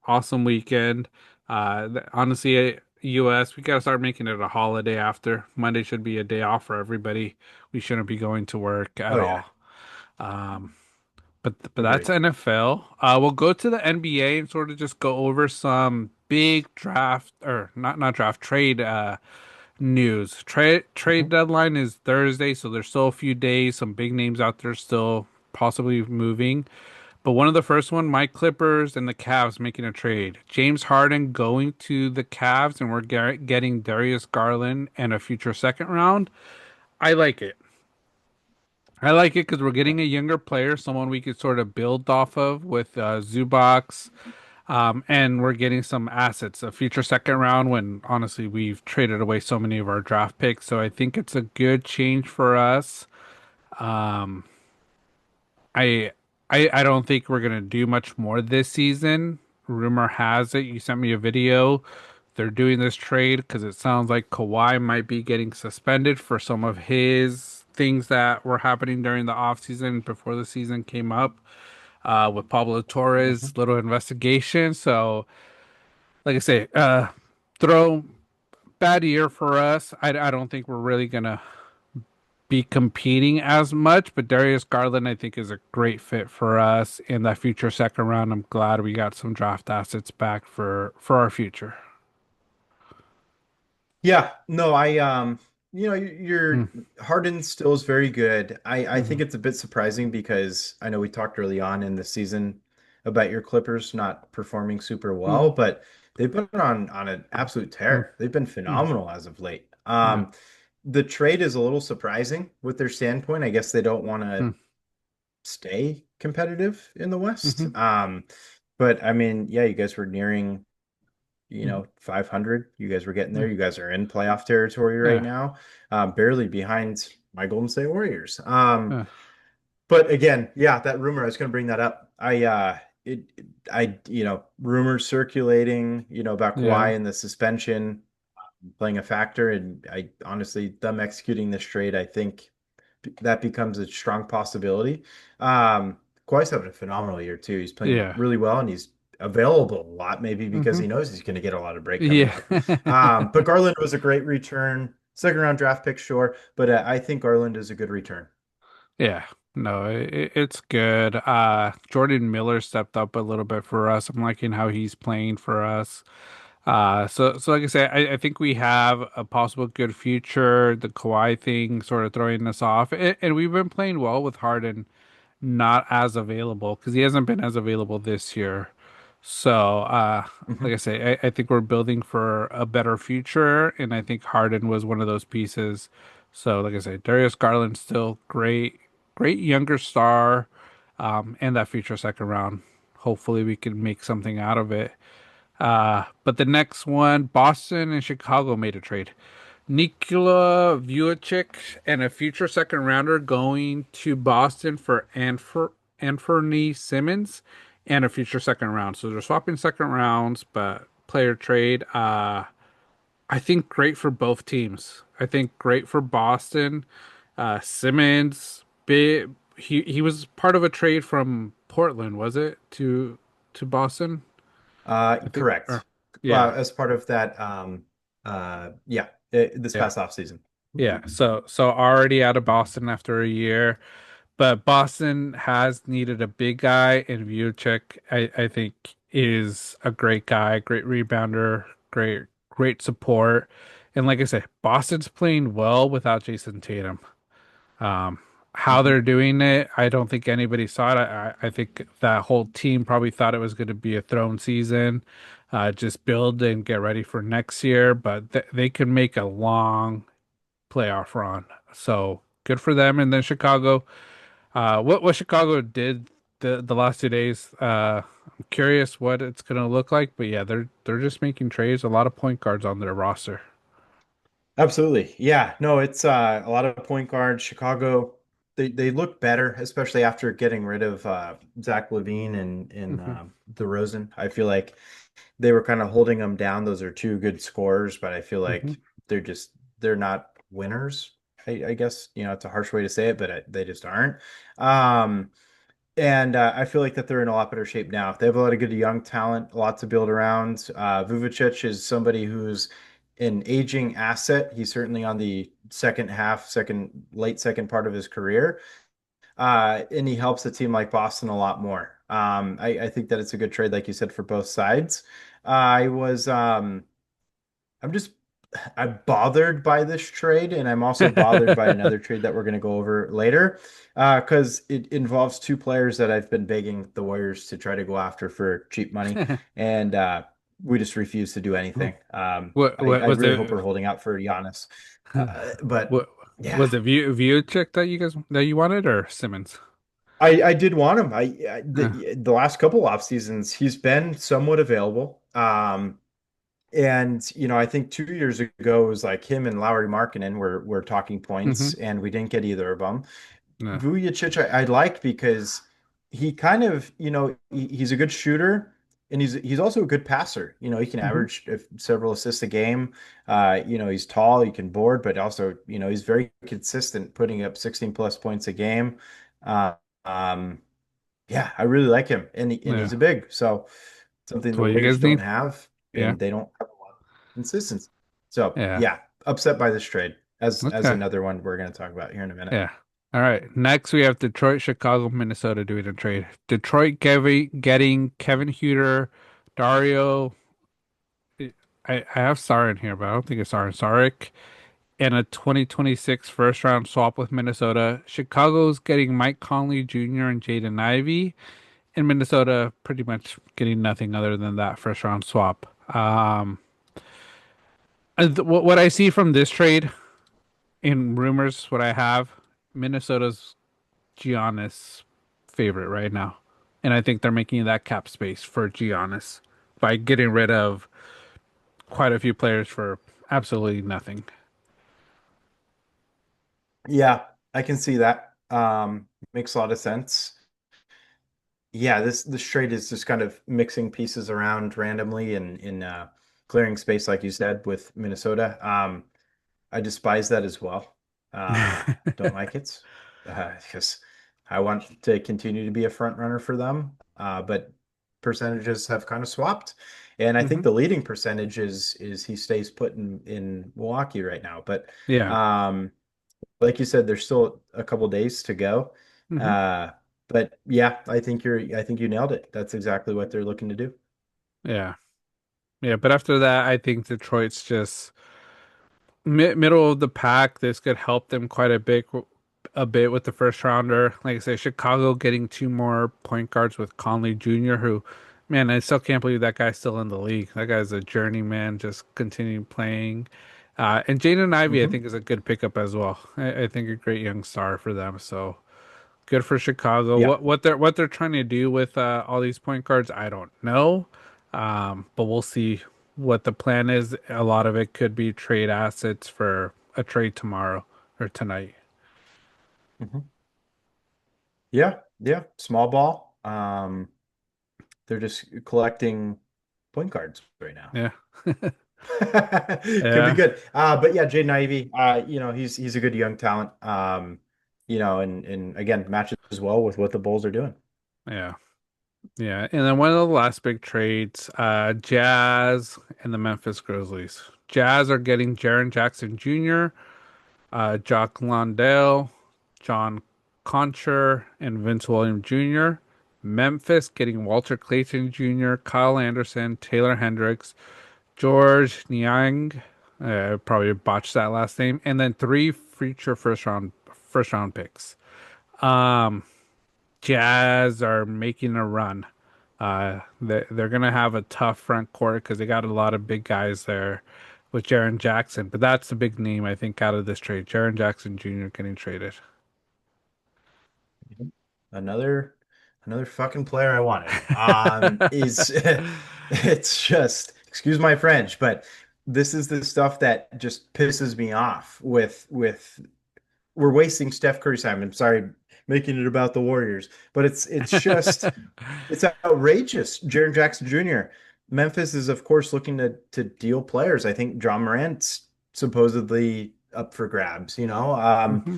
awesome weekend. Honestly, US, we gotta start making it a holiday after. Monday should be a day off for everybody. We shouldn't be going to work at Oh yeah, all. Um, but that's agreed. NFL. We'll go to the NBA and sort of just go over some big draft or not draft trade news. Trade Mhm. deadline is Thursday, so there's still a few days. Some big names out there still possibly moving. But one of the first one, my Clippers and the Cavs making a trade. James Harden going to the Cavs, and we're getting Darius Garland and a future second round. I like it. I like it because we're Yeah. getting a younger player, someone we could sort of build off of with Zubac, and we're getting some assets, a future second round when honestly we've traded away so many of our draft picks. So I think it's a good change for us. Um, I I don't think we're gonna do much more this season. Rumor has it, you sent me a video. They're doing this trade because it sounds like Kawhi might be getting suspended for some of his things that were happening during the offseason before the season came up. With Pablo Mhm. Torres, little investigation. So like I say, throw bad year for us. I don't think we're really gonna be competing as much, but Darius Garland I think is a great fit for us in that future second round. I'm glad we got some draft assets back for our future. Yeah, no, your Mm, Harden still is very good. I hmm think it's a bit surprising because I know we talked early on in the season about your Clippers not performing super well, hmm but they've been on an absolute mm, tear. They've been mm, phenomenal as of late. yeah, The trade is a little surprising with their standpoint. I guess they don't want to mm, stay competitive in the West. hmm But I mean, yeah, you guys were nearing hmm 500. You guys were getting there. yeah, You guys are in playoff territory right yeah, now, barely behind my Golden State Warriors. yeah, But again, yeah, that rumor, I was going to bring that up. Rumors circulating, about yeah, Kawhi and the suspension playing a factor. And I honestly, them executing this trade, I think that becomes a strong possibility. Kawhi's having a phenomenal year too. He's playing yeah, really well and he's available a lot, maybe because hmm he knows he's going to get a lot of break coming yeah. up. But Garland was a great return, second round draft pick, sure, but I think Garland is a good return. Yeah, no, it's good. Jordan Miller stepped up a little bit for us. I'm liking how he's playing for us. So like I say, I think we have a possible good future. The Kawhi thing sort of throwing us off, and we've been playing well with Harden not as available because he hasn't been as available this year. So, like I Mhm. say, I think we're building for a better future, and I think Harden was one of those pieces. So, like I say, Darius Garland's still great, great younger star, and that future second round. Hopefully, we can make something out of it. But the next one, Boston and Chicago made a trade. Nikola Vucevic and a future second rounder going to Boston for Anthony Simmons and a future second round. So they're swapping second rounds, but player trade. I think great for both teams. I think great for Boston. Simmons, big. He was part of a trade from Portland, was it to Boston? I think. Correct. Yeah, As part of that, yeah, this yeah, past off season. yeah. So already out of Boston after a year. But Boston has needed a big guy, and Vucevic, I think, is a great guy, great rebounder, great support. And like I said, Boston's playing well without Jason Tatum. Um, how Mhm. they're doing it, I don't think anybody saw it. I think that whole team probably thought it was going to be a throne season, just build and get ready for next year. But th they can make a long playoff run. So good for them. And then Chicago. What Chicago did the last 2 days, I'm curious what it's gonna look like, but yeah, they're just making trades, a lot of point guards on their roster. Absolutely. Yeah. No, it's a lot of point guards. Chicago, they look better, especially after getting rid of Zach LaVine and Hmm. DeRozan. I feel like they were kind of holding them down. Those are two good scorers, but I feel Hmm. like they're not winners. I guess, it's a harsh way to say it, but they just aren't. Um, And I feel like that they're in a lot better shape now. They have a lot of good young talent, a lot to build around. Vucevic is somebody who's an aging asset. He's certainly on the late second part of his career. And he helps a team like Boston a lot more. I think that it's a good trade, like you said, for both sides. I was I'm just I'm bothered by this trade, and I'm also bothered by another trade that we're going to go over later, because it involves two players that I've been begging the Warriors to try to go after for cheap money, and we just refuse to do anything. What I was really hope it? we're holding out for Giannis, but What yeah, was it? Vucevic that you wanted or Simmons? I did want him. Uh, The last couple off seasons, he's been somewhat available. And I think 2 years ago it was like him and Lowry Markkinen were talking points, hmm. and we didn't get either of them. Yeah. Vujacic I liked because he kind of, he's a good shooter, and he's also a good passer. He can Hmm. average several assists a game. He's tall, he can board, but also, he's very consistent, putting up 16 plus points a game. Uh, um, yeah, I really like him, and Yeah. he's a big, so something That's the what you Warriors guys don't need. have, Yeah. and they don't have a lot of consistency. So Yeah. yeah, upset by this trade, as Okay. another one we're going to talk about here in a minute. Yeah. All right. Next, we have Detroit, Chicago, Minnesota doing a trade. Detroit getting Kevin Huter, Dario. I have Sar in here, but I don't think it's Saric, and a 2026 first round swap with Minnesota. Chicago's getting Mike Conley Jr. and Jaden Ivey, and Minnesota pretty much getting nothing other than that first round swap. What I see from this trade in rumors, what I have, Minnesota's Giannis favorite right now. And I think they're making that cap space for Giannis by getting rid of quite a few players for absolutely nothing. Yeah, I can see that. Makes a lot of sense. Yeah, this trade is just kind of mixing pieces around randomly and in clearing space, like you said, with Minnesota. I despise that as well. Don't like it, because I want to continue to be a front runner for them. But percentages have kind of swapped, and I think Hmm. the leading percentage is he stays put in Milwaukee right now. But Yeah. um, like you said, there's still a couple days to go. Hmm. Uh, but yeah, I think you nailed it. That's exactly what they're looking to do. Yeah. Yeah. But after that, I think Detroit's just middle of the pack. This could help them quite a bit with the first rounder. Like I say, Chicago getting two more point guards with Conley Jr., who Man, I still can't believe that guy's still in the league. That guy's a journeyman, just continuing playing. And Jaden Ivey, I Hmm. think, is a good pickup as well. I think a great young star for them. So good for Chicago. Yeah. What they're trying to do with all these point guards, I don't know. But we'll see what the plan is. A lot of it could be trade assets for a trade tomorrow or tonight. Hmm. Yeah. Yeah. Small ball. They're just collecting point guards right now. Yeah. Could be Yeah. good. But yeah, Jaden Ivey, he's a good young talent. And again, matches well with what the Bulls are doing. Yeah. Yeah, and then one of the last big trades, Jazz and the Memphis Grizzlies. Jazz are getting Jaren Jackson Jr., Jock Landale, John Concher, and Vince Williams Jr. Memphis getting Walter Clayton Jr., Kyle Anderson, Taylor Hendricks, George Niang, probably botched that last name, and then three future first round picks. Um, Jazz are making a run. They're gonna have a tough front court because they got a lot of big guys there with Jaren Jackson. But that's the big name I think out of this trade. Jaren Jackson Jr. getting traded. Another another fucking player I wanted. Is it's just excuse my French, but this is the stuff that just pisses me off with we're wasting Steph Curry's time. I'm sorry making it about the Warriors, but it's outrageous. Jaren Jackson Jr. Memphis is of course looking to deal players. I think John Morant's supposedly up for grabs, you know. Hmm.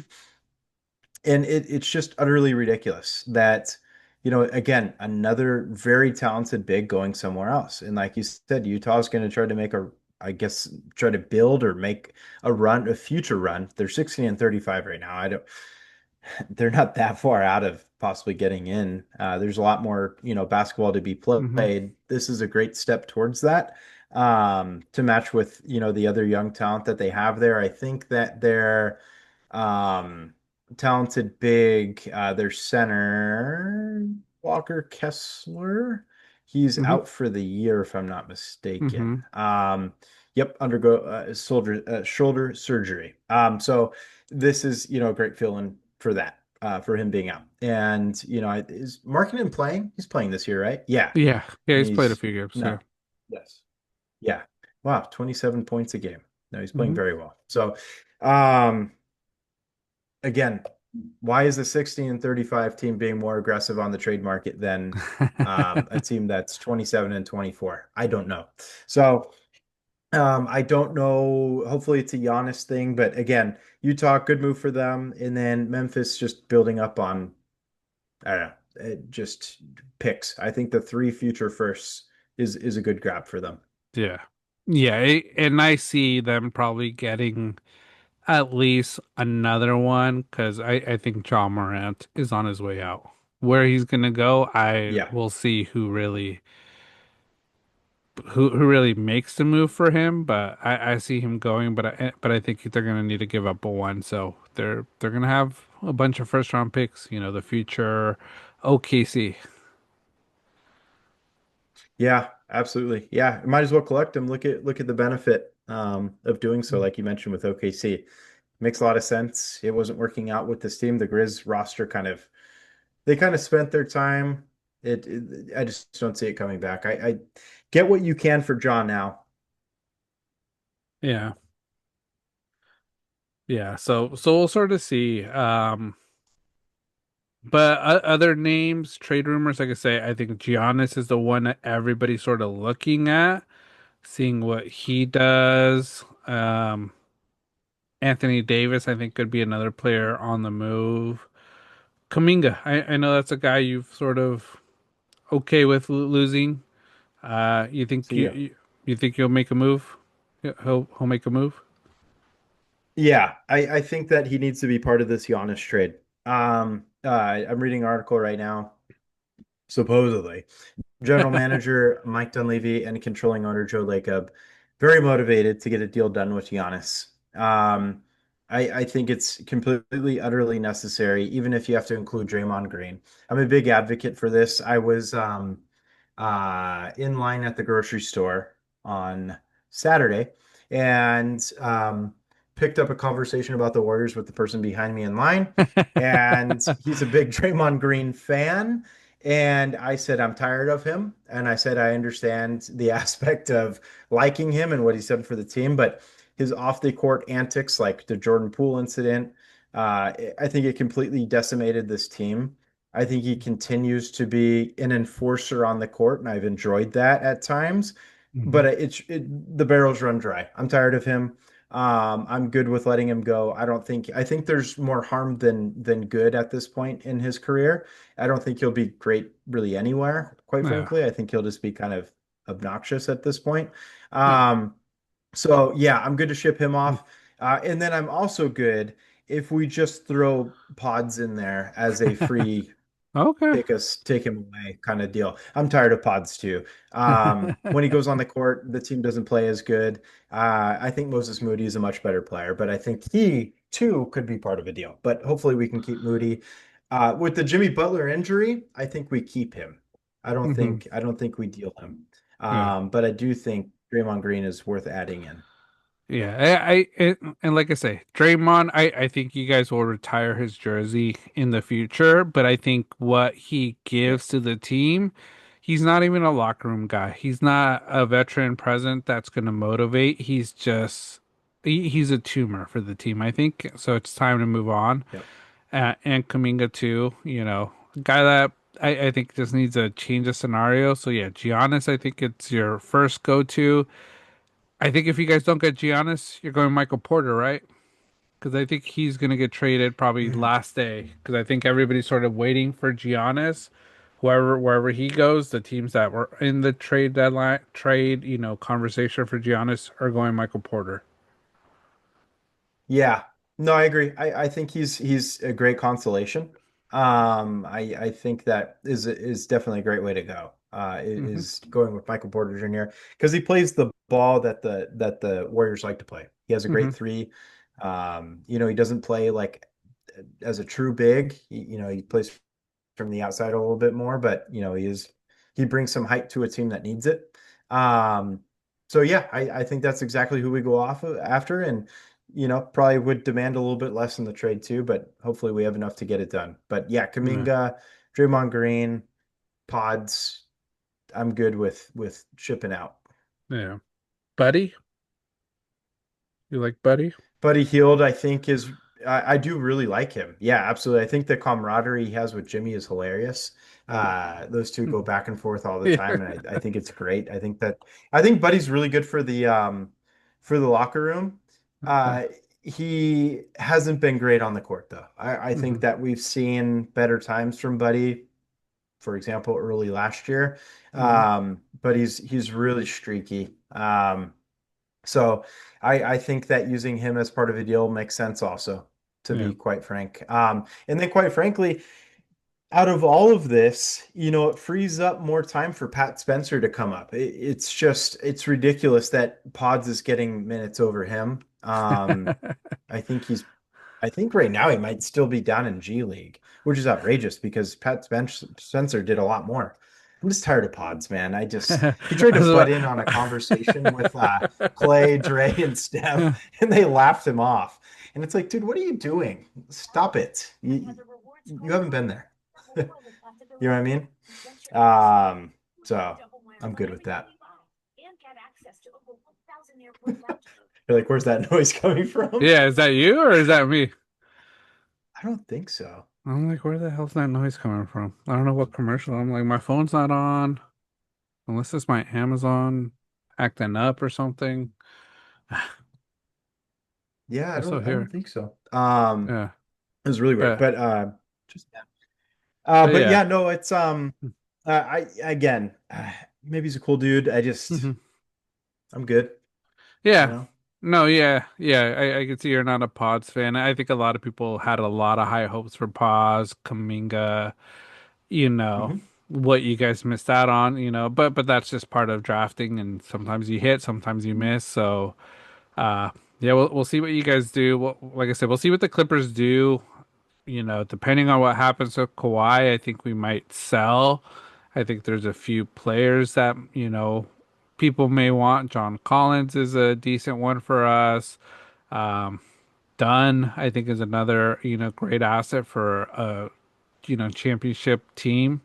And it's just utterly ridiculous that, again, another very talented big going somewhere else. And like you said, Utah's going to try to make I guess, try to build or make a future run. They're 16 and 35 right now. They're not that far out of possibly getting in. There's a lot more, basketball to be Hmm. played. This is a great step towards that. To match with, the other young talent that they have there. I think that um, talented big. Their center, Walker Kessler. He's Hmm. out for the year, if I'm not mistaken. Hmm. Yep, undergo shoulder surgery. So this is, a great feeling for that, for him being out. And, is Markkanen playing? He's playing this year, right? Yeah. Yeah, yeah, And he's played a he's few games. Yeah. no. Yes. Yeah. Wow, 27 points a game. No, he's playing Hmm. very well. So, um, again, why is the 16 and 35 team being more aggressive on the trade market than a team that's 27 and 24? I don't know. So, I don't know. Hopefully, it's a Giannis thing, but again, Utah, good move for them, and then Memphis just building up on, I don't know, just picks. I think the three future firsts is a good grab for them. Yeah. Yeah, and I see them probably getting at least another one because I think John Morant is on his way out. Where he's gonna go, I Yeah. will see who really makes the move for him. But I see him going, but I think they're gonna need to give up a one. So they're gonna have a bunch of first round picks. The future OKC. Yeah, absolutely. Yeah, might as well collect them. Look at the benefit of doing so, like you mentioned with OKC. Makes a lot of sense. It wasn't working out with this team. The Grizz roster they kind of spent their time. I just don't see it coming back. I get what you can for John now. Yeah, yeah. So we'll sort of see. But other names, trade rumors, like I say, I think Giannis is the one that everybody's sort of looking at, seeing what he does. Anthony Davis, I think, could be another player on the move. Kuminga, I know that's a guy you've sort of okay with losing. You think See ya. you think he'll make a move? He'll make a move. Yeah, I think that he needs to be part of this Giannis trade. I'm reading an article right now, supposedly. General manager Mike Dunleavy and controlling owner Joe Lacob very motivated to get a deal done with Giannis. I think it's completely, utterly necessary, even if you have to include Draymond Green. I'm a big advocate for this. in line at the grocery store on Saturday and picked up a conversation about the Warriors with the person behind me in line. And he's a big Draymond Green fan. And I said, I'm tired of him. And I said, I understand the aspect of liking him and what he's done for the team, but his off the court antics, like the Jordan Poole incident, I think it completely decimated this team. I think he continues to be an enforcer on the court, and I've enjoyed that at times. Hmm. But the barrels run dry. I'm tired of him. I'm good with letting him go. I think there's more harm than good at this point in his career. I don't think he'll be great really anywhere, quite Yeah. frankly. I think he'll just be kind of obnoxious at this point. Yeah. Um, so yeah, I'm good to ship him off. And then I'm also good if we just throw pods in there as a free Okay. take him away kind of deal. I'm tired of pods too. When he goes on the court, the team doesn't play as good. I think Moses Moody is a much better player, but I think he too could be part of a deal. But hopefully we can keep Moody. With the Jimmy Butler injury, I think we keep him. Hmm. I don't think we deal him. Yeah. But I do think Draymond Green is worth adding in. Yeah, and like I say, Draymond, I think you guys will retire his jersey in the future, but I think what he Yep. gives to the team, he's not even a locker room guy. He's not a veteran present that's going to motivate. He's a tumor for the team, I think. So it's time to move on. Yep. And Kaminga too, a guy that I think just needs a change of scenario. So yeah, Giannis, I think it's your first go-to. I think if you guys don't get Giannis, you're going Michael Porter, right? Because I think he's going to get traded probably last day. Because I think everybody's sort of waiting for Giannis. Wherever he goes, the teams that were in the trade deadline, conversation for Giannis are going Michael Porter. Yeah, no, I agree. I think he's a great consolation. I think that is definitely a great way to go. Hmm. Is going with Michael Porter Jr. because he plays the ball that the Warriors like to play. He has a Hmm. great three. He doesn't play like as a true big. He plays from the outside a little bit more, but he brings some height to a team that needs it. Um, so yeah, I think that's exactly who we go off of after, and probably would demand a little bit less in the trade too, but hopefully we have enough to get it done. But yeah, Yeah. Kaminga, Draymond Green, Pods, I'm good with shipping out. Yeah. Buddy? You like Buddy? Buddy Hield, I think I do really like him. Yeah, absolutely. I think the camaraderie he has with Jimmy is hilarious. Those two go back and forth all the Yeah. time, and I think it's great. I think Buddy's really good for the locker room. Yeah. Uh, he hasn't been great on the court though. I think Hmm. that we've seen better times from Buddy, for example, early last year. Hmm. But he's really streaky. So I think that using him as part of a deal makes sense also, to Yeah. be quite frank. And then quite frankly, out of all of this, it frees up more time for Pat Spencer to come up. It's ridiculous that Pods is getting minutes over him. I think he's I think right now he might still be down in G League, which is outrageous because Spencer did a lot more. I'm just tired of Pods, man. He tried to That's butt what- in on a conversation with Clay, Dre, and Steph, and they laughed him off. And it's like, dude, what are you doing? Stop it. You haven't been there. You know what I mean? So I'm good with that. You're like, where's that noise coming from? Yeah, is that you or is that me? I don't think so. I'm like, where the hell's that noise coming from? I don't know what commercial. I'm like, my phone's not on, unless it's my Amazon acting up or something. Yeah, Also I don't here. think so. Yeah. It was really weird, But just but but yeah. yeah, no, it's I again, maybe he's a cool dude. Hmm. I'm good, you Yeah. know. No, yeah, yeah. I can see you're not a Pods fan. I think a lot of people had a lot of high hopes for Pods, Kaminga, you know, Hmm. what you guys missed out on, but that's just part of drafting and sometimes you hit, sometimes you miss. So uh yeah, we'll see what you guys do. Like I said, we'll see what the Clippers do. Depending on what happens with Kawhi, I think we might sell I think there's a few players that, people may want. John Collins is a decent one for us. Um, Dunn, I think, is another, great asset for a, championship team,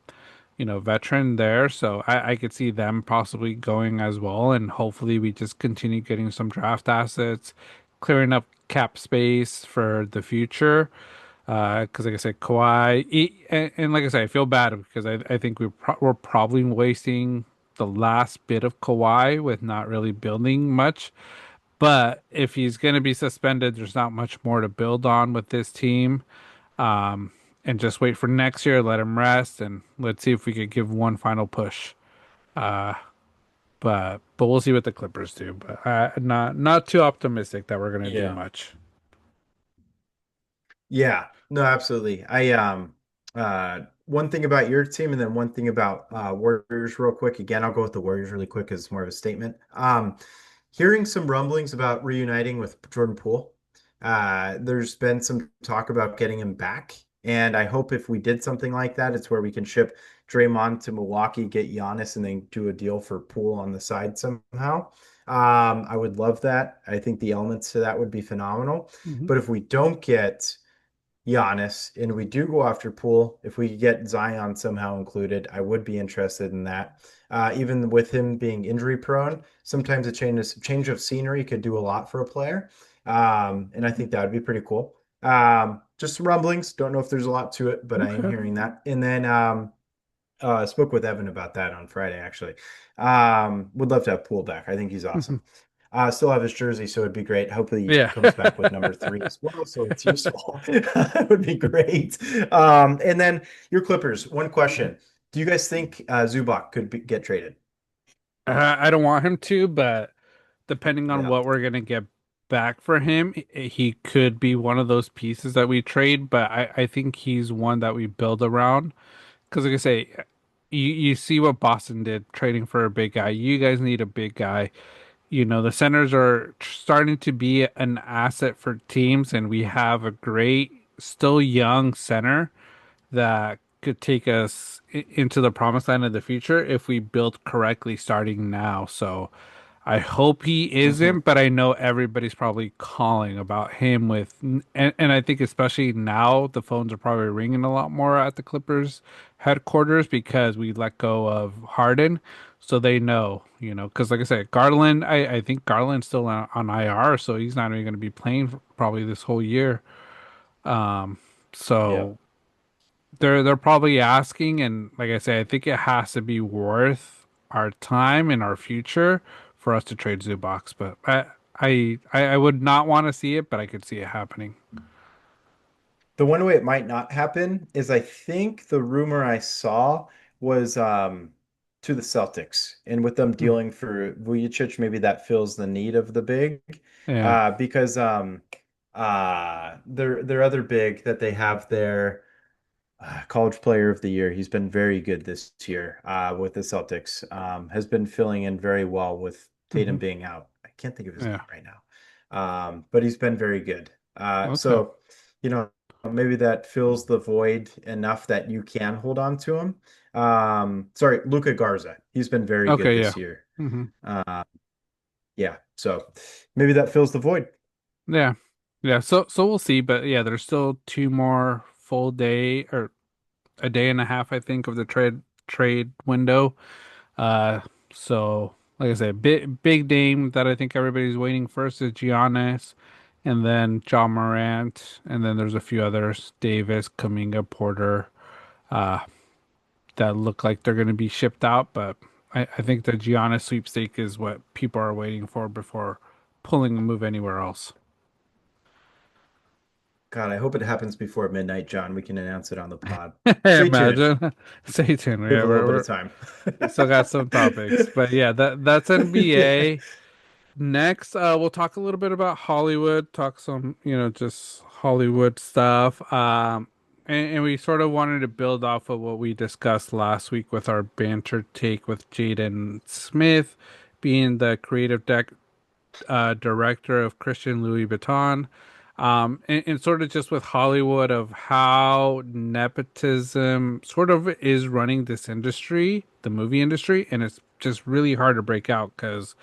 veteran there. So I could see them possibly going as well. And hopefully we just continue getting some draft assets, clearing up cap space for the future. Because like I said, Kawhi, and like I said, I feel bad because I think we're probably wasting the last bit of Kawhi with not really building much. But if he's going to be suspended, there's not much more to build on with this team. Um, and just wait for next year, let him rest, and let's see if we could give one final push. Uh, but we'll see what the Clippers do. But not too optimistic that we're going to do Yeah. much. Yeah, no, absolutely. One thing about your team and then one thing about Warriors real quick. Again, I'll go with the Warriors really quick as more of a statement. Hearing some rumblings about reuniting with Jordan Poole. There's been some talk about getting him back, and I hope if we did something like that, it's where we can ship Draymond to Milwaukee, get Giannis, and then do a deal for Poole on the side somehow. I would love that. I think the elements to that would be phenomenal. Hmm. But if we don't get Giannis and we do go after Poole, if we could get Zion somehow included, I would be interested in that. Even with him being injury prone, sometimes a change of scenery could do a lot for a player. And I think that would be pretty cool. Just some rumblings. Don't know if there's a lot to it, but I am Okay. hearing that. And then I spoke with Evan about that on Friday, actually. Would love to have Poole back. I think he's Mhm. awesome. Still have his jersey, so it'd be great. Hopefully he Yeah. comes back with number three as well, so it's useful. It would be great. And then your Clippers, one question. Do you guys think Zubac could get traded? I don't want him to, but depending on Yeah. what we're gonna get back for him, he could be one of those pieces that we trade. But I think he's one that we build around. Because like I say, you see what Boston did trading for a big guy. You guys need a big guy. The centers are starting to be an asset for teams, and we have a great, still young center that could take us into the promised land of the future if we build correctly starting now. So I hope he Hmm. isn't, but I know everybody's probably calling about him and I think especially now the phones are probably ringing a lot more at the Clippers headquarters because we let go of Harden. So they know, because like I said, Garland, I think Garland's still on IR, so he's not even going to be playing probably this whole year. Um, Yep. so they're probably asking, and like I say, I think it has to be worth our time and our future for us to trade Zubox. But I would not want to see it, but I could see it happening. The one way it might not happen is I think the rumor I saw was to the Celtics. And with them Hmm. dealing for Vujicic, maybe that fills the need of the big. Yeah. Because their other big that they have there, College Player of the Year. He's been very good this year with the Celtics. Has been filling in very well with Tatum Hmm. being out. I can't think of his name Yeah. right now, but he's been very good. Okay. So, you know, maybe that fills the void enough that you can hold on to him. Sorry, Luca Garza. He's been very good Okay. Yeah. this year. Hmm. Uh, yeah, so maybe that fills the void. Yeah. Yeah. So we'll see, but yeah, there's still two more full day or a day and a half, I think, of the trade window. Uh, so like I said, big name that I think everybody's waiting first is Giannis, and then John Morant, and then there's a few others, Davis, Kuminga, Porter, uh, that look like they're going to be shipped out. But I think the Giannis sweepstake is what people are waiting for before pulling a move anywhere else. God, I hope it happens before midnight, John. We can announce it on the pod. Stay tuned. Imagine. Stay tuned. We have Yeah, a little bit of we're time. we still got some topics, but yeah, that's Yeah. NBA. Next, we'll talk a little bit about Hollywood, talk some, just Hollywood stuff. And we sort of wanted to build off of what we discussed last week with our banter take with Jaden Smith being the creative director of Christian Louis Vuitton. And sort of just with Hollywood of how nepotism sort of is running this industry, the movie industry, and it's just really hard to break out because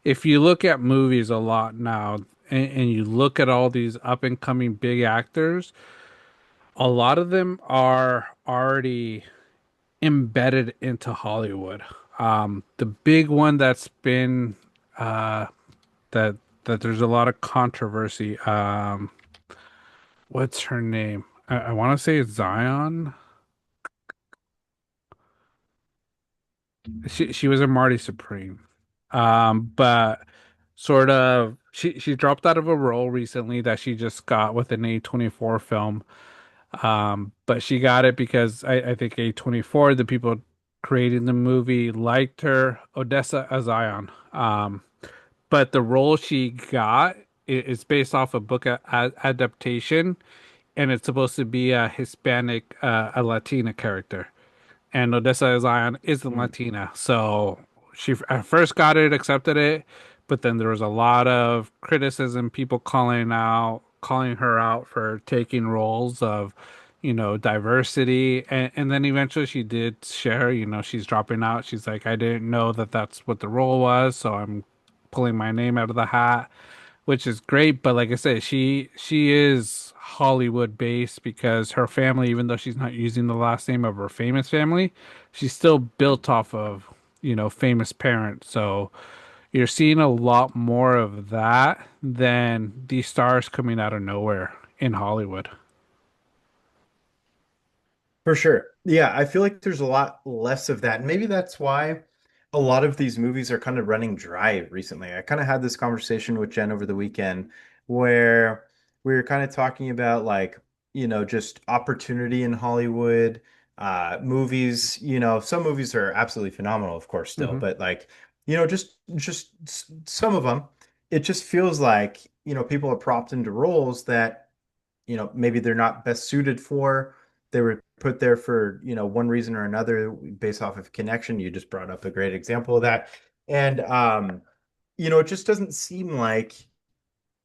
if you look at movies a lot now and you look at all these up and coming big actors, a lot of them are already embedded into Hollywood. The big one that's been uh, that there's a lot of controversy. What's her name? I want to say it's Zion. She was a Marty Supreme. But sort of she dropped out of a role recently that she just got with an A24 film. But she got it because I think A24, the people creating the movie, liked her, Odessa Azion. But the role she got is based off a book adaptation, and it's supposed to be a Hispanic, a Latina character. And Odessa Zion isn't Hmm. Latina, so she at first got it, accepted it, but then there was a lot of criticism, people calling her out for taking roles of, diversity, and then eventually she did share, she's dropping out. She's like, I didn't know that that's what the role was, so I'm pulling my name out of the hat, which is great. But like I said, she is Hollywood based because her family, even though she's not using the last name of her famous family, she's still built off of, famous parents. So you're seeing a lot more of that than these stars coming out of nowhere in Hollywood. For sure. Yeah, I feel like there's a lot less of that. And maybe that's why a lot of these movies are kind of running dry recently. I kind of had this conversation with Jen over the weekend where we were kind of talking about like, just opportunity in Hollywood, movies, some movies are absolutely phenomenal, of course, still, Hmm. but like, some of them, it just feels like, people are propped into roles that maybe they're not best suited for. They were put there for, one reason or another based off of connection. You just brought up a great example of that. And it just doesn't seem like,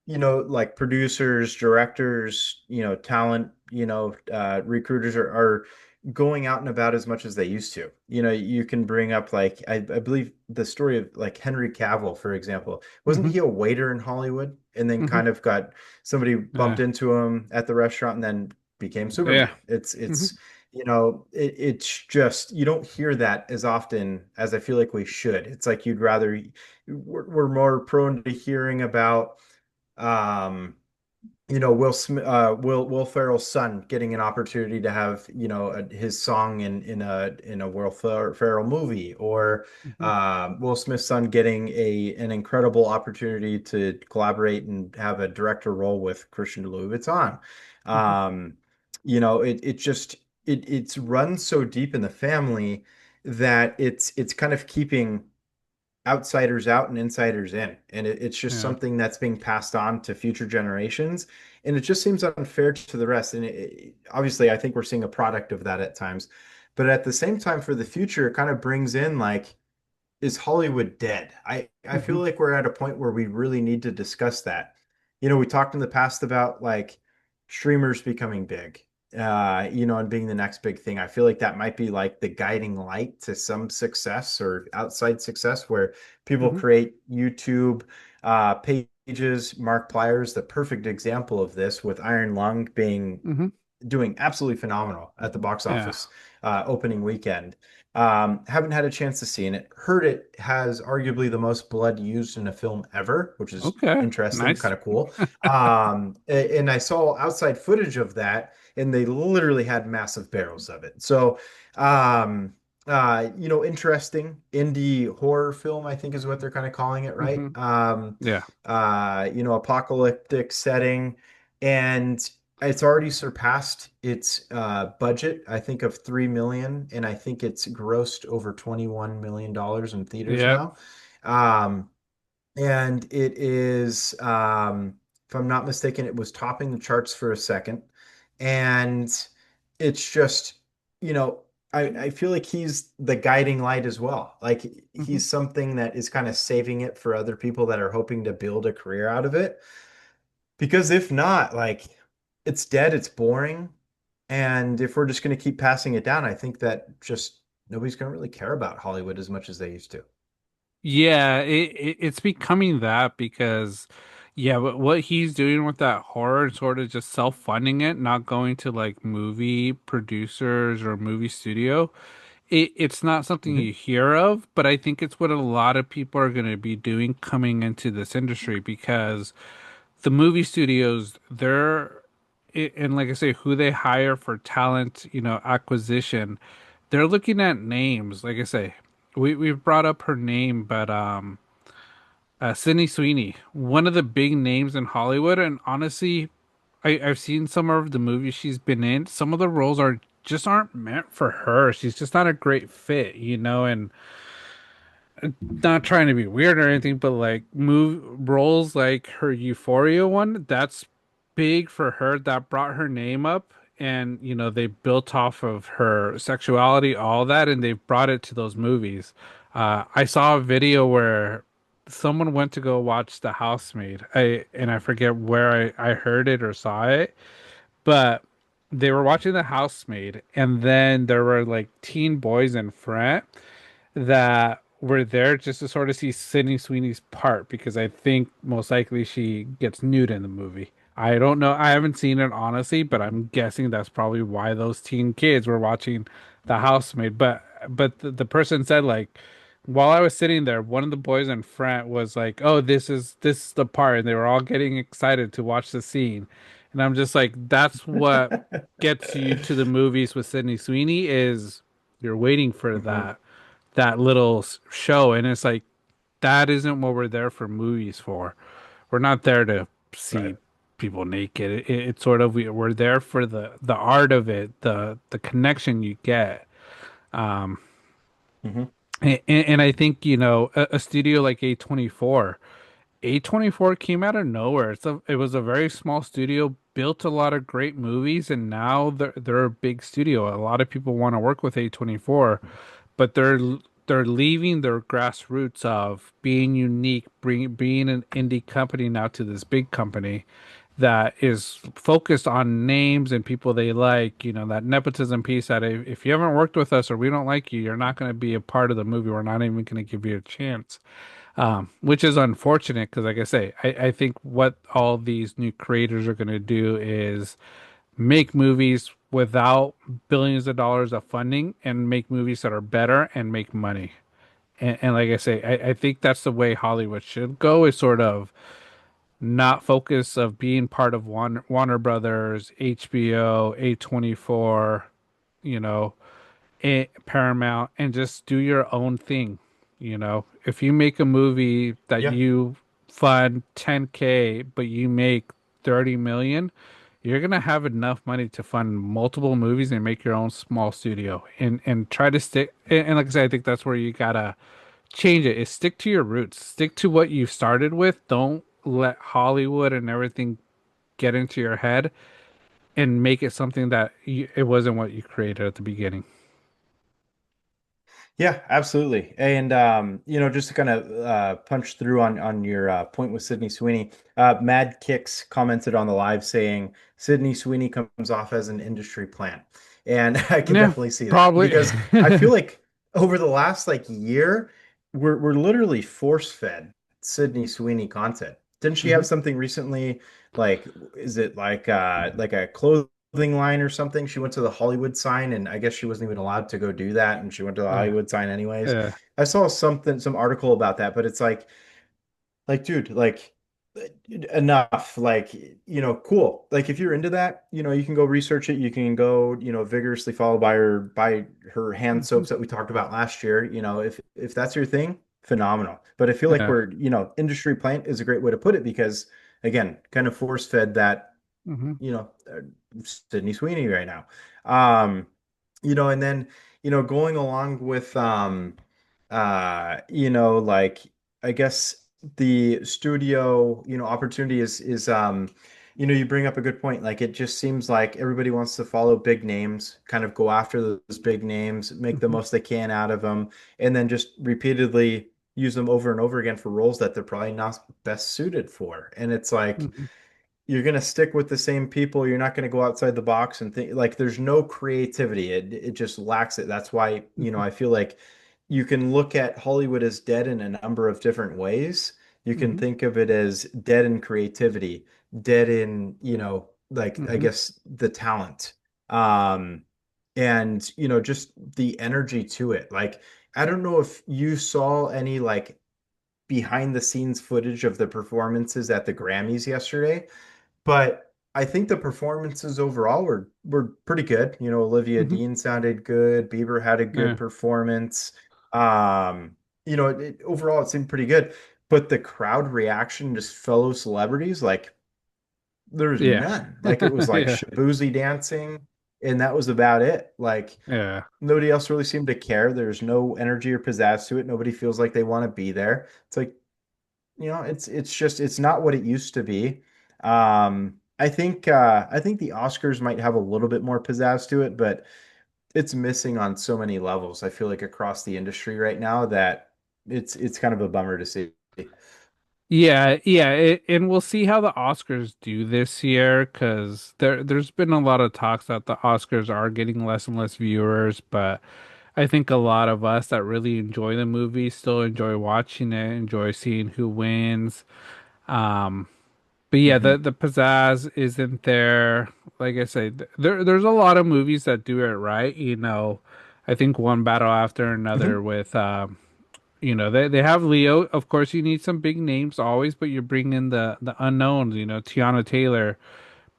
like producers, directors, talent, recruiters are going out and about as much as they used to. You can bring up like I believe the story of like Henry Cavill, for example. Wasn't Hmm. he a waiter in Hollywood and then Hmm. kind of got somebody bumped Yeah. into him at the restaurant and then became Yeah. Superman? It's Hmm. it's it's just you don't hear that as often as I feel like we should. It's like you'd rather we're more prone to hearing about um Will Ferrell's son getting an opportunity to have his song in a Ferrell movie, or Hmm. Will Smith's son getting an incredible opportunity to collaborate and have a director role with Christian Louboutin. Hmm. Um, it just it's run so deep in the family that it's kind of keeping outsiders out and insiders in. And it's just Yeah. something that's being passed on to future generations. And it just seems unfair to the rest. And obviously, I think we're seeing a product of that at times. But at the same time, for the future, it kind of brings in like, is Hollywood dead? I feel Hmm. like we're at a point where we really need to discuss that. We talked in the past about like streamers becoming big, and being the next big thing. I feel like that might be like the guiding light to some success or outside success where people Hmm. create YouTube pages. Mark Pliers, the perfect example of this, with Iron Lung being Hmm. doing absolutely phenomenal at the box Yeah. office opening weekend. Haven't had a chance to see it. Heard it has arguably the most blood used in a film ever, which is Okay. interesting, kind Nice. of cool. And I saw outside footage of that, and they literally had massive barrels of it. So, interesting indie horror film, I think is what they're kind of calling it, right? Hmm. Yeah. Apocalyptic setting, and it's already surpassed its budget, I think, of 3 million, and I think it's grossed over $21 million in theaters Yep. now. Um, and it is, if I'm not mistaken, it was topping the charts for a second. And it's just, you know, I feel like he's the guiding light as well. Like Hmm. he's something that is kind of saving it for other people that are hoping to build a career out of it. Because if not, like it's dead, it's boring. And if we're just going to keep passing it down, I think that just nobody's going to really care about Hollywood as much as they used to. Yeah, it's becoming that because yeah, what he's doing with that horror, sort of just self-funding it, not going to like movie producers or movie studio. It's not something Hmm. you hear of, but I think it's what a lot of people are going to be doing coming into this industry because the movie studios, and like I say, who they hire for talent, acquisition, they're looking at names. Like I say, we've brought up her name, but Sydney Sweeney, one of the big names in Hollywood, and honestly, I've seen some of the movies she's been in. Some of the roles aren't meant for her. She's just not a great fit, and not trying to be weird or anything, but like move roles like her Euphoria one, that's big for her. That brought her name up, and they built off of her sexuality, all that, and they've brought it to those movies. I saw a video where someone went to go watch The Housemaid. I forget where I heard it or saw it, but they were watching The Housemaid, and then there were like teen boys in front that were there just to sort of see Sydney Sweeney's part because I think most likely she gets nude in the movie. I don't know. I haven't seen it honestly, but I'm guessing that's probably why those teen kids were watching The Housemaid. But the person said like while I was sitting there, one of the boys in front was like, "Oh, this is the part," and they were all getting excited to watch the scene. And I'm just like, that's what gets you to the movies with Sydney Sweeney is you're waiting for Hmm. that little show, and it's like that isn't what we're there for movies for. We're not there to Right. see people naked. It's sort of we're there for the art of it, the connection you get. Um, Hmm. and I think a studio like A24. A24 came out of nowhere. It was a very small studio, built a lot of great movies, and now they're a big studio. A lot of people want to work with A24, but they're leaving their grassroots of being unique, being an indie company now to this big company that is focused on names and people they like. That nepotism piece that if you haven't worked with us or we don't like you, you're not going to be a part of the movie. We're not even going to give you a chance, which is unfortunate because, like I say, I think what all these new creators are going to do is make movies without billions of dollars of funding and make movies that are better and make money. And like I say, I think that's the way Hollywood should go is sort of not focus of being part of Warner Brothers, HBO, A24, you know, Paramount, and just do your own thing. If you make a movie that Yeah. you fund 10K, but you make 30 million, you're gonna have enough money to fund multiple movies and make your own small studio and try to stick. And like I said, I think that's where you gotta change it. Is stick to your roots, stick to what you started with. Don't let Hollywood and everything get into your head and make it something that it wasn't what you created at the beginning. Yeah, absolutely. And just to kind of punch through on your point with Sydney Sweeney, Mad Kicks commented on the live saying Sydney Sweeney comes off as an industry plant. And I can Yeah, definitely see that probably. because I feel like over the last like year, we're literally force-fed Sydney Sweeney content. Didn't she have Mhm. something recently like is it like a clothing line or something? She went to the Hollywood sign and I guess she wasn't even allowed to go do that and she went to the Yeah, Hollywood sign anyways. yeah. I saw some article about that, but it's like dude, like enough. Like, cool. Like if you're into that, you can go research it. You can go, vigorously follow by her hand Mhm. soaps that we talked about last year. If that's your thing, phenomenal. But I feel like Yeah. we're, industry plant is a great way to put it because again, kind of force fed that Hmm. you know, uh, Sydney Sweeney right now. Um, and then, going along with like I guess the studio, opportunity is you bring up a good point. Like it just seems like everybody wants to follow big names, kind of go after those big names, make the Hmm. most they can out of them, and then just repeatedly use them over and over again for roles that they're probably not best suited for. And it's like Hmm. you're gonna stick with the same people. You're not gonna go outside the box and think like there's no creativity. It just lacks it. That's why, I feel like you can look at Hollywood as dead in a number of different ways. You can Hmm. think of it as dead in creativity, dead in, like I Hmm. guess the talent. Um, and just the energy to it. Like, I don't know if you saw any like behind the scenes footage of the performances at the Grammys yesterday, but I think the performances overall were pretty good. Olivia Hmm. Dean sounded good. Bieber had a good Yeah. performance. Um, overall it seemed pretty good. But the crowd reaction, just fellow celebrities, like there was Yeah. none. Like it was like Yeah. Shabuzi dancing, and that was about it. Like Yeah. nobody else really seemed to care. There's no energy or pizzazz to it. Nobody feels like they want to be there. It's like, it's just it's not what it used to be. I think the Oscars might have a little bit more pizzazz to it, but it's missing on so many levels. I feel like across the industry right now that it's kind of a bummer to see. Yeah, yeah, and we'll see how the Oscars do this year because there's been a lot of talks that the Oscars are getting less and less viewers, but I think a lot of us that really enjoy the movie still enjoy watching it, enjoy seeing who wins. Um, but yeah, the Hmm. the pizzazz isn't there. Like I said, there's a lot of movies that do it right, I think one battle after another Hmm. with they have Leo. Of course, you need some big names always, but you bring in the unknowns. Tiana Taylor.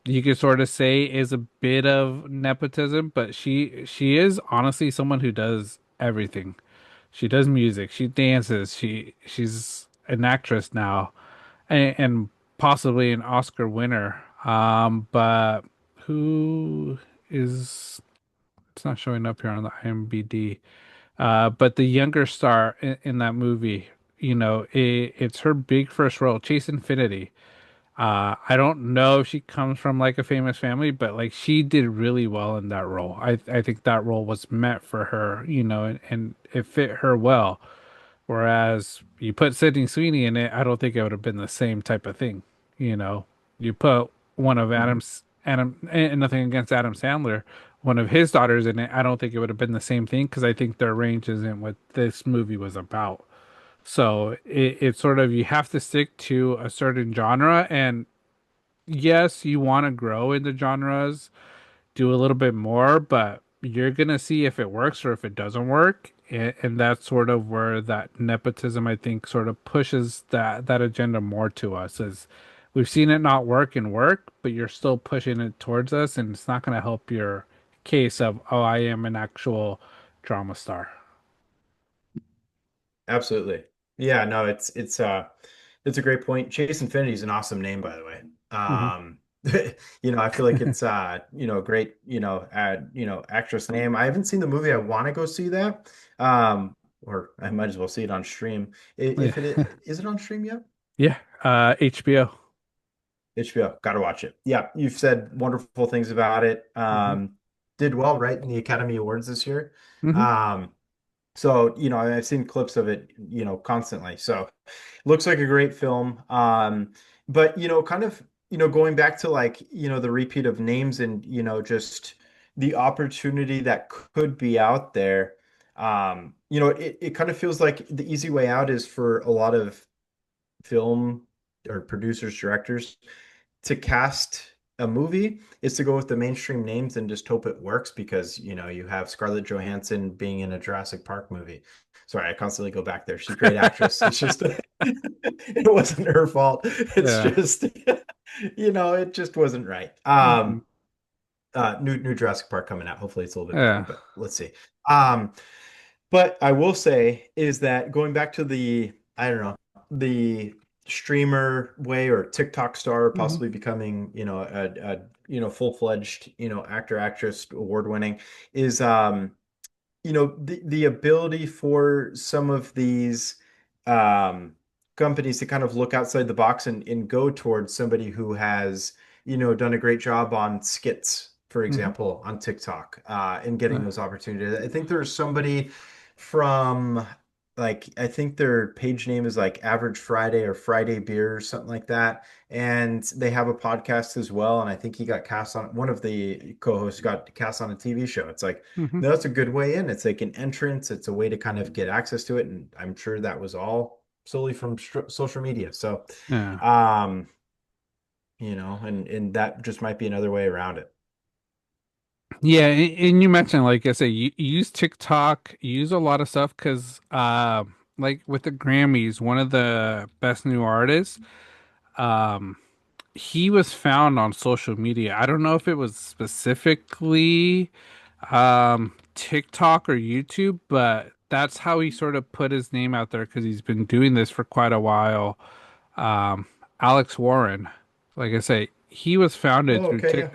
You could sort of say is a bit of nepotism, but she is honestly someone who does everything. She does music. She dances. She's an actress now, and possibly an Oscar winner. But who is? It's not showing up here on the IMDb. But the younger star in that movie, it's her big first role, Chase Infinity. I don't know if she comes from like a famous family, but like she did really well in that role. I think that role was meant for her, and it fit her well. Whereas you put Sydney Sweeney in it, I don't think it would have been the same type of thing. You know, you put one of Hmm. Adam, and nothing against Adam Sandler, one of his daughters in it, I don't think it would have been the same thing because I think their range isn't what this movie was about. So it's sort of you have to stick to a certain genre, and yes, you want to grow in the genres, do a little bit more, but you're gonna see if it works or if it doesn't work. And that's sort of where that nepotism, I think, sort of pushes that agenda more to us. Is we've seen it not work, but you're still pushing it towards us, and it's not gonna help your case of, oh, I am an actual drama star. Absolutely. Yeah, no, it's a great point. Chase Infinity is an awesome name, by the way. Hmm. I feel like it's a great, actress name. I haven't seen the movie. I want to go see that. Or I might as well see it on stream. Yeah, If is it on stream yet? yeah. HBO. HBO, gotta watch it. Yeah, you've said wonderful things about it. Hmm. Did well, right, in the Academy Awards this year. Hmm. Um, so, I've seen clips of it, constantly. So looks like a great film. But, kind of, going back to like, the repeat of names and, just the opportunity that could be out there. It kind of feels like the easy way out is for a lot of film or producers, directors to cast a movie is to go with the mainstream names and just hope it works because you have Scarlett Johansson being in a Jurassic Park movie. Sorry, I constantly go back there. She's a great actress. It's just it wasn't her fault. It's Yeah. just it just wasn't right. Hmm. New Jurassic Park coming out. Hopefully it's a little bit better, Yeah. but let's see. Um, but I will say is that going back to the, I don't know, the streamer way or TikTok star Hmm. possibly becoming, full-fledged, actor, actress, award winning is the ability for some of these um companies to kind of look outside the box and go towards somebody who has, done a great job on skits, for Hmm. example, on TikTok, and getting those opportunities. I think there's somebody from like I think their page name is like Average Friday or Friday Beer or something like that. And they have a podcast as well. And I think he got cast on one of the co-hosts got cast on a TV show. It's like, Hmm. no, that's a good way in. It's like an entrance. It's a way to kind of get access to it. And I'm sure that was all solely from social media. So, Yeah. um, and that just might be another way around it. Yeah, and you mentioned, like I say, you use TikTok, you use a lot of stuff because, like with the Grammys, one of the best new artists, um, he was found on social media. I don't know if it was specifically, TikTok or YouTube, but that's how he sort of put his name out there because he's been doing this for quite a while. Um, Alex Warren, like I say, he was founded Oh, through okay, yeah.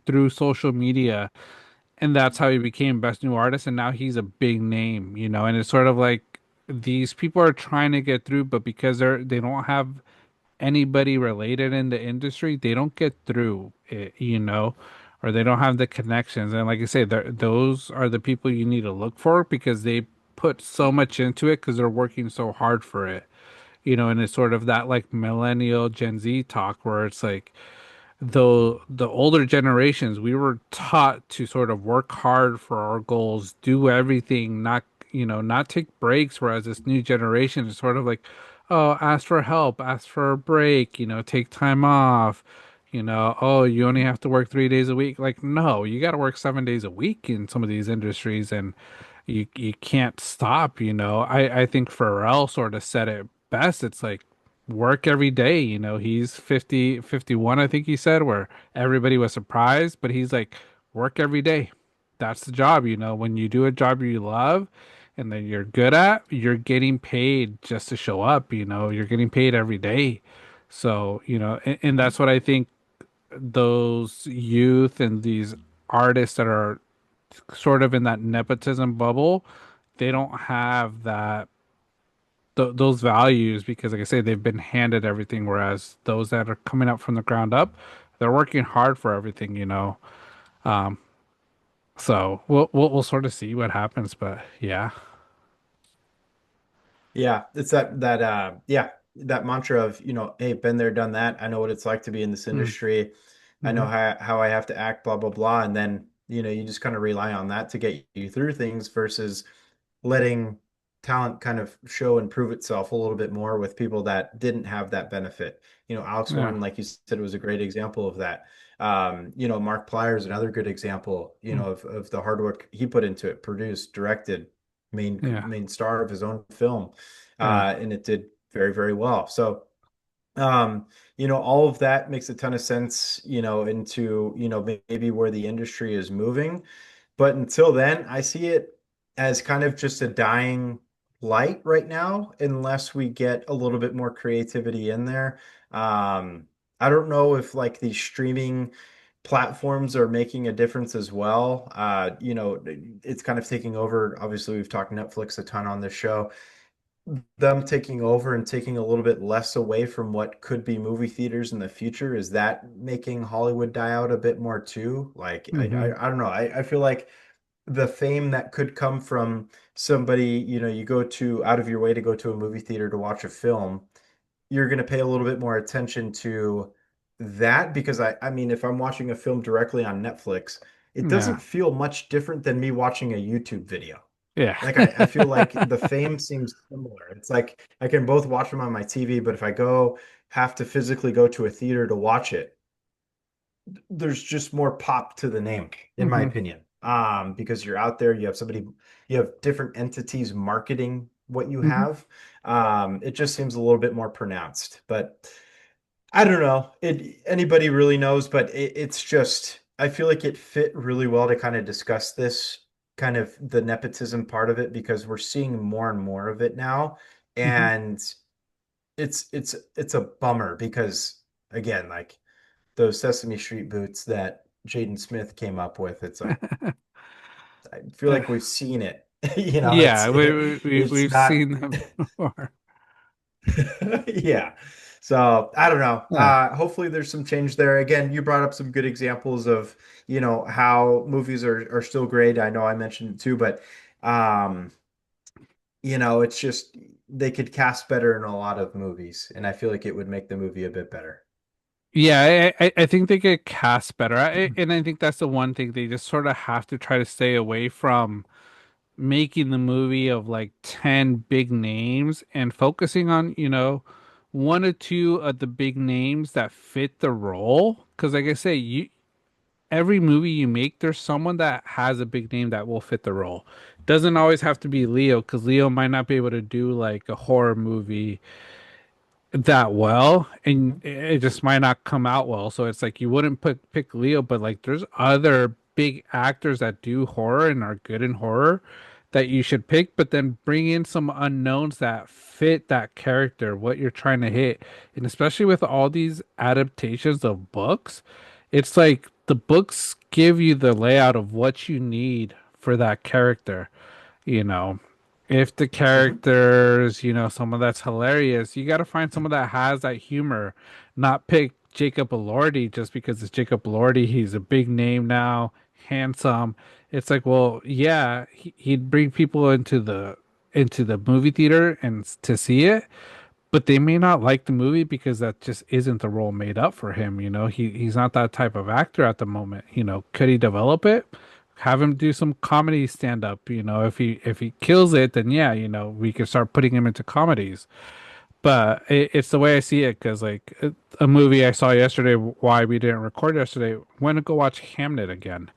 through social media, and that's how he became best new artist, and now he's a big name, you know. And it's sort of like these people are trying to get through, but because they don't have anybody related in the industry, they don't get through it, you know, or they don't have the connections. And like I say, those are the people you need to look for because they put so much into it because they're working so hard for it, you know. And it's sort of that like millennial Gen Z talk where it's like, though the older generations, we were taught to sort of work hard for our goals, do everything, not, you know, not take breaks. Whereas this new generation is sort of like, oh, ask for help, ask for a break, you know, take time off, you know, oh, you only have to work 3 days a week. Like, no, you got to work 7 days a week in some of these industries, and you can't stop, you know. I think Pharrell sort of said it best. It's like work every day, you know. He's 50, 51, I think he said, where everybody was surprised, but he's like, work every day. That's the job, you know. When you do a job you love and that you're good at, you're getting paid just to show up, you know. You're getting paid every day. So, you know, and that's what I think those youth and these artists that are sort of in that nepotism bubble, they don't have that those values because, like I say, they've been handed everything. Whereas those that are coming up from the ground up, they're working hard for everything, you know. Um, so we'll sort of see what happens, but yeah. Yeah, it's that mantra of, hey, been there, done that. I know what it's like to be in this Mm, industry. I know hmm. how I have to act, blah, blah, blah. And then, you just kind of rely on that to get you through things versus letting talent kind of show and prove itself a little bit more with people that didn't have that benefit. Alex Yeah. Warren, like you said, was a great example of that. Mark Plyer is another good example, Mm, of the hard work he put into it, produced, directed, yeah. main star of his own film, Yeah. and it did very, very well. So, all of that makes a ton of sense, into, maybe where the industry is moving. But until then, I see it as kind of just a dying light right now, unless we get a little bit more creativity in there. Um, I don't know if like these streaming platforms are making a difference as well. It's kind of taking over. Obviously, we've talked Netflix a ton on this show. Them taking over and taking a little bit less away from what could be movie theaters in the future, is that making Hollywood die out a bit more too? Like, I, Hmm. I, I don't know. I feel like the fame that could come from somebody, you go to out of your way to go to a movie theater to watch a film, you're going to pay a little bit more attention to that because I mean, if I'm watching a film directly on Netflix, it Yeah. doesn't feel much different than me watching a YouTube video. Yeah. Like I feel like the fame seems similar. It's like I can both watch them on my TV, but if I have to physically go to a theater to watch it, there's just more pop to the name, in my Hmm. opinion. Because you're out there, you have different entities marketing what you Hmm. have. It just seems a little bit more pronounced, but I don't know. Anybody really knows, but it's just I feel like it fit really well to kind of discuss this kind of the nepotism part of it because we're seeing more and more of it now, Hmm. and it's a bummer because again, like those Sesame Street boots that Jaden Smith came up with. It's like I feel like we've seen it. Yeah, It's we've not. seen them before. Yeah. So I don't know. Yeah. Hopefully there's some change there. Again, you brought up some good examples of, how movies are still great. I know I mentioned it too, but um, it's just they could cast better in a lot of movies, and I feel like it would make the movie a bit better. Yeah, I think they get cast better. And I think that's the one thing they just sort of have to try to stay away from making the movie of like 10 big names and focusing on, one or two of the big names that fit the role. Because like I say, every movie you make, there's someone that has a big name that will fit the role. Doesn't always have to be Leo, because Leo might not be able to do like a horror movie that well, and Mhm. it just might not come out well. So it's like you wouldn't pick Leo, but like there's other big actors that do horror and are good in horror that you should pick, but then bring in some unknowns that fit that character, what you're trying to hit. And especially with all these adaptations of books, it's like the books give you the layout of what you need for that character, you know. If the Mhm. characters, someone that's hilarious, you got to find someone that has that humor, not pick Jacob Elordi just because it's Jacob Elordi. He's a big name now, handsome. It's like, well, yeah, he'd bring people into the movie theater and to see it, but they may not like the movie because that just isn't the role made up for him. He's not that type of actor at the moment. Could he develop it? Have him do some comedy stand up. If he kills it, then yeah, we can start putting him into comedies. But it's the way I see it because like a movie I saw yesterday, why we didn't record yesterday, went to go watch Hamnet again.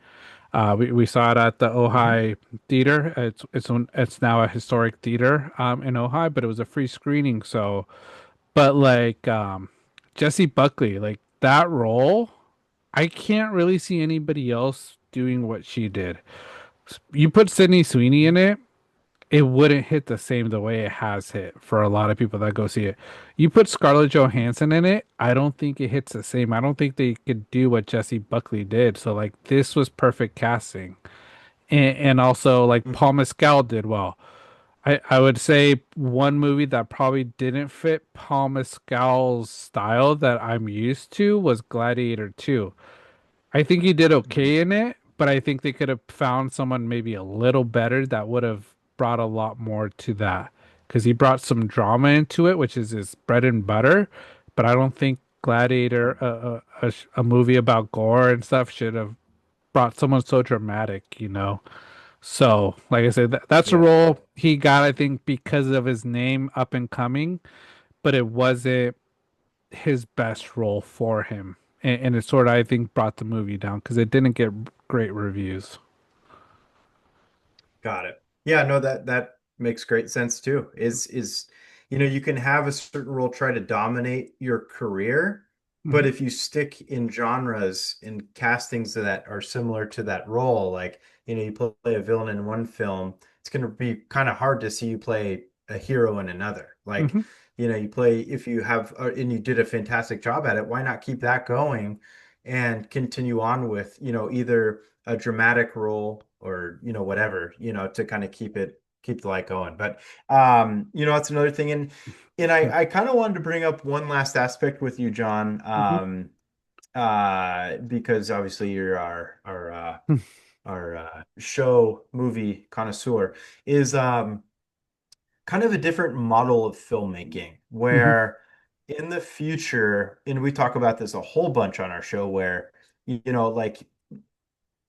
We saw it at the Mhm. Ojai Theater. It's now a historic theater in Ojai, but it was a free screening, so but like Jesse Buckley, like that role, I can't really see anybody else doing what she did. You put Sydney Sweeney in it, it wouldn't hit the same the way it has hit for a lot of people that go see it. You put Scarlett Johansson in it, I don't think it hits the same. I don't think they could do what Jesse Buckley did. So like this was perfect casting. And also like Mhm. Paul Mescal did well. I would say one movie that probably didn't fit Paul Mescal's style that I'm used to was Gladiator 2. I think he did Mhm. okay in it, but I think they could have found someone maybe a little better that would have brought a lot more to that. Because he brought some drama into it, which is his bread and butter. But I don't think Gladiator, a movie about gore and stuff, should have brought someone so dramatic. So, like I said, that's a Yeah. role he got, I think, because of his name up and coming, but it wasn't his best role for him. And it sort of, I think, brought the movie down because it didn't get great reviews. Got it. Yeah, no, that makes great sense too. Is you can have a certain role try to dominate your career, but Hmm. if you stick in genres and castings that are similar to that role, like you play a villain in one film, it's going to be kind of hard to see you play a hero in another. Like, Hmm. you play if you have and you did a fantastic job at it, why not keep that going and continue on with, either a dramatic role or whatever to kind of keep the light going. But that's another thing. And I kind of wanted to bring up one last aspect with you, John, Hmm. because obviously you're our show movie connoisseur, is kind of a different model of filmmaking Hmm. where in the future, and we talk about this a whole bunch on our show, where like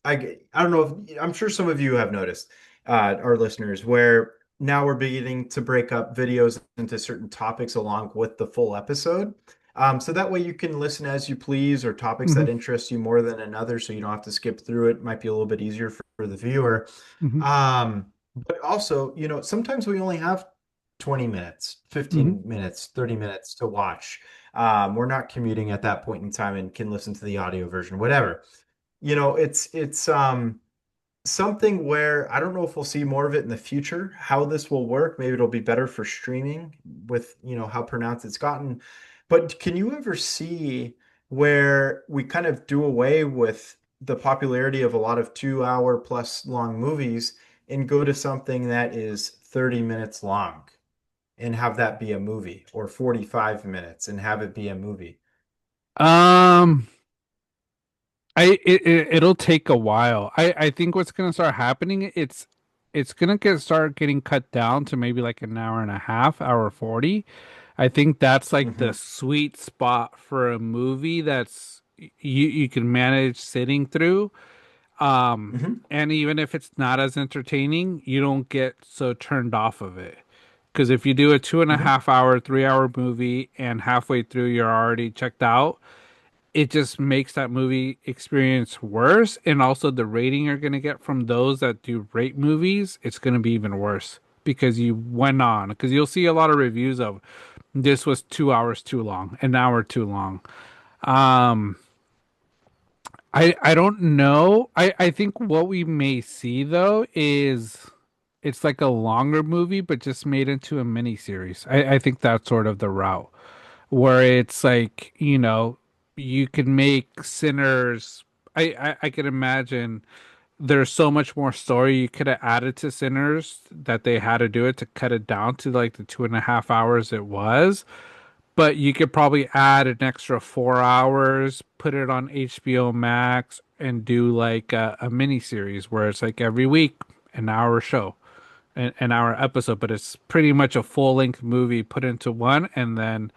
I don't know if I'm sure some of you have noticed, our listeners, where now we're beginning to break up videos into certain topics along with the full episode. So that way you can listen as you please, or topics Hmm. that interest you more than another, so you don't have to skip through it. Might be a little bit easier for the viewer. Hmm. But also, sometimes we only have 20 minutes, Hmm. 15 minutes, 30 minutes to watch. We're not commuting at that point in time and can listen to the audio version, whatever. It's something where I don't know if we'll see more of it in the future, how this will work. Maybe it'll be better for streaming with, how pronounced it's gotten. But can you ever see where we kind of do away with the popularity of a lot of 2 hour plus long movies and go to something that is 30 minutes long and have that be a movie, or 45 minutes and have it be a movie? Um, it'll take a while. I think what's gonna start happening, it's it's gonna get start getting cut down to maybe like an hour and a half, hour 40. I think that's like the Hmm. sweet spot for a movie that's you can manage sitting through. Um, Hmm. and even if it's not as entertaining, you don't get so turned off of it. Because if you do a two and a Hmm. half hour, 3 hour movie and halfway through you're already checked out, it just makes that movie experience worse. And also the rating you're gonna get from those that do rate movies, it's gonna be even worse because you went on. Because you'll see a lot of reviews of this was 2 hours too long, an hour too long. Um, I don't know. I think what we may see though is it's like a longer movie, but just made into a mini series. I think that's sort of the route where it's like, you can make Sinners. I can imagine there's so much more story you could have added to Sinners that they had to do it to cut it down to like the 2.5 hours it was. But you could probably add an extra 4 hours, put it on HBO Max, and do like a mini series where it's like every week an hour show, an hour episode, but it's pretty much a full length movie put into one, and then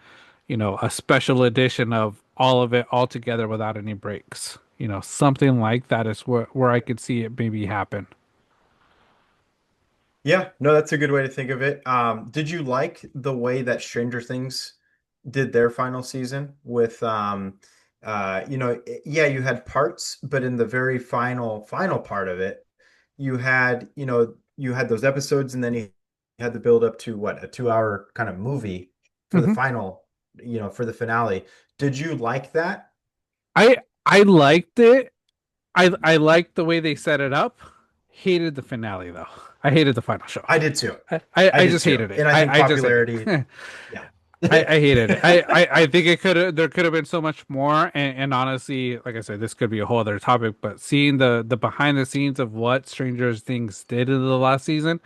a special edition of all of it all together without any breaks. Something like that is where I could see it maybe happen. Yeah, no, that's a good way to think of it. Did you like the way that Stranger Things did their final season with yeah, you had parts, but in the very final part of it, you had, you had those episodes and then you had the build up to what, a 2 hour kind of movie for the Hmm. final, for the finale. Did you like that? I liked it. I liked the way they set it up. Hated the finale though. I hated the final show. I did too. I I did just too. hated it. And I think I just hated popularity, it. yeah. I hated it. I think there could have been so much more. And honestly, like I said, this could be a whole other topic, but seeing the behind the scenes of what Stranger Things did in the last season,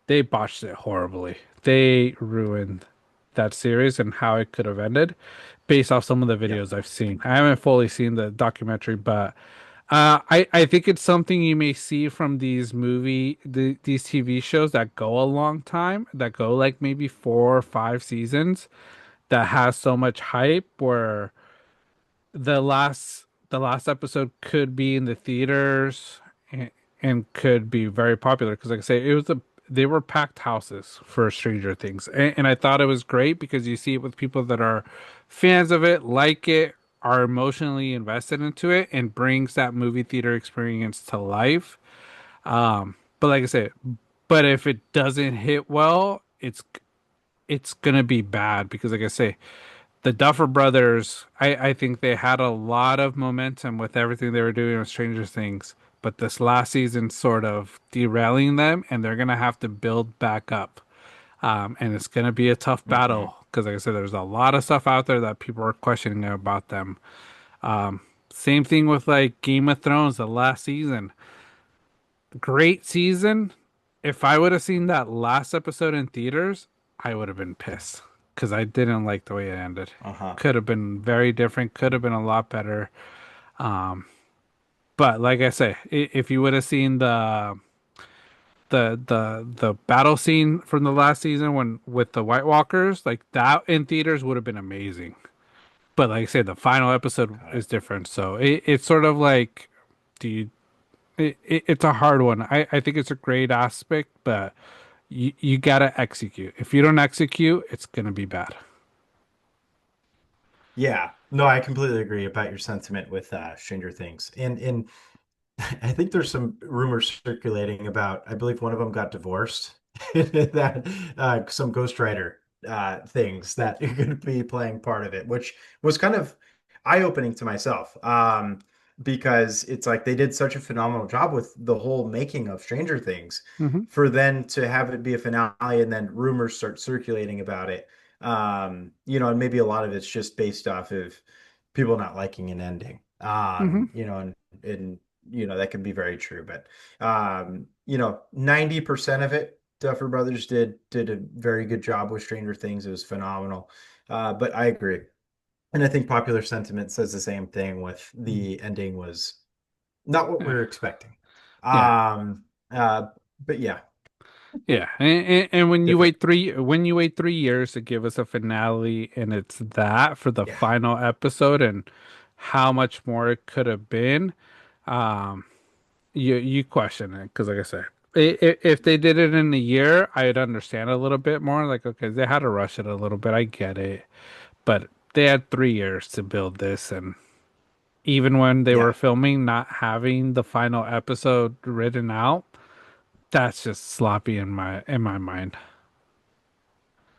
they botched it horribly. They ruined that series and how it could have ended based off some of the Yeah. videos I've seen. I haven't fully seen the documentary, but I think it's something you may see from these TV shows that go a long time, that go like maybe 4 or 5 seasons, that has so much hype where the last episode could be in the theaters and, and could be very popular because like I say they were packed houses for Stranger Things, and I thought it was great because you see it with people that are fans of it, like it, are emotionally invested into it, and brings that movie theater experience to life. But like I said, but if it doesn't hit well, it's gonna be bad because like I say, the Duffer Brothers, I think they had a lot of momentum with everything they were doing with Stranger Things, but this last season sort of derailing them, and they're gonna have to build back up. And it's gonna be a tough Hmm. battle because, like I said, there's a lot of stuff out there that people are questioning about them. Same thing with like Game of Thrones, the last season. Great season. If I would have seen that last episode in theaters, I would have been pissed because I didn't like the way it ended. Uh-huh. Could have been very different, could have been a lot better. Um, but like I say, if you would have seen the battle scene from the last season when with the White Walkers, like that in theaters would have been amazing. But like I said, the final episode Got is it. different. So it's sort of like, do you? It's a hard one. I think it's a great aspect, but you gotta execute. If you don't execute, it's gonna be bad. Yeah. No, I completely agree about your sentiment with Stranger Things. And I think there's some rumors circulating about, I believe one of them got divorced, that some ghostwriter things that are going to be playing part of it, which was kind of eye-opening to myself. Because it's like they did such a phenomenal job with the whole making of Stranger Things, Hmm. for then to have it be a finale and then rumors start circulating about it. And maybe a lot of it's just based off of people not liking an ending. Hmm. And that can be very true, but 90% of it, Duffer Brothers did a very good job with Stranger Things. It was phenomenal. But I agree. And I think popular sentiment says the same thing with the ending was not what we Yeah. were expecting. Yeah. Um, but yeah. Yeah, and Different. when you wait 3 years to give us a finale, and it's that for the Yeah. final episode, and how much more it could have been, um, you question it because, like I said, if they did it in a year, I'd understand a little bit more. Like, okay, they had to rush it a little bit. I get it, but they had 3 years to build this, and even when they were Yeah. filming, not having the final episode written out, that's just sloppy in my mind.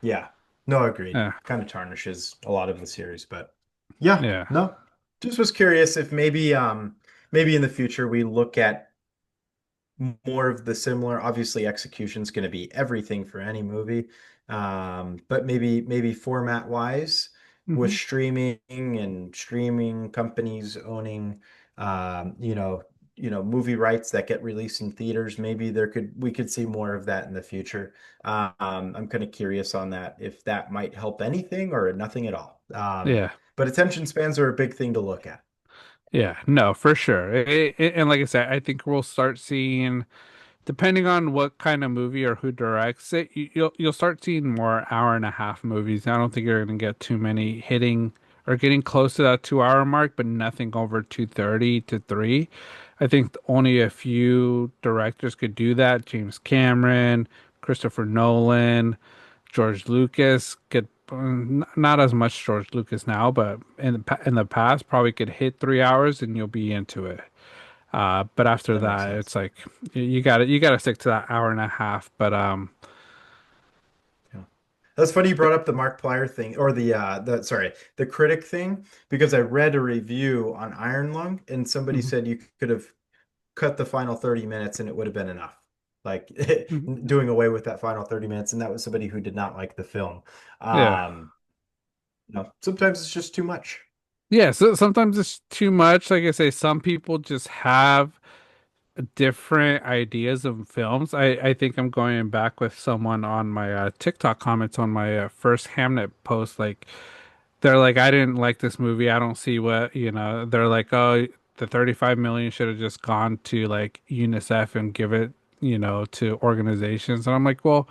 Yeah. No, agreed. Yeah, Kind of tarnishes a lot of the series, but yeah, yeah. no. Just was curious if maybe maybe in the future we look at more of the similar. Obviously, execution is going to be everything for any movie. But maybe format wise, with Hmm. streaming and streaming companies owning movie rights that get released in theaters, maybe we could see more of that in the future. I'm kind of curious on that, if that might help anything or nothing at all. Yeah. But attention spans are a big thing to look at. Yeah, no, for sure. And like I said, I think we'll start seeing, depending on what kind of movie or who directs it, you'll start seeing more hour and a half movies. I don't think you're gonna get too many hitting or getting close to that 2 hour mark, but nothing over 2:30 to 3. I think only a few directors could do that. James Cameron, Christopher Nolan, George Lucas could, not as much George Lucas now, but in the past probably could hit 3 hours and you'll be into it. But after That makes that, sense. it's like you got to stick to that hour and a half. But Yeah. That's funny you brought up the Mark Plyer thing, or the critic thing, because I read a review on Iron Lung and somebody mhm, said you could have cut the final 30 minutes and it would have been enough. Like mhm. doing away with that final 30 minutes, and that was somebody who did not like the film. Yeah, Sometimes it's just too much. yeah. So sometimes it's too much. Like I say, some people just have different ideas of films. I think I'm going back with someone on my TikTok comments on my first Hamnet post. Like they're like, I didn't like this movie. I don't see what, they're like, oh, the 35 million should have just gone to like UNICEF and give it, to organizations. And I'm like, well,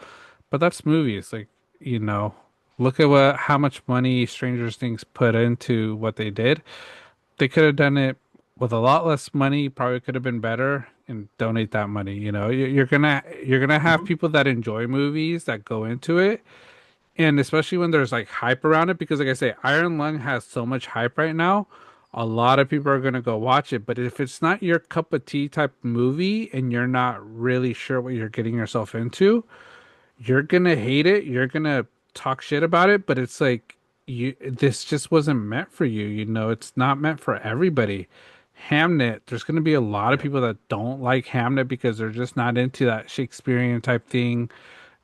but that's movies. Like, you know, look at how much money Stranger Things put into what they did. They could have done it with a lot less money, probably could have been better and donate that money. You're gonna have Mhm. people that enjoy movies that go into it, and especially when there's like hype around it, because like I say, Iron Lung has so much hype right now. A lot of people are gonna go watch it, but if it's not your cup of tea type movie and you're not really sure what you're getting yourself into, you're gonna hate it. You're gonna talk shit about it, but it's like this just wasn't meant for you. It's not meant for everybody. Hamnet, there's gonna be a lot of Yep. people that don't like Hamnet because they're just not into that Shakespearean type thing,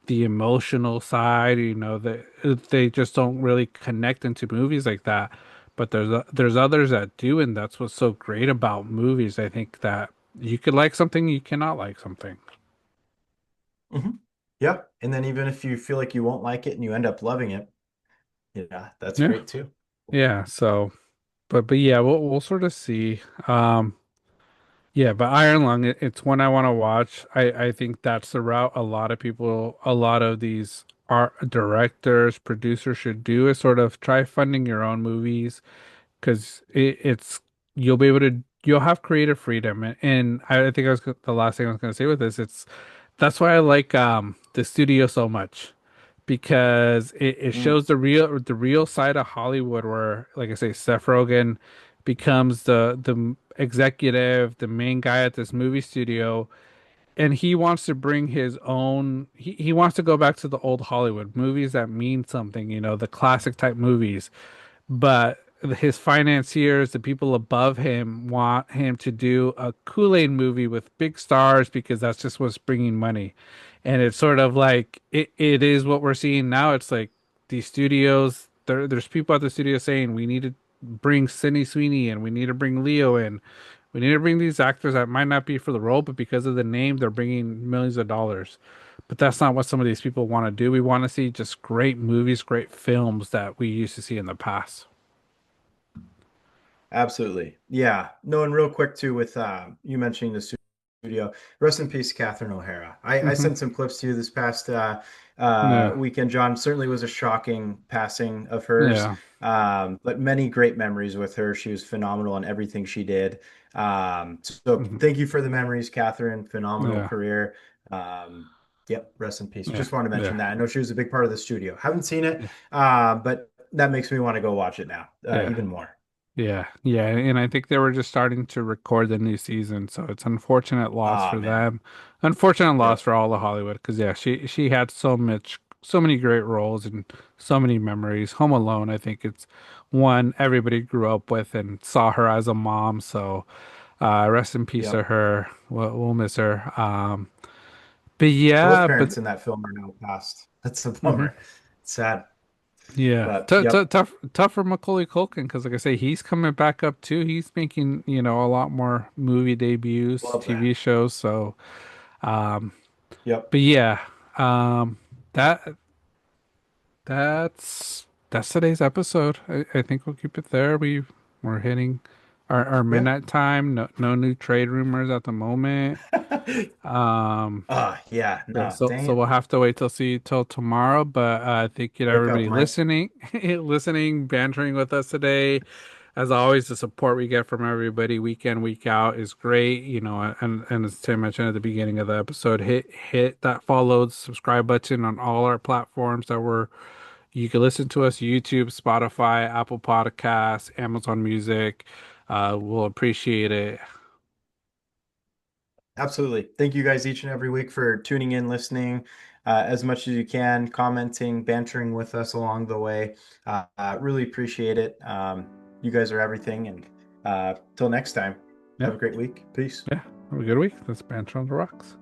the emotional side, that they just don't really connect into movies like that. But there's others that do, and that's what's so great about movies. I think that you could like something, you cannot like something. hmm Yeah. And then even if you feel like you won't like it and you end up loving it, yeah, that's Yeah, great too. yeah. So. But yeah, we'll sort of see. Yeah, but Iron Lung, it's one I want to watch. I think that's the route a lot of people, a lot of these art directors, producers should do, is sort of try funding your own movies because you'll have creative freedom, and I think the last thing I was going to say with this, that's why I like the studio so much because it Mm. shows the real side of Hollywood where, like I say, Seth Rogen becomes the executive, the main guy at this movie studio, and he wants to bring his own he wants to go back to the old Hollywood movies that mean something, the classic type movies. But his financiers, the people above him, want him to do a Kool-Aid movie with big stars because that's just what's bringing money. And it's sort of like it is what we're seeing now. It's like these studios, there's people at the studio saying we need to bring Sydney Sweeney in, we need to bring Leo in, we need to bring these actors that might not be for the role, but because of the name, they're bringing millions of dollars. But that's not what some of these people want to do. We want to see just great movies, great films that we used to see in the past. Absolutely. Yeah. No, and real quick too with you mentioning the studio. Rest in peace, Catherine O'Hara. I Hmm. sent some clips to you this past Yeah. weekend, John. Certainly was a shocking passing of hers, Yeah. but many great memories with her. She was phenomenal in everything she did. So Hmm. thank you for the memories, Catherine. Phenomenal Yeah. career. Yep, rest in peace. Yeah. Just wanted to mention Yeah. that. I know she was a big part of the studio. Haven't seen it, Yeah. but that makes me want to go watch it now, Yeah. even more. Yeah, yeah, and I think they were just starting to record the new season, so it's unfortunate loss Oh for man. them. Unfortunate loss Yep. for all of Hollywood because yeah, she had so many great roles and so many memories. Home Alone, I think it's one everybody grew up with and saw her as a mom, so rest in peace to Yep. her. We'll miss her. But Both yeah, but parents in that film are now passed. That's a mhm. bummer. It's sad. Yeah, But yep, tough for Macaulay Culkin because, like I say, he's coming back up too. He's making, a lot more movie debuts, love TV that. shows. So, um, Yep. but yeah, that that's today's episode. I think we'll keep it there. We're hitting our Yeah. midnight time. No new trade rumors at the moment. Um, Yeah, Yeah, no, so dang it. we'll have to wait till see till tomorrow. But thank you to Wake up, everybody Mike. listening, listening, bantering with us today. As always, the support we get from everybody week in, week out is great. And as Tim mentioned at the beginning of the episode, hit that follow, subscribe button on all our platforms that you can listen to us: YouTube, Spotify, Apple Podcasts, Amazon Music. We'll appreciate it. Absolutely. Thank you guys each and every week for tuning in, listening as much as you can, commenting, bantering with us along the way. Really appreciate it. You guys are everything. And till next time, Yeah, have a great week. Peace. yeah. Have a good week. Let's banter on the rocks.